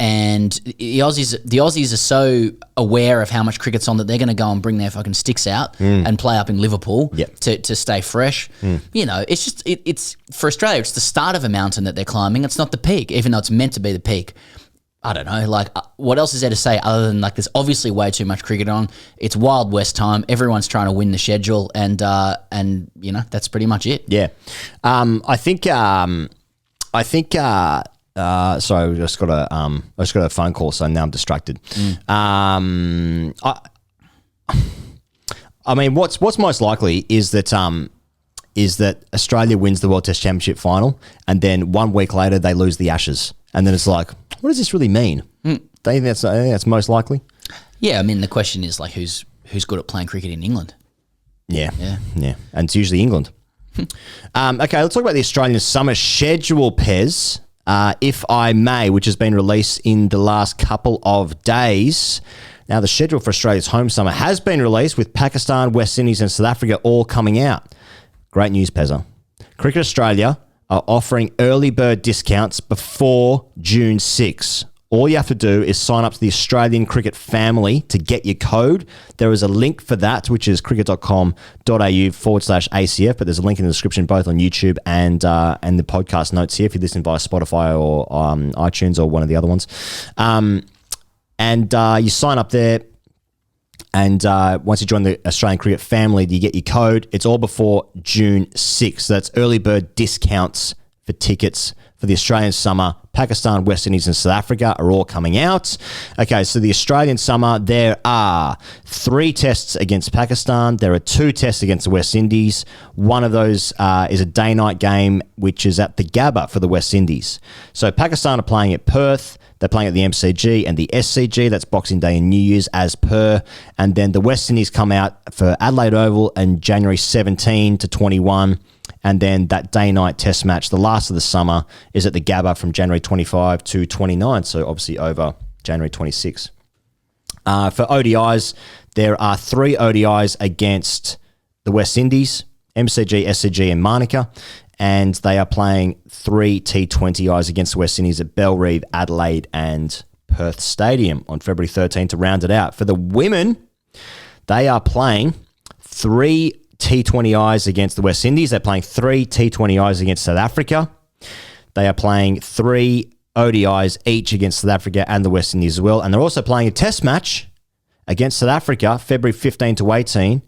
And the Aussies are so aware of how much cricket's on that they're going to go and bring their fucking sticks out and play up in Liverpool to stay fresh. It's just it's for Australia. It's the start of a mountain that they're climbing. It's not the peak, even though it's meant to be the peak. I don't know. What else is there to say other than there's obviously way too much cricket on. It's Wild West time. Everyone's trying to win the schedule, and that's pretty much it. Yeah, I think. Sorry, I just got a phone call, so now I'm distracted. I mean, what's most likely is that Australia wins the World Test Championship final, and then 1 week later they lose the Ashes, and then it's like, what does this really mean? I think that's most likely. Yeah, I mean, the question is who's good at playing cricket in England? Yeah, and it's usually England. Okay, let's talk about the Australian summer schedule, Pez. If I may, which has been released in the last couple of days. Now, the schedule for Australia's home summer has been released, with Pakistan, West Indies and South Africa all coming out. Great news, Pezza. Cricket Australia are offering early bird discounts before June 6. All you have to do is sign up to the Australian Cricket family to get your code. There is a link for that, which is cricket.com.au/ACF, but there's a link in the description both on YouTube and the podcast notes here if you listen via Spotify or iTunes or one of the other ones. And you sign up there, and once you join the Australian Cricket family, you get your code. It's all before June 6th. So that's early bird discounts for tickets for the Australian summer. Pakistan, West Indies and South Africa are all coming out. Okay, so the Australian summer, there are 3 tests against Pakistan. There are 2 tests against the West Indies. One of those is a day-night game, which is at the Gabba for the West Indies. So Pakistan are playing at Perth. They're playing at the MCG and the SCG. That's Boxing Day and New Year's as per. And then the West Indies come out for Adelaide Oval in January 17 to 21. And then that day-night test match, the last of the summer, is at the Gabba from January 25 to 29, so obviously over January 26. For ODIs, there are 3 ODIs against the West Indies, MCG, SCG and Manica, and they are playing 3 T20Is against the West Indies at Bellerive, Adelaide and Perth Stadium on February 13 to round it out. For the women, they are playing 3 T20Is against the West Indies. They're playing 3 T20Is against South Africa. They are playing 3 ODIs each against South Africa and the West Indies as well. And they're also playing a test match against South Africa, February 15 to 18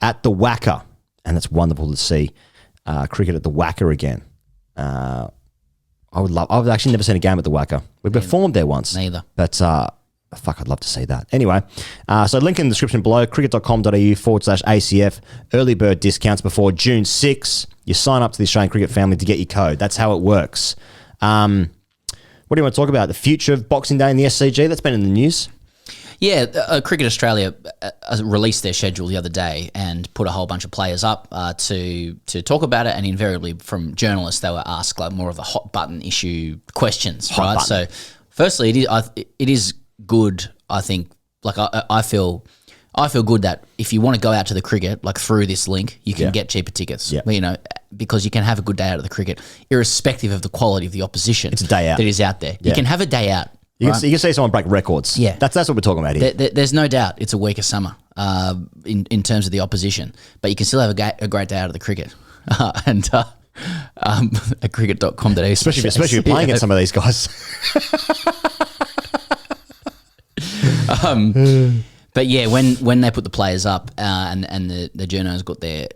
at the Wacker. And it's wonderful to see cricket at the Wacker again. I've actually never seen a game at the Wacker. We performed there once. Neither. But fuck, I'd love to see that. Anyway, so link in the description below, cricket.com.au/ACF. Early bird discounts before June 6. You sign up to the Australian Cricket family to get your code. That's how it works. What do you want to talk about? The future of Boxing Day in the SCG? That's been in the news. Yeah, Cricket Australia released their schedule the other day and put a whole bunch of players up to talk about it. And invariably, from journalists, they were asked like more of the hot button issue questions, right? So, firstly, it is good. I think, like I feel good that if you want to go out to the cricket, like through this link, you can get cheaper tickets. Yeah. You know, because you can have a good day out of the cricket, irrespective of the quality of the opposition. It's a day out that is out there. Yeah. You can have a day out. You can see someone break records. Yeah, that's what we're talking about here. There's no doubt it's a weaker summer in terms of the opposition, but you can still have a great day out of the cricket. At cricket.com.au. Especially if you're playing at some of these guys. But yeah, when they put the players up and the journos got their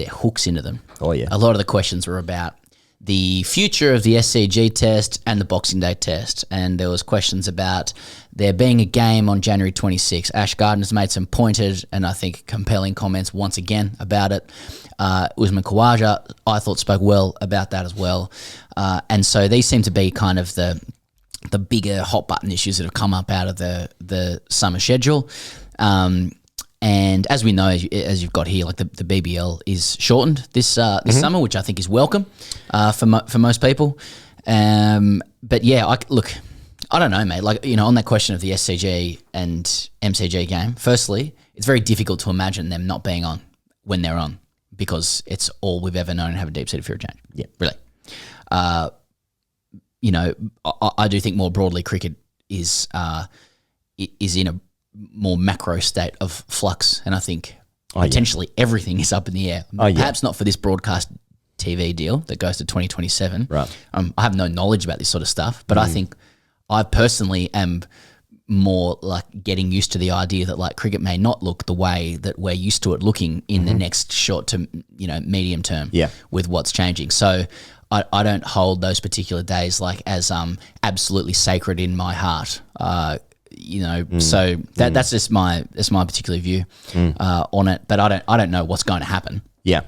hooks into them. Oh yeah, a lot of the questions were about the future of the SCG test and the Boxing Day test. And there was questions about there being a game on January 26. Ash Gardner's made some pointed and I think compelling comments once again about it. Usman Khawaja, I thought, spoke well about that as well. And so these seem to be kind of the bigger hot button issues that have come up out of the summer schedule. And as we know, as you've got here, like the BBL is shortened this summer, which I think is welcome for most people. But yeah, I don't know, mate. Like, you know, on that question of the SCG and MCG game, firstly, it's very difficult to imagine them not being on when they're on because it's all we've ever known and have a deep-seated fear of change. Yeah, really. You know, I do think more broadly cricket is in a more macro state of flux, and I think potentially everything is up in the air. Perhaps not for this broadcast TV deal that goes to 2027. Right. I have no knowledge about this sort of stuff, but I think I personally am more like getting used to the idea that like cricket may not look the way that we're used to it looking in the next short to medium term. Yeah. With what's changing. So I don't hold those particular days like as absolutely sacred in my heart. So that's just my particular view on it. But I don't know what's going to happen. Yeah.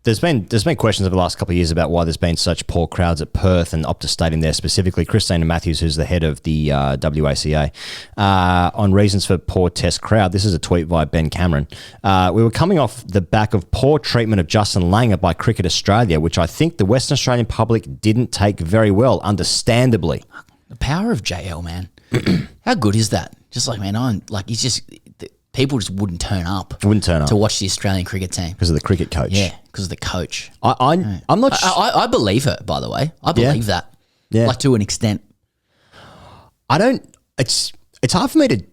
There's been questions over the last couple of years about why there's been such poor crowds at Perth and Optus Stadium there specifically. Christina Matthews, who's the head of the WACA, on reasons for poor test crowd. This is a tweet by Ben Cameron. We were coming off the back of poor treatment of Justin Langer by Cricket Australia, which I think the Western Australian public didn't take very well, understandably. The power of JL, man. How good is that? Just like, man, people just wouldn't turn up to watch the Australian cricket team because of the cricket coach. Yeah, because of the coach. I'm not. I believe her, by the way. I believe that. Yeah, like to an extent. I don't. It's hard for me to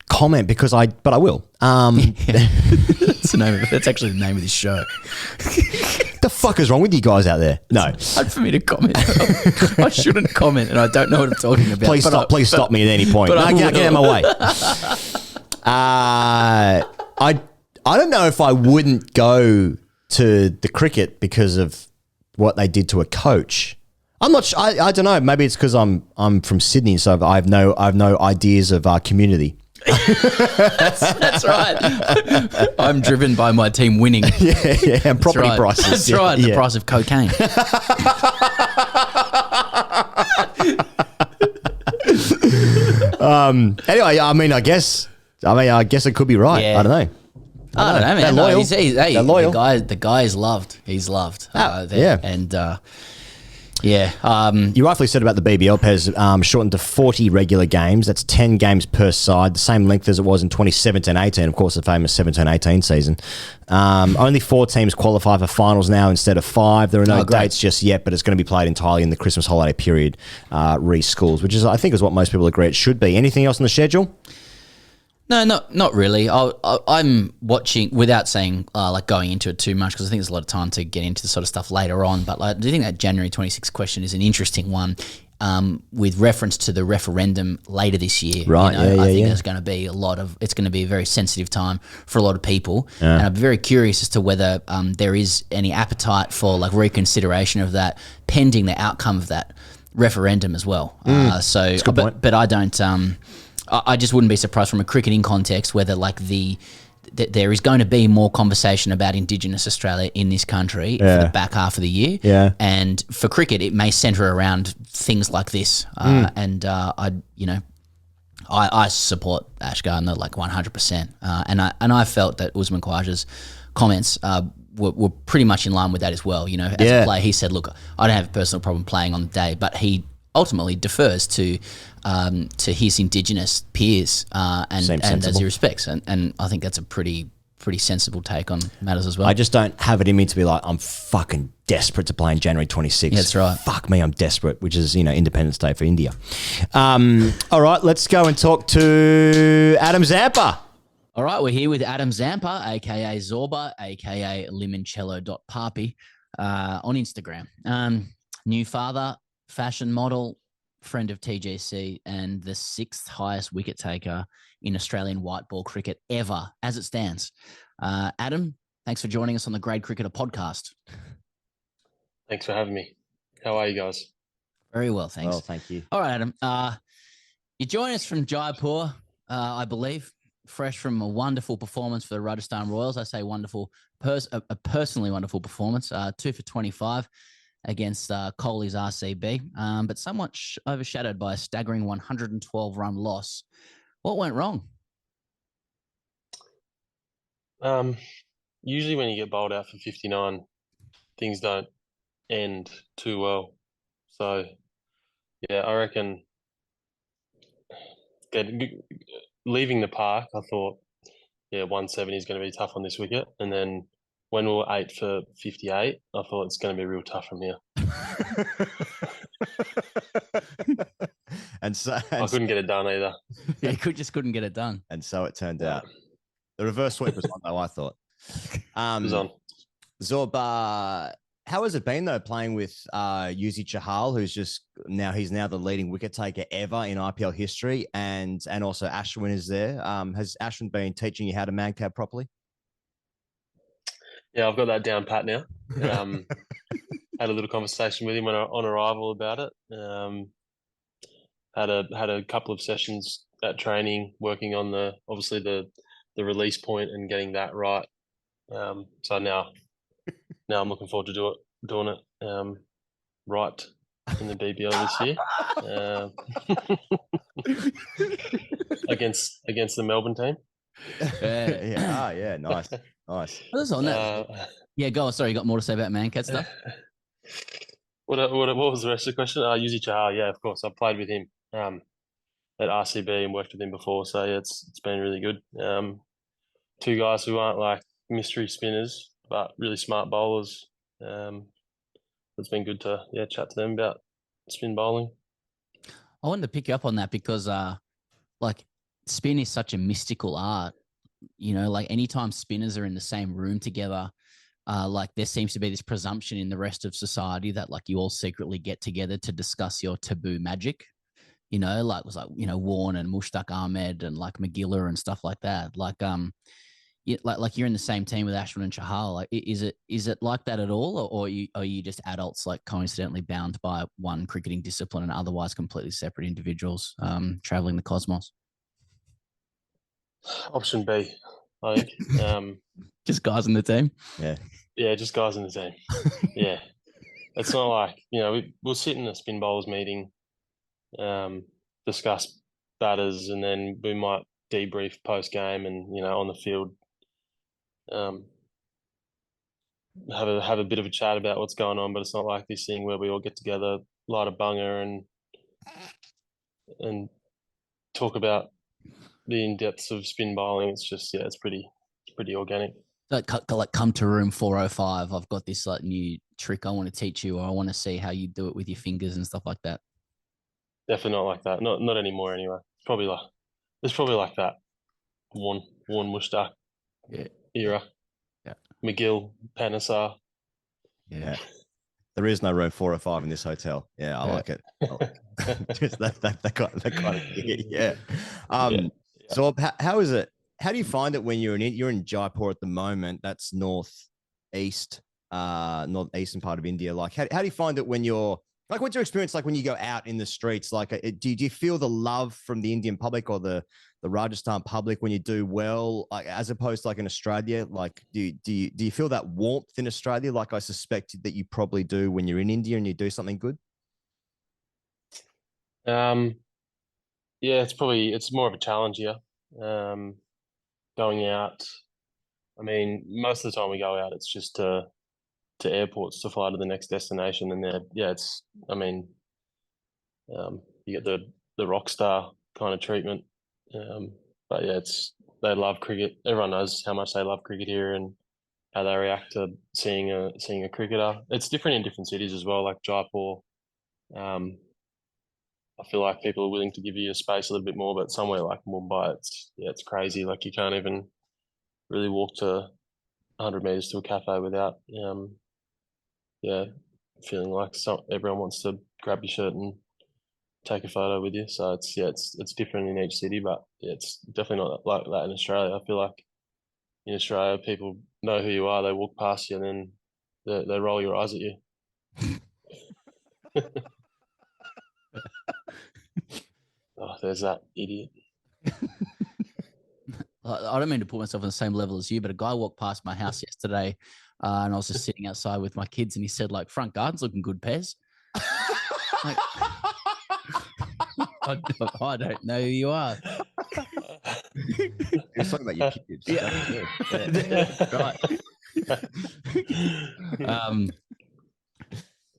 comment because but I will. That's actually the name of this show. The fuck is wrong with you guys out there? No. It's hard for me to comment. I shouldn't comment, and I don't know what I'm talking about. Please stop me at any point. No, get out of my way. I don't know if I wouldn't go to the cricket because of what they did to a coach. I'm not. I don't know. Maybe it's because I'm from Sydney, so I have no ideas of our community. That's right. I'm driven by my team winning. Yeah, and property prices. That's right. The price of cocaine. Anyway, I guess it could be right. Yeah. I don't know. I don't know, man. They're loyal. They're loyal. The guy is loved. He's loved. Yeah. And you rightfully said about the BBL, Pez, shortened to 40 regular games. That's 10 games per side, the same length as it was in 2017-18, of course, the famous 17-18 season. Only 4 teams qualify for finals now instead of 5. There are no dates just yet, but it's going to be played entirely in the Christmas holiday period, re-schools, which is, I think, is what most people agree it should be. Anything else on the schedule? No, not really. I'm watching without saying like going into it too much because I think there's a lot of time to get into the sort of stuff later on. But I do think that January 26th question is an interesting one with reference to the referendum later this year. Right, I think there's going to be it's going to be a very sensitive time for a lot of people. Yeah. And I'm very curious as to whether there is any appetite for like reconsideration of that pending the outcome of that referendum as well. But I don't... I just wouldn't be surprised from a cricketing context whether like there is going to be more conversation about Indigenous Australia in this country for the back half of the year. Yeah. And for cricket, it may centre around things like this. And I support Ash Gardner like 100%. And I felt that Usman Khawaja's comments were pretty much in line with that as well. You know, as a player, he said, "Look, I don't have a personal problem playing on the day," but he ultimately defers to his Indigenous peers and as he respects, and I think that's a pretty sensible take on matters as well. I just don't have it in me to be like, I'm fucking desperate to play in January 26th. Yeah, that's right. Fuck me, I'm desperate, which is, Independence Day for India. All right, let's go and talk to Adam Zampa. All right, we're here with Adam Zampa, a.k.a. Zorba, a.k.a. limoncello.papi on Instagram. New father, fashion model, friend of TGC, and the 6th highest wicket taker in Australian white ball cricket ever, as it stands. Adam, thanks for joining us on the Grade Cricketer podcast. Thanks for having me. How are you guys? Very well, thanks. Well, thank you. All right, Adam. You join us from Jaipur, I believe, fresh from a wonderful performance for the Rajasthan Royals. I say wonderful, a personally wonderful performance, 2 for 25 against Kohli's RCB, but somewhat overshadowed by a staggering 112-run loss. What went wrong? Usually when you get bowled out for 59, things don't end too well. So, yeah, I reckon leaving the park, I thought, 170 is going to be tough on this wicket. And then when we were 8 for 58, I thought it's going to be real tough from here. I couldn't get it done either. Yeah, just couldn't get it done. And so it turned out. The reverse sweep was on, though, I thought. It was on. Zorba, how has it been, though, playing with Yuzi Chahal, he's now the leading wicket taker ever in IPL history, and also Ashwin is there. Has Ashwin been teaching you how to man-cab properly? Yeah, I've got that down pat now. Had a little conversation with him on arrival about it. Had a couple of sessions at training, working on the release point and getting that right. So now I'm looking forward to doing it right in the BBL this year against the Melbourne team. Yeah, nice. What's on that? Go on. Sorry, you got more to say about man-cat stuff? What was the rest of the question? Yuzi Chahal, yeah, of course. I played with him at RCB and worked with him before, so yeah, it's been really good. 2 guys who aren't like mystery spinners, but really smart bowlers. It's been good to chat to them about spin bowling. I wanted to pick you up on that because spin is such a mystical art. Like anytime spinners are in the same room together, there seems to be this presumption in the rest of society that you all secretly get together to discuss your taboo magic. Warren and Mushtaq Ahmed and McGillar and stuff like that. You're in the same team with Ashwin and Chahal. Is it like that at all, or are you just adults coincidentally bound by one cricketing discipline and otherwise completely separate individuals traveling the cosmos? Option B, I think. Just guys in the team? Yeah, just guys in the team. Yeah. It's not like, we'll sit in a spin bowlers meeting, discuss batters, and then we might debrief post-game and, on the field, have a bit of a chat about what's going on, but it's not like this thing where we all get together, light a bunger and talk about the in-depths of spin bowling. It's just, it's pretty organic. Come to room 405. I've got this new trick I want to teach you, or I want to see how you do it with your fingers and stuff like that. Definitely not like that. Not anymore anyway. It's probably like that. Warren Mushtaq era. Yeah. McGill, Panesar. Yeah. There is no room 4 or 5 in this hotel. Yeah, I like it. Just that kind of thing. Yeah. So how is it? How do you find it when you're in Jaipur at the moment? That's northeastern part of India. Like, how do you find it when you're like, what's your experience like when you go out in the streets? Like, do you feel the love from the Indian public or the Rajasthan public when you do well, like, as opposed to like in Australia? Like, do you feel that warmth in Australia? Like I suspect that you probably do when you're in India and you do something good. Yeah, it's more of a challenge here. Going out. I mean, most of the time we go out, it's just to airports to fly to the next destination, and you get the rock star kind of treatment. But yeah, they love cricket. Everyone knows how much they love cricket here and how they react to seeing a cricketer. It's different in different cities as well. Like Jaipur, I feel like people are willing to give you a space a little bit more, but somewhere like Mumbai, it's crazy. Like you can't even really walk to 100 meters to a cafe without feeling like everyone wants to grab your shirt and take a photo with you. So it's different in each city, but it's definitely not like that in Australia. I feel like in Australia, people know who you are. They walk past you and then they roll your eyes at you. Oh, there's that idiot. I don't mean to put myself on the same level as you, but a guy walked past my house yesterday and I was just sitting outside with my kids and he said, like, front garden's looking good, Pez. Like, I don't know who you are. You're talking about your kids. Yeah. Right.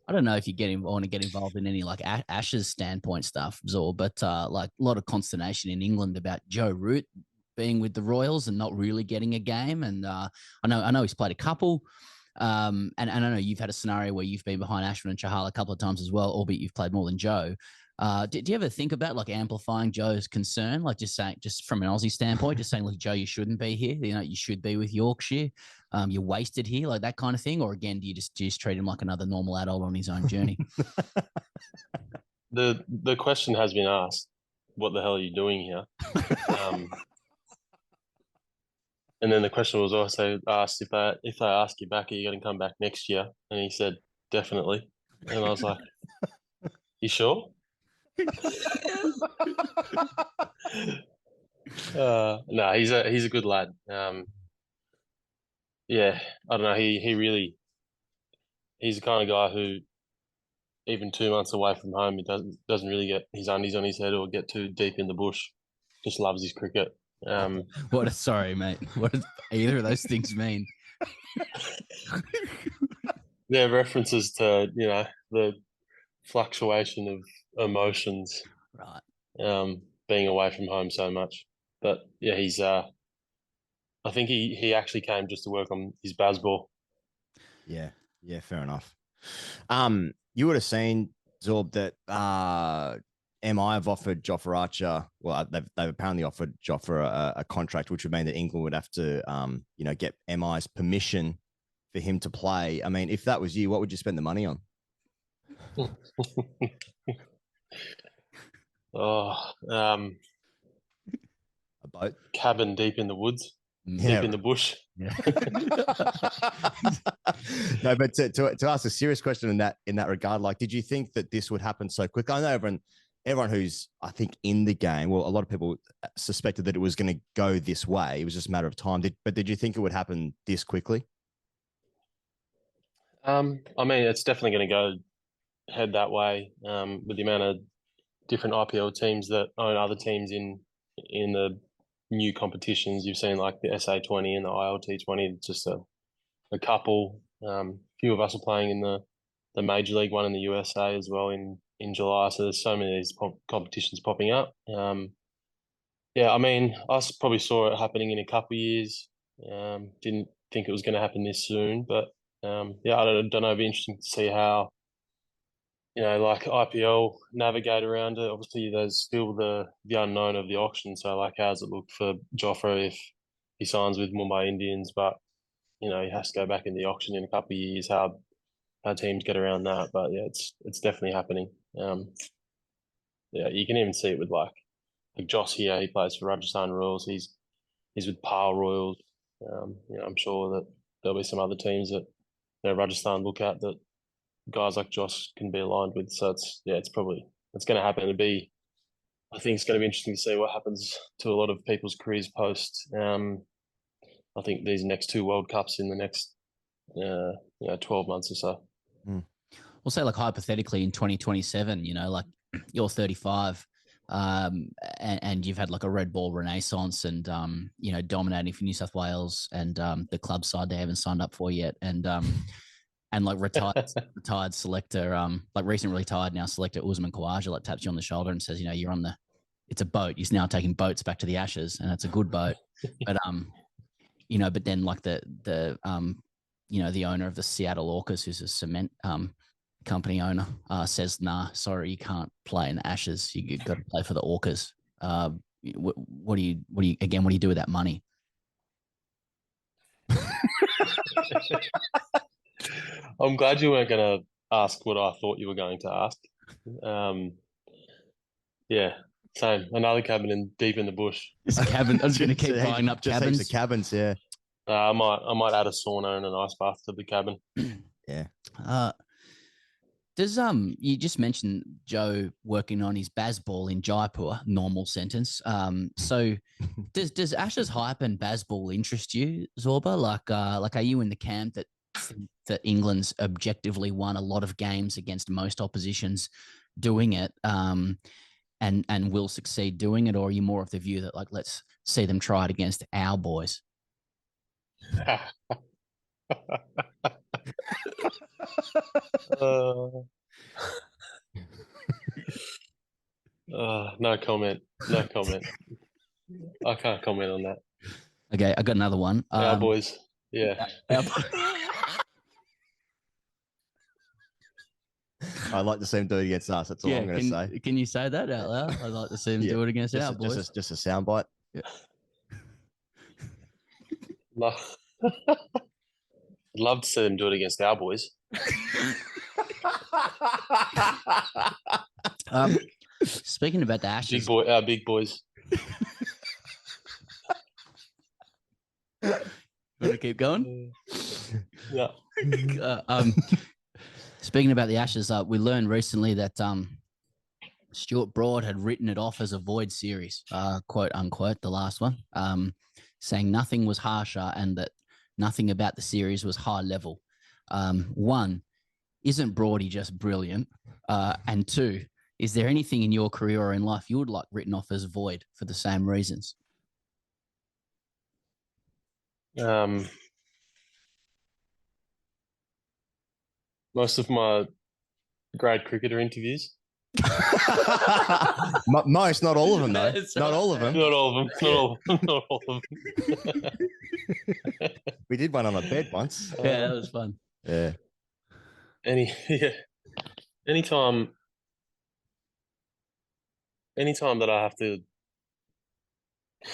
I don't know if you want to get involved in any like Ash's standpoint stuff, Zor, but like a lot of consternation in England about Joe Root being with the Royals and not really getting a game. And I know he's played a couple. And I know you've had a scenario where you've been behind Ashwin and Chahal a couple of times as well, albeit you've played more than Joe. Do you ever think about like amplifying Joe's concern, like just from an Aussie standpoint, just saying, look, Joe, you shouldn't be here. You know, you should be with Yorkshire. You're wasted here, like that kind of thing. Or again, do you just treat him like another normal adult on his own journey? The question has been asked, what the hell are you doing here? And then the question was also asked, if they ask you back, are you going to come back next year? And he said, definitely. And I was like, you sure? No, he's a good lad. Yeah, I don't know. He's the kind of guy who, even 2 months away from home, he doesn't really get his undies on his head or get too deep in the bush. Just loves his cricket. Sorry, mate. What does either of those things mean? They're references to, the fluctuation of emotions. Right. Being away from home so much. But yeah, he's I think he actually came just to work on his Bazball. Yeah, fair enough. You would have seen, Zorb, that MI have offered Jofra Archer. Well, they've apparently offered Jofra a contract, which would mean that England would have to, get MI's permission for him to play. I mean, if that was you, what would you spend the money on? A boat, cabin deep in the woods, deep in the bush. Yeah. No, but to ask a serious question in that regard, like, did you think that this would happen so quick? I know everyone who's, I think, in the game, well, a lot of people suspected that it was going to go this way. It was just a matter of time. Did you think it would happen this quickly? I mean, it's definitely going to head that way, with the amount of different IPL teams that own other teams in the new competitions. You've seen like the SA20 and the ILT20, just a couple. Few of us are playing in the Major League one in the USA as well in July. So there's so many of these competitions popping up. Yeah, I mean, I probably saw it happening in a couple of years. Didn't think it was going to happen this soon, but yeah, I don't know. It'd be interesting to see how like IPL navigate around it. Obviously, there's still the unknown of the auction. So, like, how's it look for Joffre if he signs with Mumbai Indians, but he has to go back in the auction in a couple of years? How teams get around that? But yeah, it's definitely happening. You can even see it with like Joss here. He plays for Rajasthan Royals. He's with Pal Royals. I'm sure that there'll be some other teams that Rajasthan look at that guys like Josh can be aligned with. So it's going to happen. I think it's going to be interesting to see what happens to a lot of people's careers post. I think these next 2 World Cups in the next 12 months or so. We'll say, like, hypothetically in 2027, like you're 35, and you've had like a red ball renaissance and, dominating for New South Wales and the club side they haven't signed up for yet. And like retired selector, like recently retired now selector Usman Khawaja, like taps you on the shoulder and says, you're on it's a boat. He's now taking boats back to the Ashes, and it's a good boat. But, but then like the owner of the Seattle Orcas, who's a cement company owner, says, nah, sorry, you can't play in the Ashes. You've got to play for the Orcas. What do you do with that money? I'm glad you weren't going to ask what I thought you were going to ask. Same. Another cabin deep in the bush. It's a cabin. I was going to keep buying up cabins. Just cabins, yeah. I might add a sauna and an ice bath to the cabin. Yeah. Does you just mentioned Joe working on his Bazball in Jaipur? Normal sentence. So does Ashes hype and Bazball interest you, Zorba? Like are you in the camp that England's objectively won a lot of games against most oppositions doing it, and will succeed doing it, or are you more of the view that, like, let's see them try it against our boys? No comment. I can't comment on that. Okay, I got another one. Our boys. Yeah. I'd like to see him do it against us. That's all I'm going to say. Can you say that out loud? I'd like to see him do it against our boys. Just a soundbite. Yeah. I'd love to see them do it against our boys. Speaking about the Ashes, our big boys. Want to keep going? Yeah. Speaking about the Ashes, we learned recently that Stuart Broad had written it off as a void series, quote unquote, the last one, saying nothing was harsher and that nothing about the series was high level. One, isn't Broady just brilliant? And two, is there anything in your career or in life you would like written off as void for the same reasons? Most of my grade cricketer interviews. Most, not all of them, though. Not all of them. Not all of them. We did one on a bed once. Yeah, that was fun. Yeah. Anytime that I have to,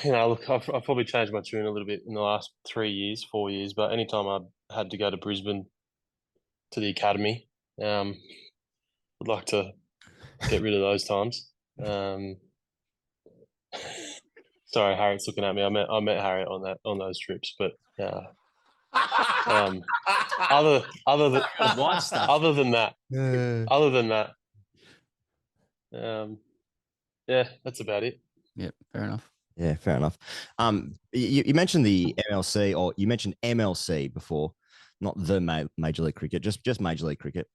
look, I've probably changed my tune a little bit in the last 4 years, but anytime I had to go to Brisbane to the academy, I'd like to get rid of those times. Sorry, Harriet's looking at me. I met Harriet on those trips, but other than that, that's about it. Yeah, fair enough. Yeah, fair enough. You mentioned the MLC, or you mentioned MLC before, not the Major League Cricket, just Major League Cricket.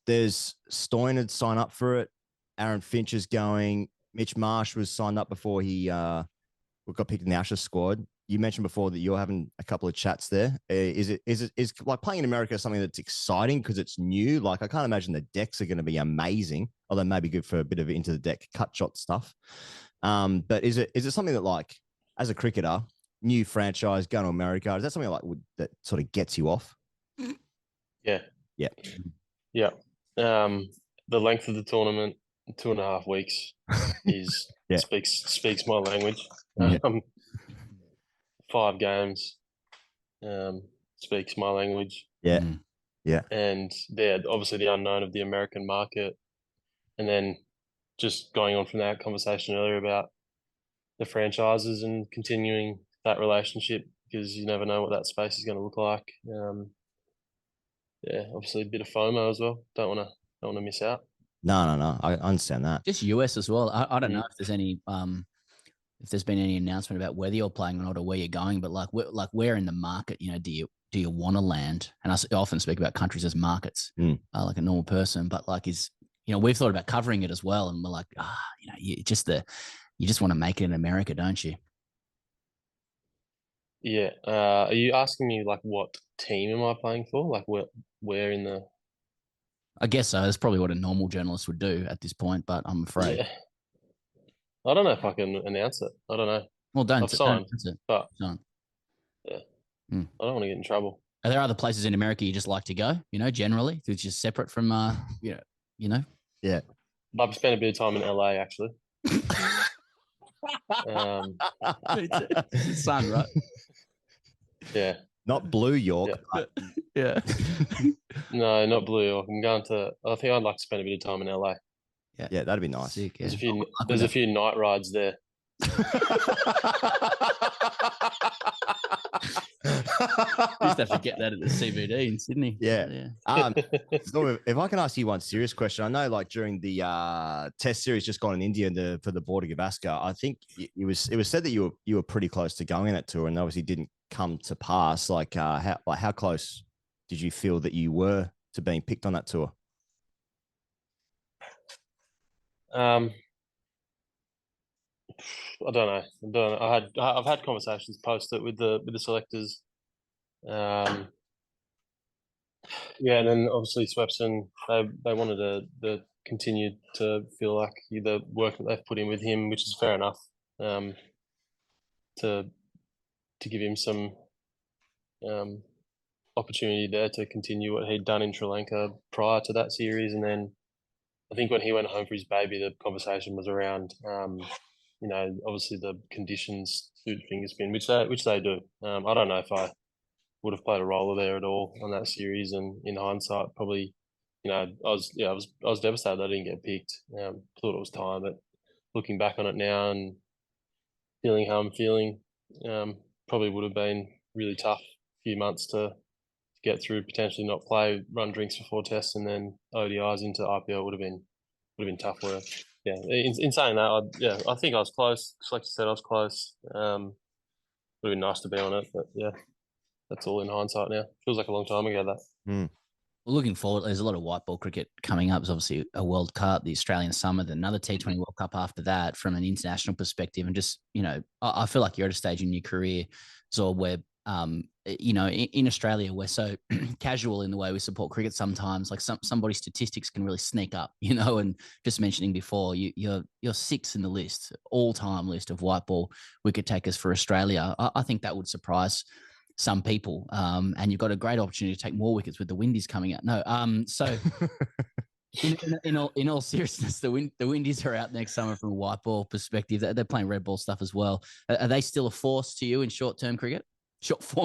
There's Stoinis sign up for it. Aaron Finch is going. Mitch Marsh was signed up before he got picked in the Ashes squad. You mentioned before that you're having a couple of chats there. Is like playing in America something that's exciting because it's new? Like, I can't imagine the decks are going to be amazing, although maybe good for a bit of into the deck cut shot stuff. But is it something that, like, as a cricketer, new franchise going to America, is that something like that sort of gets you off? Yeah. Yeah. Yeah. The length of the tournament, 2.5 weeks, is Yeah. speaks my language. Yeah. 5 games speaks my language. Yeah. Yeah. And they're obviously the unknown of the American market. And then just going on from that conversation earlier about the franchises and continuing that relationship, because you never know what that space is going to look like. Obviously a bit of FOMO as well. Don't want to miss out. No. I understand that. Just US as well. I don't know if there's any if there's been any announcement about whether you're playing or not, or where you're going, but where in the market, do you want to land? And I often speak about countries as markets, like a normal person, but we've thought about covering it as well, and we're like, you just want to make it in America, don't you? Yeah. Are you asking me like what team am I playing for? Like where in the? I guess so. That's probably what a normal journalist would do at this point, but I'm afraid. Yeah. I don't know if I can announce it. I don't know. Well, I've signed, but yeah, I don't want to get in trouble. Are there other places in America you just like to go? Generally, it's just separate from Yeah. I've spent a bit of time in LA actually. It's sun, right? Yeah. Not Blue York. Yeah. No, not Blue York. I think I'd like to spend a bit of time in LA. Yeah, that'd be nice. Sick, yeah. There's a few night rides there. You used to have to get that at the CBD in Sydney. Yeah. So if I can ask you one serious question, I know like during the test series just gone in India for the Border Gavaskar, I think it was said that you were pretty close to going in that tour, and obviously didn't come to pass. How close did you feel that you were to being picked on that tour? I don't know. I've had conversations post it with the selectors. And then obviously Swepson, they wanted to continue to feel like the work that they've put in with him, which is fair enough. To give him some opportunity there to continue what he'd done in Sri Lanka prior to that series, and then I think when he went home for his baby, the conversation was around, obviously the conditions suit finger spin, which they do. I don't know if I would have played a role there at all on that series, and in hindsight, probably, I was devastated that I didn't get picked. Thought it was time, but looking back on it now and feeling how I'm feeling, probably would have been really tough few months to get through, potentially not play, run drinks before tests, and then ODIs into IPL would have been tough work. Yeah, in saying that, I think I was close. Just like you said, I was close. Would have been nice to be on it, but yeah, that's all in hindsight now. Feels like a long time ago, that. Well, looking forward, there's a lot of white ball cricket coming up. There's obviously a World Cup, the Australian Summer, then another T20 World Cup after that from an international perspective. And just, I feel like you're at a stage in your career, Zor, where, in Australia, we're so casual in the way we support cricket sometimes. Like somebody's statistics can really sneak up, and just mentioning before, you're 6th in the list, all-time list of white ball wicket takers for Australia. I think that would surprise some people, and you've got a great opportunity to take more wickets with the Windies coming out. No, so in all seriousness, the Windies are out next summer from a white ball perspective. They're playing red ball stuff as well. Are they still a force to you in short form cricket? Short-term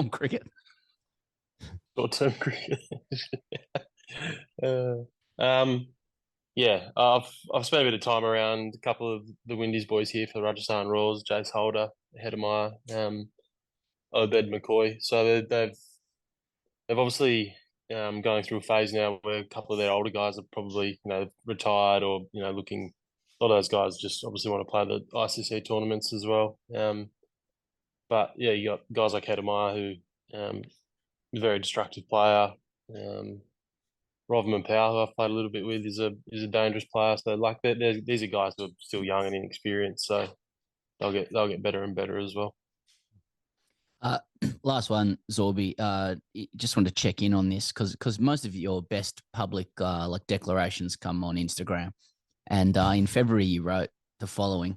cricket. I've spent a bit of time around a couple of the Windies boys here for the Rajasthan Royals. Jace Holder, ahead of my Obed McCoy. So they've obviously going through a phase now where a couple of their older guys are probably retired or looking. A lot of those guys just obviously want to play the ICC tournaments as well. But yeah, you got guys like Hedemar who is a very destructive player. Rovman Powell, who I've played a little bit with, is a dangerous player. So these are guys who are still young and inexperienced. So they'll get better and better as well. Last one, Zorby. Just wanted to check in on this because most of your best public declarations come on Instagram, and in February you wrote the following: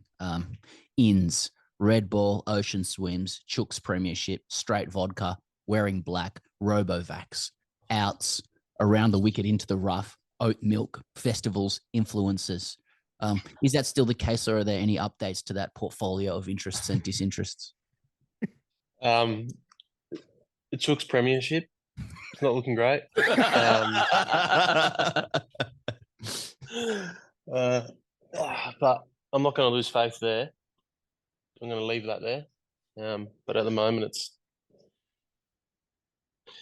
ins, red ball, ocean swims, Chooks Premiership, straight vodka, wearing black, Robovax, outs, around the wicket into the rough, oat milk, festivals, influencers. Is that still the case, or are there any updates to that portfolio of interests and disinterests? The Chooks Premiership, it's not looking great. But I'm not going to lose faith there. I'm going to leave that there. But at the moment, it's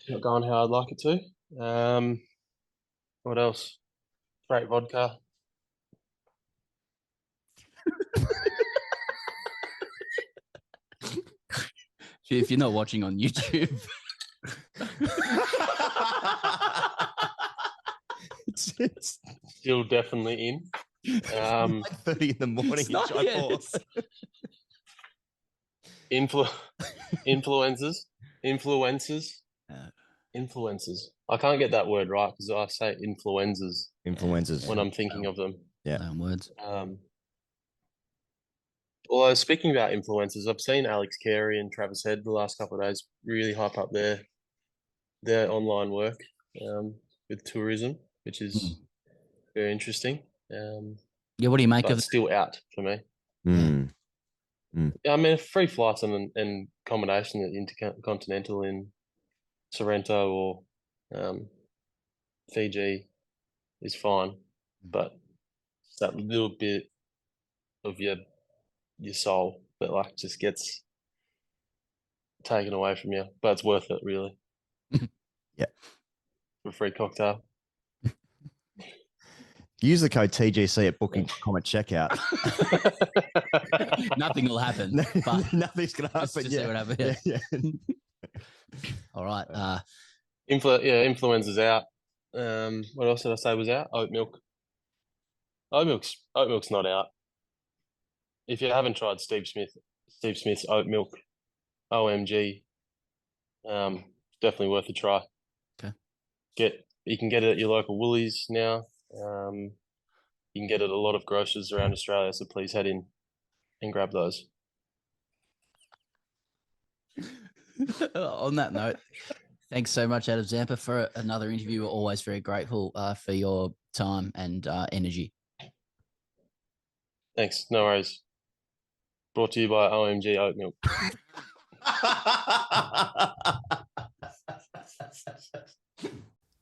not going how I'd like it to. What else? Great vodka. If you're not watching on YouTube, It's Still definitely in. 30 in the morning in Jaipur. Influencers. I can't get that word right because I say influenzas Influencers. when I'm thinking of them. Yeah. words. Although speaking about influencers, I've seen Alex Carey and Travis Head the last couple of days really hype up their online work with tourism, which is very interesting. Yeah, what do you make But of it's still out for me. Mm. I mean, free flights and accommodation at Intercontinental in Sorrento or Fiji is fine, but it's that little bit of your soul that like just gets taken away from you, but it's worth it really. Yeah. For a free cocktail. Use the code TGC at booking.com at checkout. Nothing will happen. But Nothing's going to happen. just see what happens. Yeah. All right. Influenza's out. What else did I say was out? Oat milk. Oat milk's not out. If you haven't tried Steve Smith's oat milk, OMG, definitely worth a try. Okay. You can get it at your local Woolies now. You can get it at a lot of grocers around Australia, so please head in and grab those. On that note, thanks so much, Adam Zampa, for another interview. We're always very grateful for your time and energy. Thanks. No worries. Brought to you by OMG Oat Milk.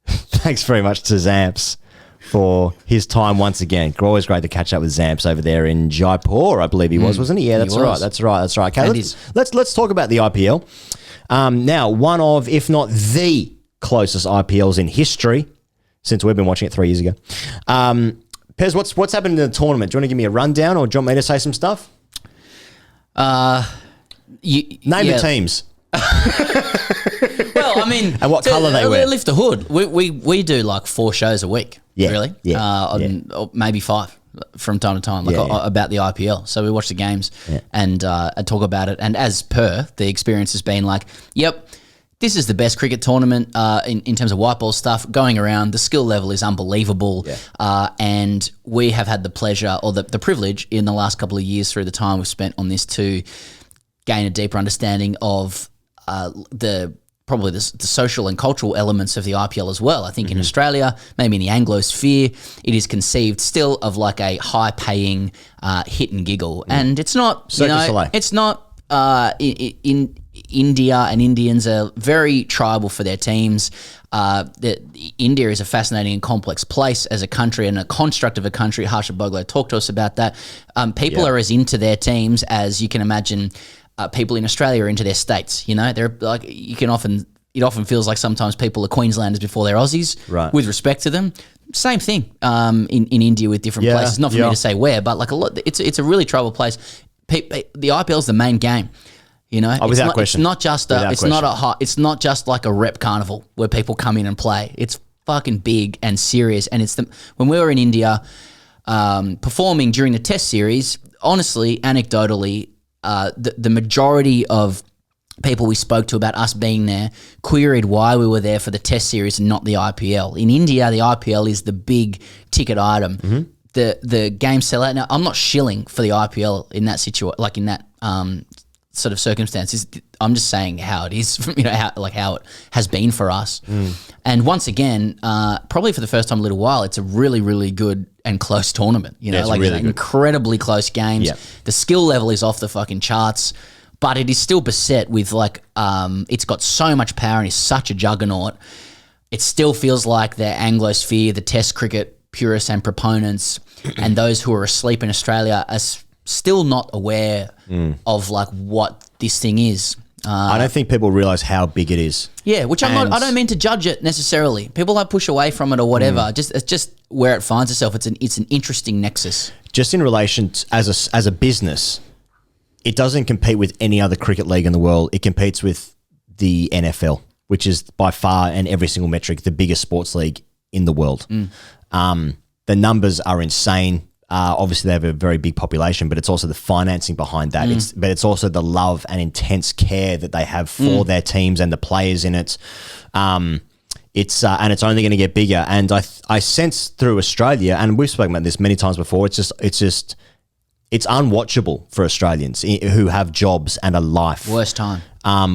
Thanks very much to Zamps for his time once again. Always great to catch up with Zamps over there in Jaipur, I believe he was, wasn't he? Yeah, that's right. That's right. Okay, let's talk about the IPL. Now, one of, if not the closest IPLs in history, since we've been watching it 3 years ago. Pez, what's happened in the tournament? Do you want to give me a rundown, or do you want me to say some stuff? Name the teams. Well, I mean, and what colour they wear. Lift the hood. We do like 4 shows a week. Yeah, really. Or maybe 5 from time to time, about the IPL. So we watch the games and talk about it. And as per, the experience has been like, yep, this is the best cricket tournament in terms of white ball stuff going around. The skill level is unbelievable. Yeah. And we have had the pleasure or the privilege in the last couple of years through the time we've spent on this to gain a deeper understanding of the social and cultural elements of the IPL as well. I think in Australia, maybe in the Anglo sphere, it is conceived still of like a high-paying hit and giggle, and it's not. It's not. In India, and Indians are very tribal for their teams. India is a fascinating and complex place as a country and a construct of a country. Harsha Bogler talked to us about that. People are as into their teams as you can imagine. People in Australia are into their states. You know, they're like it often feels like sometimes people are Queenslanders before they're Aussies. Right. With respect to them, same thing in India with different places. Not for me to say where, but like a lot. It's a really tribal place. The IPL is the main game. You know, without question. It's not just it's not just like a rep carnival where people come in and play. It's fucking big and serious. And when we were in India performing during the Test series, honestly, anecdotally. The majority of people we spoke to about us being there queried why we were there for the Test series and not the IPL. In India, the IPL is the big ticket item. Mm-hmm. The game sell out. Now, I'm not shilling for the IPL in that situation, like in that sort of circumstances. I'm just saying how it is, how it has been for us. And once again, probably for the first time in a little while, it's a really, really good and close tournament. It's really good. Incredibly close games. Yeah. The skill level is off the fucking charts, but it is still beset with it's got so much power and is such a juggernaut. It still feels like the Anglosphere, the Test cricket purists and proponents, and those who are asleep in Australia are still not aware of what this thing is. I don't think people realise how big it is. Yeah, which I don't mean to judge it necessarily. People don't push away from it or whatever. It's just where it finds itself. It's an interesting nexus. Just in relation to, as a business, it doesn't compete with any other cricket league in the world. It competes with the NFL, which is by far and every single metric the biggest sports league in the world. The numbers are insane. Obviously, they have a very big population, but it's also the financing behind that. But it's also the love and intense care that they have for their teams and the players in it. And it's only going to get bigger. And I sense through Australia, and we've spoken about this many times before. It's unwatchable for Australians who have jobs and a life. Worst time.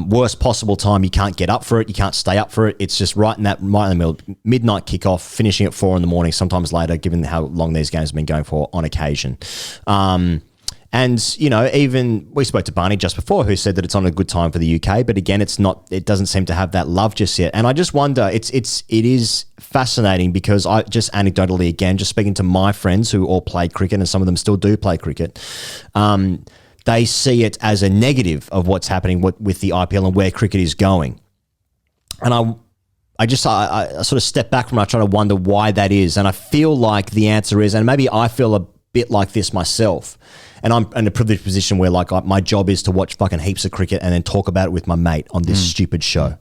Worst possible time. You can't get up for it. You can't stay up for it. It's just right in the middle. Midnight kickoff, finishing at 4 a.m, sometimes later, given how long these games have been going for on occasion. And, even we spoke to Barney just before, who said that it's on a good time for the UK, but again, it doesn't seem to have that love just yet. And I just wonder, it is fascinating because I just anecdotally, again, just speaking to my friends who all played cricket, and some of them still do play cricket, they see it as a negative of what's happening with the IPL and where cricket is going. And I sort of step back from it, I try to wonder why that is. And I feel like the answer is, and maybe I feel a bit like this myself, and I'm in a privileged position where my job is to watch fucking heaps of cricket and then talk about it with my mate on this stupid show.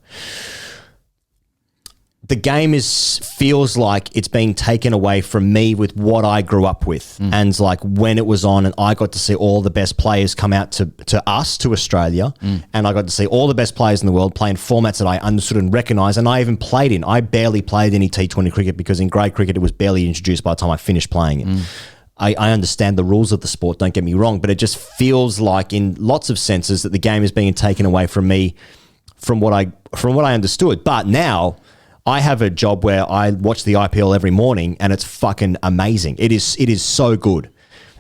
The game feels like it's being taken away from me with what I grew up with. And when it was on and I got to see all the best players come out to Australia, and I got to see all the best players in the world playing formats that I understood and recognised, and I even played in. I barely played any T20 cricket because in grade cricket it was barely introduced by the time I finished playing it. I understand the rules of the sport, don't get me wrong, but it just feels like in lots of senses that the game is being taken away from me from what I understood. But now I have a job where I watch the IPL every morning and it's fucking amazing. It is so good.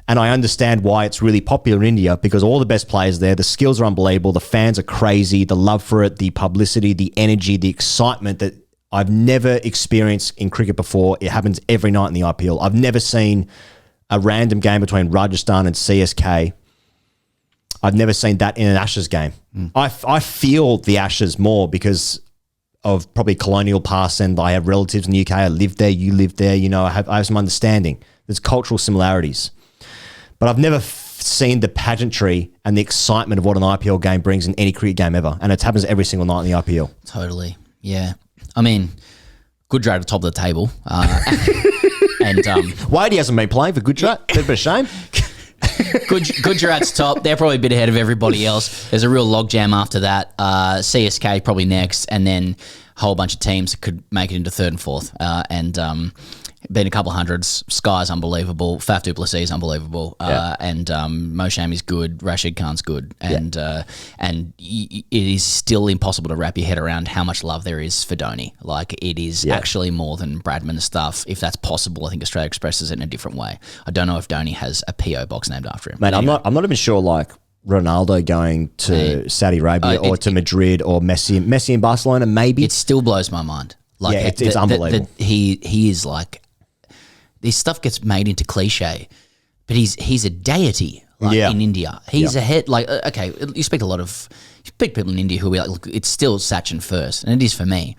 And I understand why it's really popular in India because all the best players there, the skills are unbelievable, the fans are crazy, the love for it, the publicity, the energy, the excitement that I've never experienced in cricket before. It happens every night in the IPL. I've never seen a random game between Rajasthan and CSK. I've never seen that in an Ashes game. I feel the Ashes more because of probably colonial past, and I have relatives in the UK. I lived there, you lived there. I have some understanding. There's cultural similarities. But I've never seen the pageantry and the excitement of what an IPL game brings in any cricket game ever. And it happens every single night in the IPL. Totally. Yeah. I mean, Gujarat at the top of the table. And Wade hasn't been playing for Gujarat. Bit of a shame. Gujarat's top. They're probably a bit ahead of everybody else. There's a real logjam after that. CSK probably next, and then a whole bunch of teams could make it into third and fourth. And been a couple of hundreds. Sky's unbelievable. Faf du Plessis is unbelievable. And Mo Shami's good. Rashid Khan's good. And it is still impossible to wrap your head around how much love there is for Dhoni. It is actually more than Bradman stuff. If that's possible, I think Australia expresses it in a different way. I don't know if Dhoni has a PO box named after him. Mate, anyway. I'm not even sure Ronaldo going to Saudi Arabia or to Madrid or Messi in Barcelona, maybe. It still blows my mind. It's unbelievable. He is this stuff gets made into cliche, but he's a deity in India. He's ahead. Okay, you speak people in India who will be like, look, it's still Sachin first, and it is for me.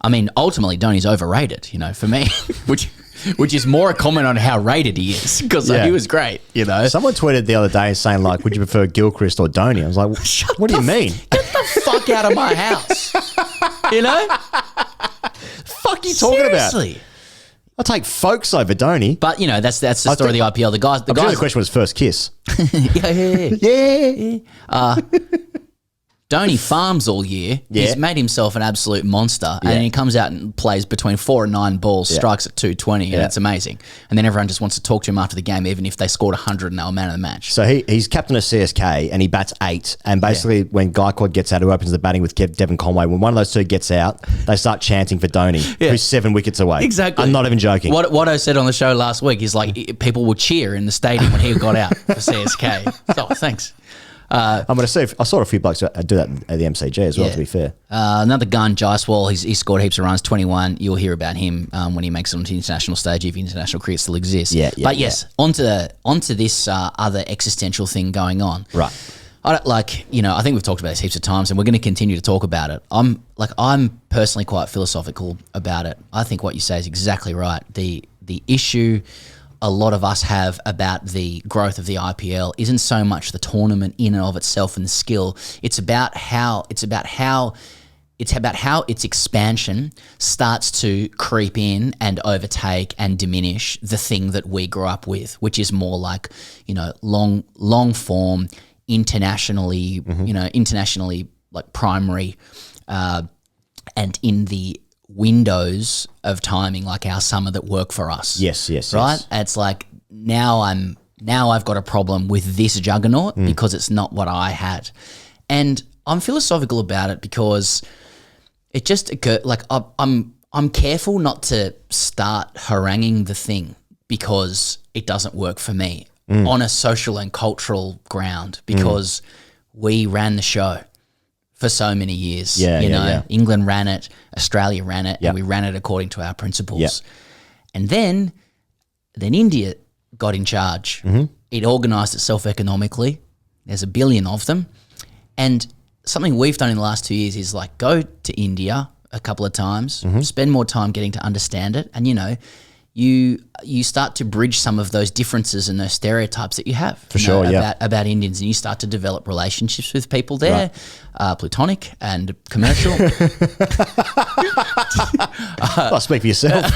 I mean, ultimately, Dhoni's overrated, for me, which is more a comment on how rated he is because he was great, Someone tweeted the other day saying would you prefer Gilchrist or Dhoni? I was like, what do you mean? Get the fuck out of my house. Fuck you talking about? Seriously. I'll take Folks over Dhoni. But, that's the story of the IPL. The guys. The question was first kiss. Yeah. Dhoni farms all year. Yeah. He's made himself an absolute monster. Yeah. And he comes out and plays between 4 and 9 balls, strikes at 220, and it's amazing. And then everyone just wants to talk to him after the game, even if they scored 100 and they were man of the match. So he's captain of CSK and he bats 8. And basically, when Gaikwad gets out, who opens the batting with Devon Conway, when one of those two gets out, they start chanting for Dhoni, who's 7 wickets away. Exactly. I'm not even joking. What I said on the show last week is like people will cheer in the stadium when he got out for CSK. So thanks. I'm going to say, I saw a few blokes do that at the MCG as well, to be fair. Another gun, Jaiswal, he scored heaps of runs, 21. You'll hear about him when he makes it onto the international stage, if international cricket still exists. But yes, onto this other existential thing going on. Right. I think we've talked about this heaps of times, and we're going to continue to talk about it. I'm personally quite philosophical about it. I think what you say is exactly right. The issue a lot of us have about the growth of the IPL isn't so much the tournament in and of itself and the skill. It's about how its expansion starts to creep in and overtake and diminish the thing that we grew up with, which is more like, long form, internationally like primary, and in the windows of timing like our summer that work for us. Yes. Right? It's like now I've got a problem with this juggernaut because it's not what I had. And I'm philosophical about it because it just occurred, like I'm careful not to start haranguing the thing because it doesn't work for me on a social and cultural ground because we ran the show for so many years. England ran it, Australia ran it, and we ran it according to our principles. And then India got in charge. It organised itself economically. There's a billion of them. And something we've done in the last 2 years is like go to India a couple of times, spend more time getting to understand it, and you start to bridge some of those differences and those stereotypes that you have about Indians, and you start to develop relationships with people there, platonic and commercial. I'll speak for yourself.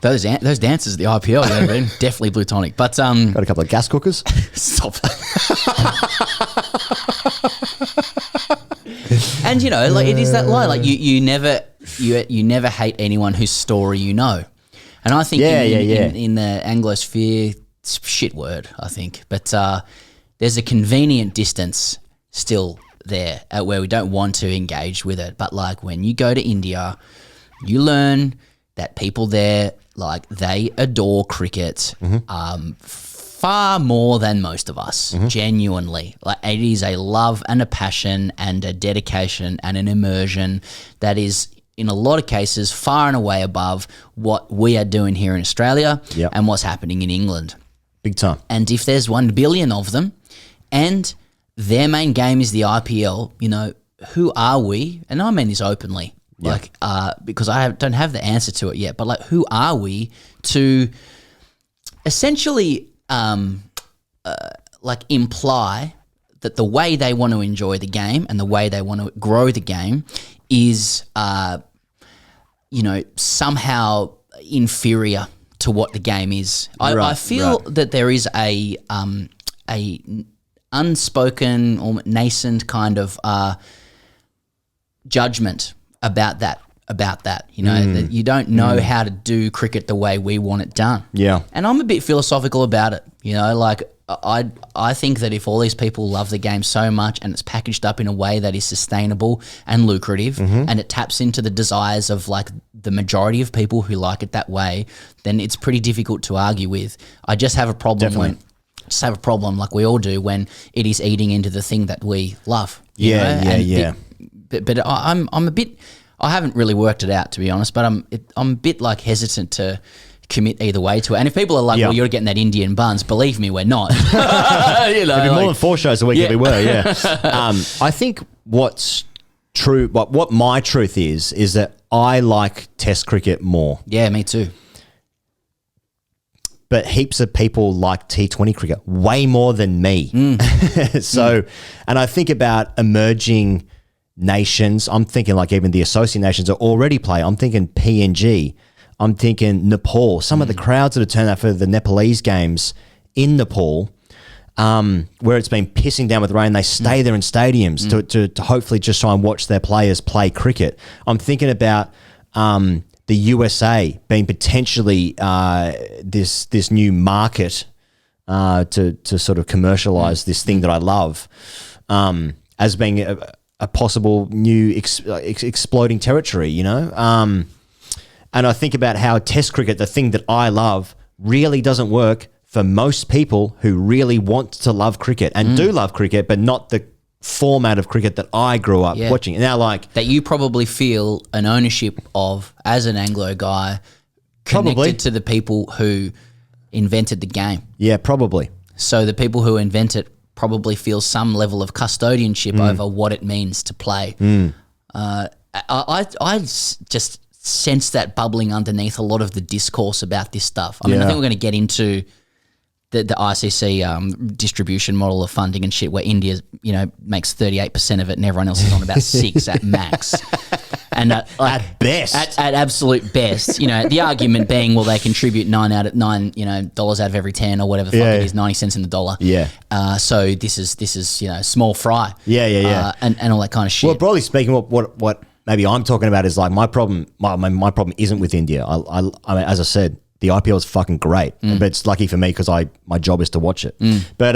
Those dances at the IPL, definitely platonic. But got a couple of gas cookers. Stop. And it is that line. Like you never hate anyone whose story you know. And I think in the Anglosphere, it's a shit word, I think. But there's a convenient distance still there where we don't want to engage with it. But like when you go to India, you learn that people there, like, they adore cricket far more than most of us, genuinely. Like, it is a love and a passion and a dedication and an immersion that is, in a lot of cases, far and away above what we are doing here in Australia and what's happening in England. Big time. And if there's 1 billion of them and their main game is the IPL, who are we? And I mean this openly. Like, because I don't have the answer to it yet, but like, who are we to essentially like imply that the way they want to enjoy the game and the way they want to grow the game is, somehow inferior to what the game is. I feel that there is a unspoken or nascent kind of judgment about that, that you don't know how to do cricket the way we want it done. Yeah. And I'm a bit philosophical about it, like I think that if all these people love the game so much and it's packaged up in a way that is sustainable and lucrative and it taps into the desires of like the majority of people who like it that way, then it's pretty difficult to argue with. I just have a problem like we all do when it is eating into the thing that we love. But I'm a bit. I haven't really worked it out, to be honest. But I'm a bit like hesitant to commit either way to it. And if people are like, "Well, you're getting that Indian buns," believe me, we're not. It'd be more than 4 shows a week if we were. Yeah. I think what's true, what my truth is that I like Test cricket more. Yeah, me too. But heaps of people like T20 cricket way more than me. And I think about emerging nations. I'm thinking like even the associate nations are already playing. I'm thinking PNG. I'm thinking Nepal. Some of the crowds that have turned out for the Nepalese games in Nepal, where it's been pissing down with rain, they stay there in stadiums to hopefully just try and watch their players play cricket. I'm thinking about the USA being potentially this new market to sort of commercialize this thing that I love as being a possible new exploding territory, you know? And I think about how Test cricket, the thing that I love, really doesn't work for most people who really want to love cricket and do love cricket, but not the format of cricket that I grew up watching. Now, like... That you probably feel an ownership of as an Anglo guy connected to the people who invented the game. Yeah, probably. So the people who invent it probably feel some level of custodianship over what it means to play. I just sense that bubbling underneath a lot of the discourse about this stuff. I mean, I think we're going to get into the ICC distribution model of funding and shit, where India, you know, makes 38% of it and everyone else is on about 6 at max. And at best. At absolute best. You know, the argument being, well, they contribute $9 out of every 10 or whatever the fuck it is, 90 cents in the dollar. Yeah. So this is, you know, small fry. Yeah. And all that kind of shit. Well, broadly speaking, what maybe I'm talking about is like my problem isn't with India. I mean, as I said, the IPL is fucking great, but it's lucky for me because my job is to watch it. But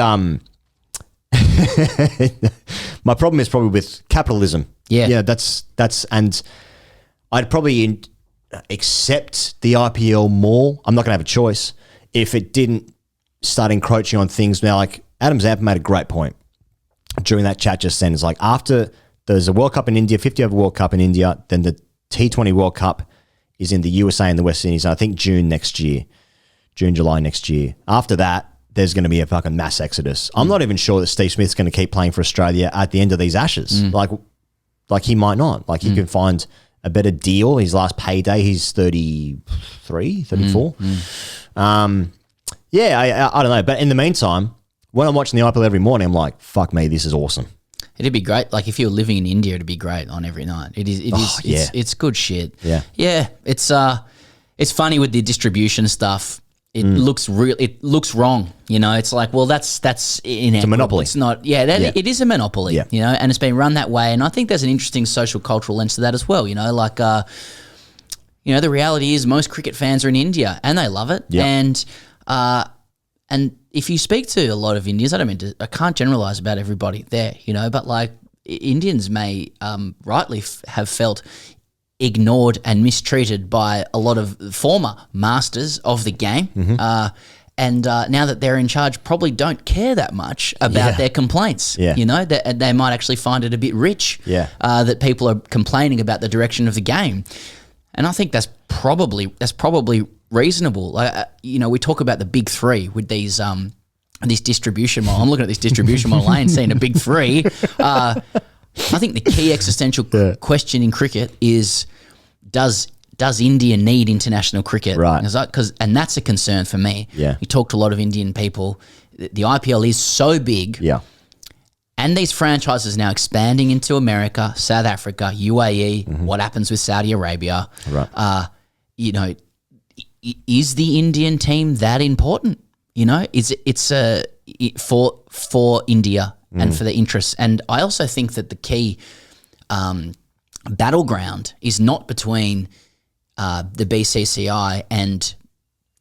my problem is probably with capitalism. Yeah, that's and I'd probably accept the IPL more. I'm not gonna have a choice if it didn't start encroaching on things. Now, like Adam Zampa made a great point during that chat just then. It's like after there's a World Cup in India, 50 over World Cup in India, then the T20 World Cup is in the USA and the West Indies, and I think June, July next year. After that, there's going to be a fucking mass exodus. I'm not even sure that Steve Smith's going to keep playing for Australia at the end of these Ashes. Like he might not. Like he can find a better deal. His last payday, he's 33, 34. Yeah, I don't know. But in the meantime, when I'm watching the IPL every morning, I'm like, fuck me, this is awesome. It'd be great. Like if you were living in India, it'd be great on every night. It's good shit. Yeah. It's funny with the distribution stuff. It looks real. It looks wrong. You know, it's like, well, that's inequitable. It's a monopoly. It's not. It is a monopoly. You know, and it's been run that way. And I think there's an interesting social cultural lens to that as well. You know, like, you know, the reality is most cricket fans are in India and they love it. And if you speak to a lot of Indians, I can't generalize about everybody there, you know, but like Indians may rightly have felt ignored and mistreated by a lot of former masters of the game. And now that they're in charge, probably don't care that much about their complaints. You know, they might actually find it a bit rich that people are complaining about the direction of the game. And I think that's probably reasonable. Like, you know, we talk about the big three with these this distribution model. I'm looking at this distribution model. I ain't seen a big three. I think the key existential question in cricket is, does India need international cricket? Right. And that's a concern for me. Yeah. You talk to a lot of Indian people. The IPL is so big. Yeah. And these franchises now expanding into America, South Africa, UAE, what happens with Saudi Arabia? Right. You know, is the Indian team that important? You know, for India and for the interests. And I also think that the key battleground is not between the BCCI and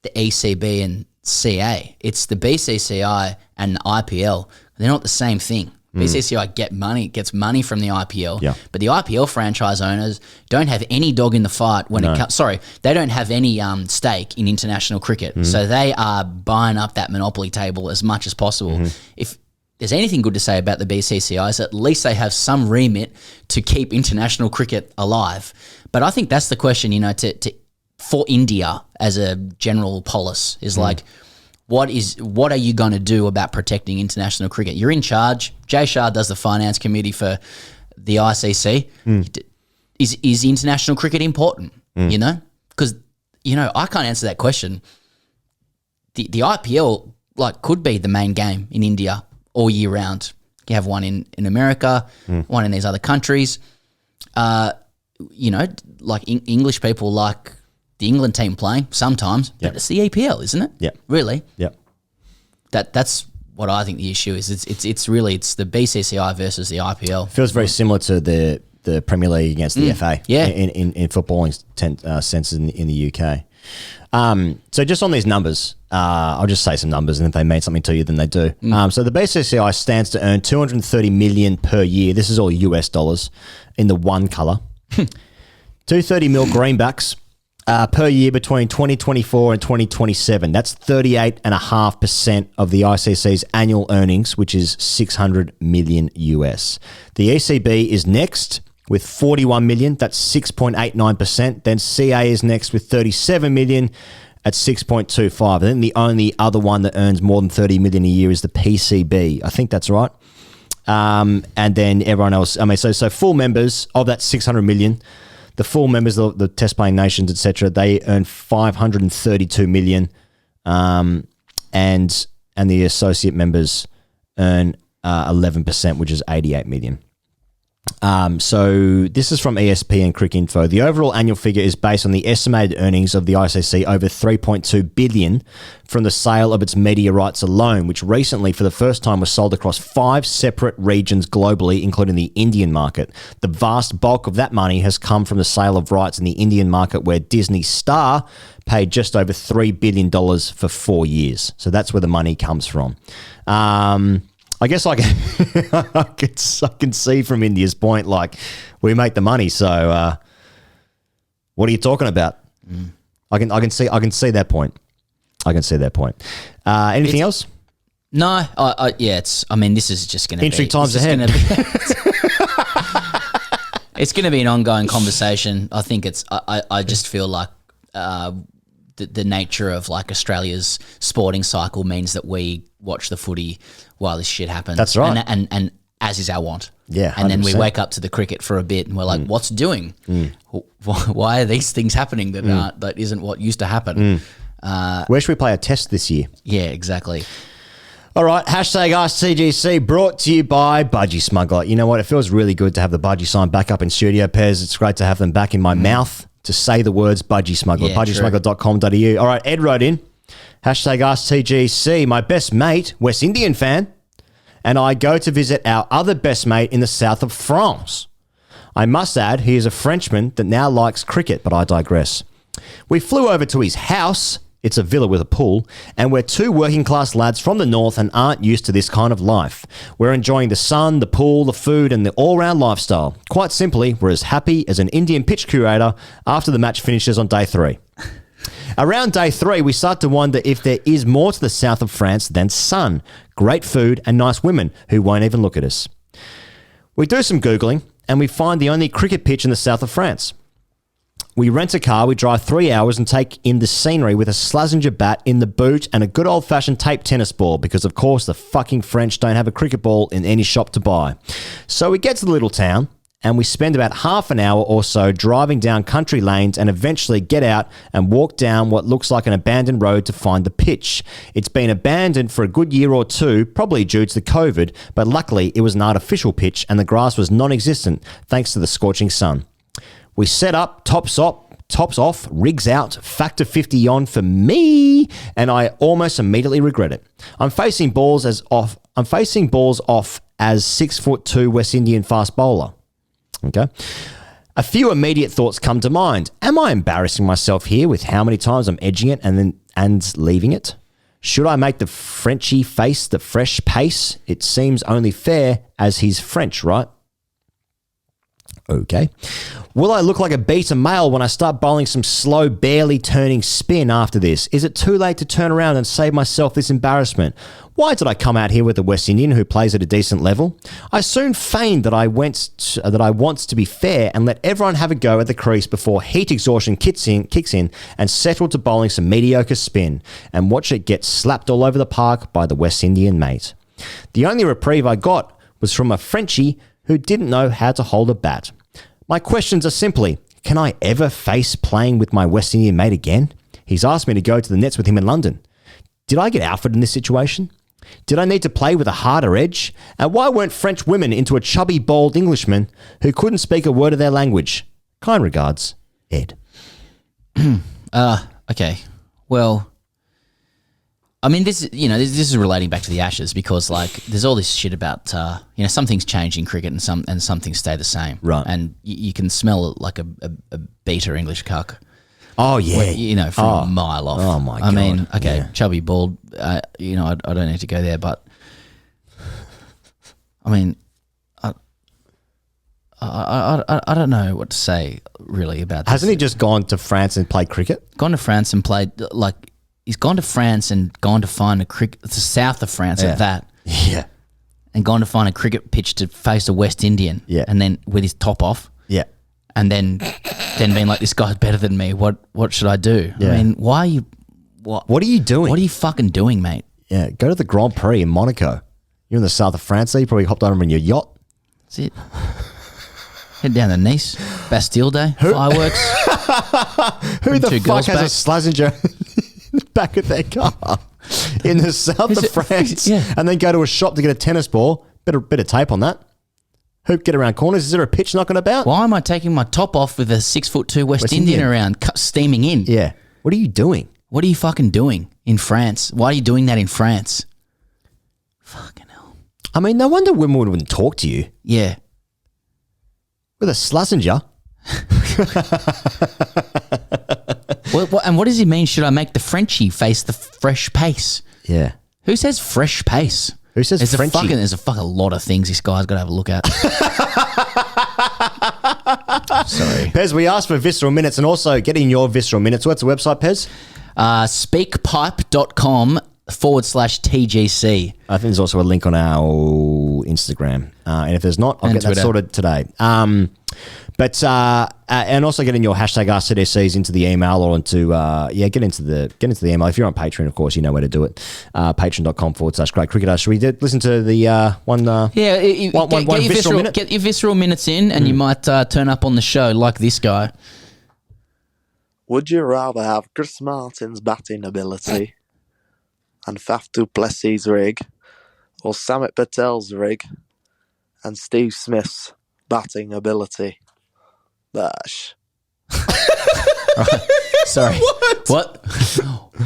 the ECB and CA. It's the BCCI and the IPL. They're not the same thing. BCCI gets money from the IPL, but the IPL franchise owners don't have any dog in the fight when it comes. Sorry, they don't have any stake in international cricket, so they are buying up that monopoly table as much as possible. If there's anything good to say about the BCCI, is at least they have some remit to keep international cricket alive. But I think that's the question, you know, for India as a general polis is like, what are you going to do about protecting international cricket? You're in charge. Jay Shah does the finance committee for the ICC. Is international cricket important? You know, because you know I can't answer that question. The IPL could be the main game in India all year round. You have one in America, one in these other countries. You know, like English people like the England team playing sometimes, but it's the EPL, isn't it? Yeah. Really? Yeah. That's what I think the issue is. It's really the BCCI versus the IPL. Feels very similar to the Premier League against the FA. Yeah. In footballing sense in the UK. So just on these numbers, I'll just say some numbers, and if they mean something to you, then they do. So the BCCI stands to earn $230 million per year. This is all US dollars in the one colour. 230 mil greenbacks per year between 2024 and 2027. That's 38.5% of the ICC's annual earnings, which is 600 million US. The ECB is next with 41 million. That's 6.89%. Then CA is next with 37 million at 6.25. And then the only other one that earns more than 30 million a year is the PCB. I think that's right. And then everyone else. I mean, so full members of that 600 million. The full members of the test playing nations, etc., they earn 532 million, and the associate members earn 11%, which is 88 million. So this is from ESPN Cricinfo. The overall annual figure is based on the estimated earnings of the ICC over 3.2 billion from the sale of its media rights alone, which recently, for the first time, was sold across 5 separate regions globally, including the Indian market. The vast bulk of that money has come from the sale of rights in the Indian market, where Disney Star paid just over $3 billion for 4 years. So that's where the money comes from. I guess I can see from India's point, like, we make the money, so what are you talking about? I can see that point. Anything else? No, it's. I mean, this is just going to be interesting times ahead. It's going to be an ongoing conversation. I think it's. I just feel like the nature of like Australia's sporting cycle means that we watch the footy while this shit happens. That's right. And as is our want. Yeah, 100%. And then we wake up to the cricket for a bit and we're like, what's it doing? Why are these things happening that isn't what used to happen? Where should we play a test this year? Yeah, exactly. All right, hashtag AskTGC brought to you by Budgie Smuggler. You know what? It feels really good to have the Budgie sign back up in studio, Pez. It's great to have them back in my mouth to say the words Budgie Smuggler. Yeah, budgiesmuggler.com.au. All right, Ed wrote in, hashtag AskTGC. My best mate, West Indian fan, and I go to visit our other best mate in the south of France. I must add, he is a Frenchman that now likes cricket, but I digress. We flew over to his house. It's a villa with a pool, and we're 2 working-class lads from the north and aren't used to this kind of life. We're enjoying the sun, the pool, the food, and the all-round lifestyle. Quite simply, we're as happy as an Indian pitch curator after the match finishes on day 3. Around day 3, we start to wonder if there is more to the south of France than sun, great food, and nice women who won't even look at us. We do some Googling, and we find the only cricket pitch in the south of France. We rent a car, we drive 3 hours and take in the scenery with a Slazenger bat in the boot and a good old-fashioned tape tennis ball because, of course, the fucking French don't have a cricket ball in any shop to buy. So we get to the little town and we spend about half an hour or so driving down country lanes and eventually get out and walk down what looks like an abandoned road to find the pitch. It's been abandoned for a good year or two, probably due to the COVID, but luckily it was an artificial pitch and the grass was non-existent thanks to the scorching sun. We set up, tops off, rigs out, factor 50 on for me, and I almost immediately regret it. I'm facing balls off as 6'2" West Indian fast bowler. Okay. A few immediate thoughts come to mind. Am I embarrassing myself here with how many times I'm edging it and leaving it? Should I make the Frenchie face the fresh pace? It seems only fair as he's French, right? Okay. Will I look like a beta male when I start bowling some slow, barely turning spin after this? Is it too late to turn around and save myself this embarrassment? Why did I come out here with a West Indian who plays at a decent level? I soon feigned that I want to be fair and let everyone have a go at the crease before heat exhaustion kicks in and settle to bowling some mediocre spin and watch it get slapped all over the park by the West Indian mate. The only reprieve I got was from a Frenchie who didn't know how to hold a bat. My questions are simply, can I ever face playing with my West Indian mate again? He's asked me to go to the nets with him in London. Did I get Alfred in this situation? Did I need to play with a harder edge? And why weren't French women into a chubby, bald Englishman who couldn't speak a word of their language? Kind regards, Ed. Okay. Well, I mean, this is relating back to the Ashes because like there's all this shit about some things change in cricket and some things stay the same. Right. And you can smell like a beta English cuck. Oh yeah, from a mile off. Oh my god. I mean, okay, yeah. chubby, bald. I don't need to go there, but I mean, I don't know what to say really about this. Hasn't he just gone to France and played cricket? Gone to France and played like he's gone to France and gone to find a cricket the south of France at that. Yeah. And gone to find a cricket pitch to face a West Indian. Yeah. And then with his top off. Yeah. And then being like, this guy's better than me. What should I do? Yeah. I mean, why are you? What are you doing? What are you fucking doing, mate? Yeah, go to the Grand Prix in Monaco. You're in the south of France. There, you probably hopped over in your yacht. That's it. Head down to Nice, Bastille Day, fireworks. Who the fuck has back. a Slazenger in the back of their car in the south of France? And then go to a shop to get a tennis ball. Bit of tape on that. Hoop, get around corners. Is there a pitch knocking about? Why am I taking my top off with a 6'2" West Indian around, steaming in? Yeah. What are you doing? What are you fucking doing in France? Why are you doing that in France? Fucking hell. I mean, no wonder women wouldn't talk to you. Yeah. With a Slazenger. And what does he mean? Should I make the Frenchie face the fresh pace? Yeah. Who says fresh pace? Who says Frenchie? There's a fucking lot of things this guy's got to have a look at. Sorry. Pez, we asked for visceral minutes and also getting your visceral minutes. What's the website, Pez? Speakpipe.com/TGC. I think there's also a link on our Instagram. And if there's not, I'll get Twitter. that sorted today. And also getting your hashtag AskTGCs into the email or into get into the email. If you're on Patreon, of course, you know where to do it. Patreon.com/Great Cricketer. Should we listen to the one? One visceral minute. Get your visceral minutes in, and you might turn up on the show like this guy. Would you rather have Chris Martin's batting ability and Faf du Plessis' rig, or Samit Patel's rig and Steve Smith's batting ability? Bash. Sorry. What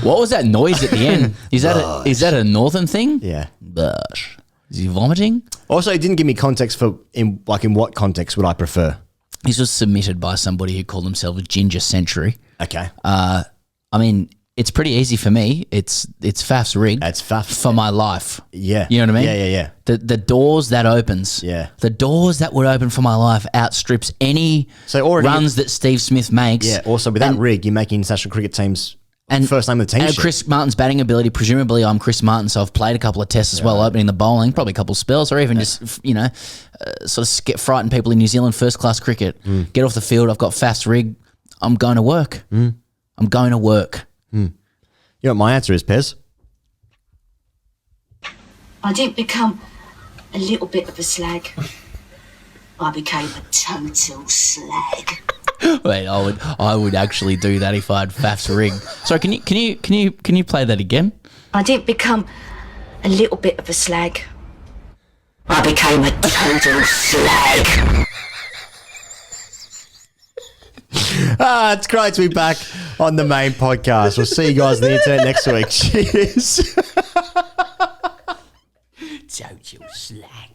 was that noise at the end? Is that a northern thing? Yeah. Bash. Is he vomiting? Also, he didn't give me context for in what context would I prefer. This was submitted by somebody who called themselves Ginger Century. Okay. I mean, it's pretty easy for me. It's Faf's rig. That's Faf for my life. Yeah. You know what I mean? Yeah. The doors that opens. Yeah. The doors that would open for my life outstrips any runs that Steve Smith makes. Yeah. Also, with that rig, you're making international cricket teams first name of the team. And Chris Martin's batting ability. Presumably, I'm Chris Martin, so I've played a couple of tests as well, opening the bowling, probably a couple of spells, or even just sort of frighten people in New Zealand first class cricket. Get off the field. I've got Faf's rig. I'm going to work. I'm going to work. You know what my answer is, Pez? I didn't become a little bit of a slag. I became a total slag. Wait, I would actually do that if I had Faf's rig. Sorry, can you play that again? I didn't become a little bit of a slag. I became a total slag. It's great to be back on the main podcast. We'll see you guys on the internet next week. Cheers. Total slag.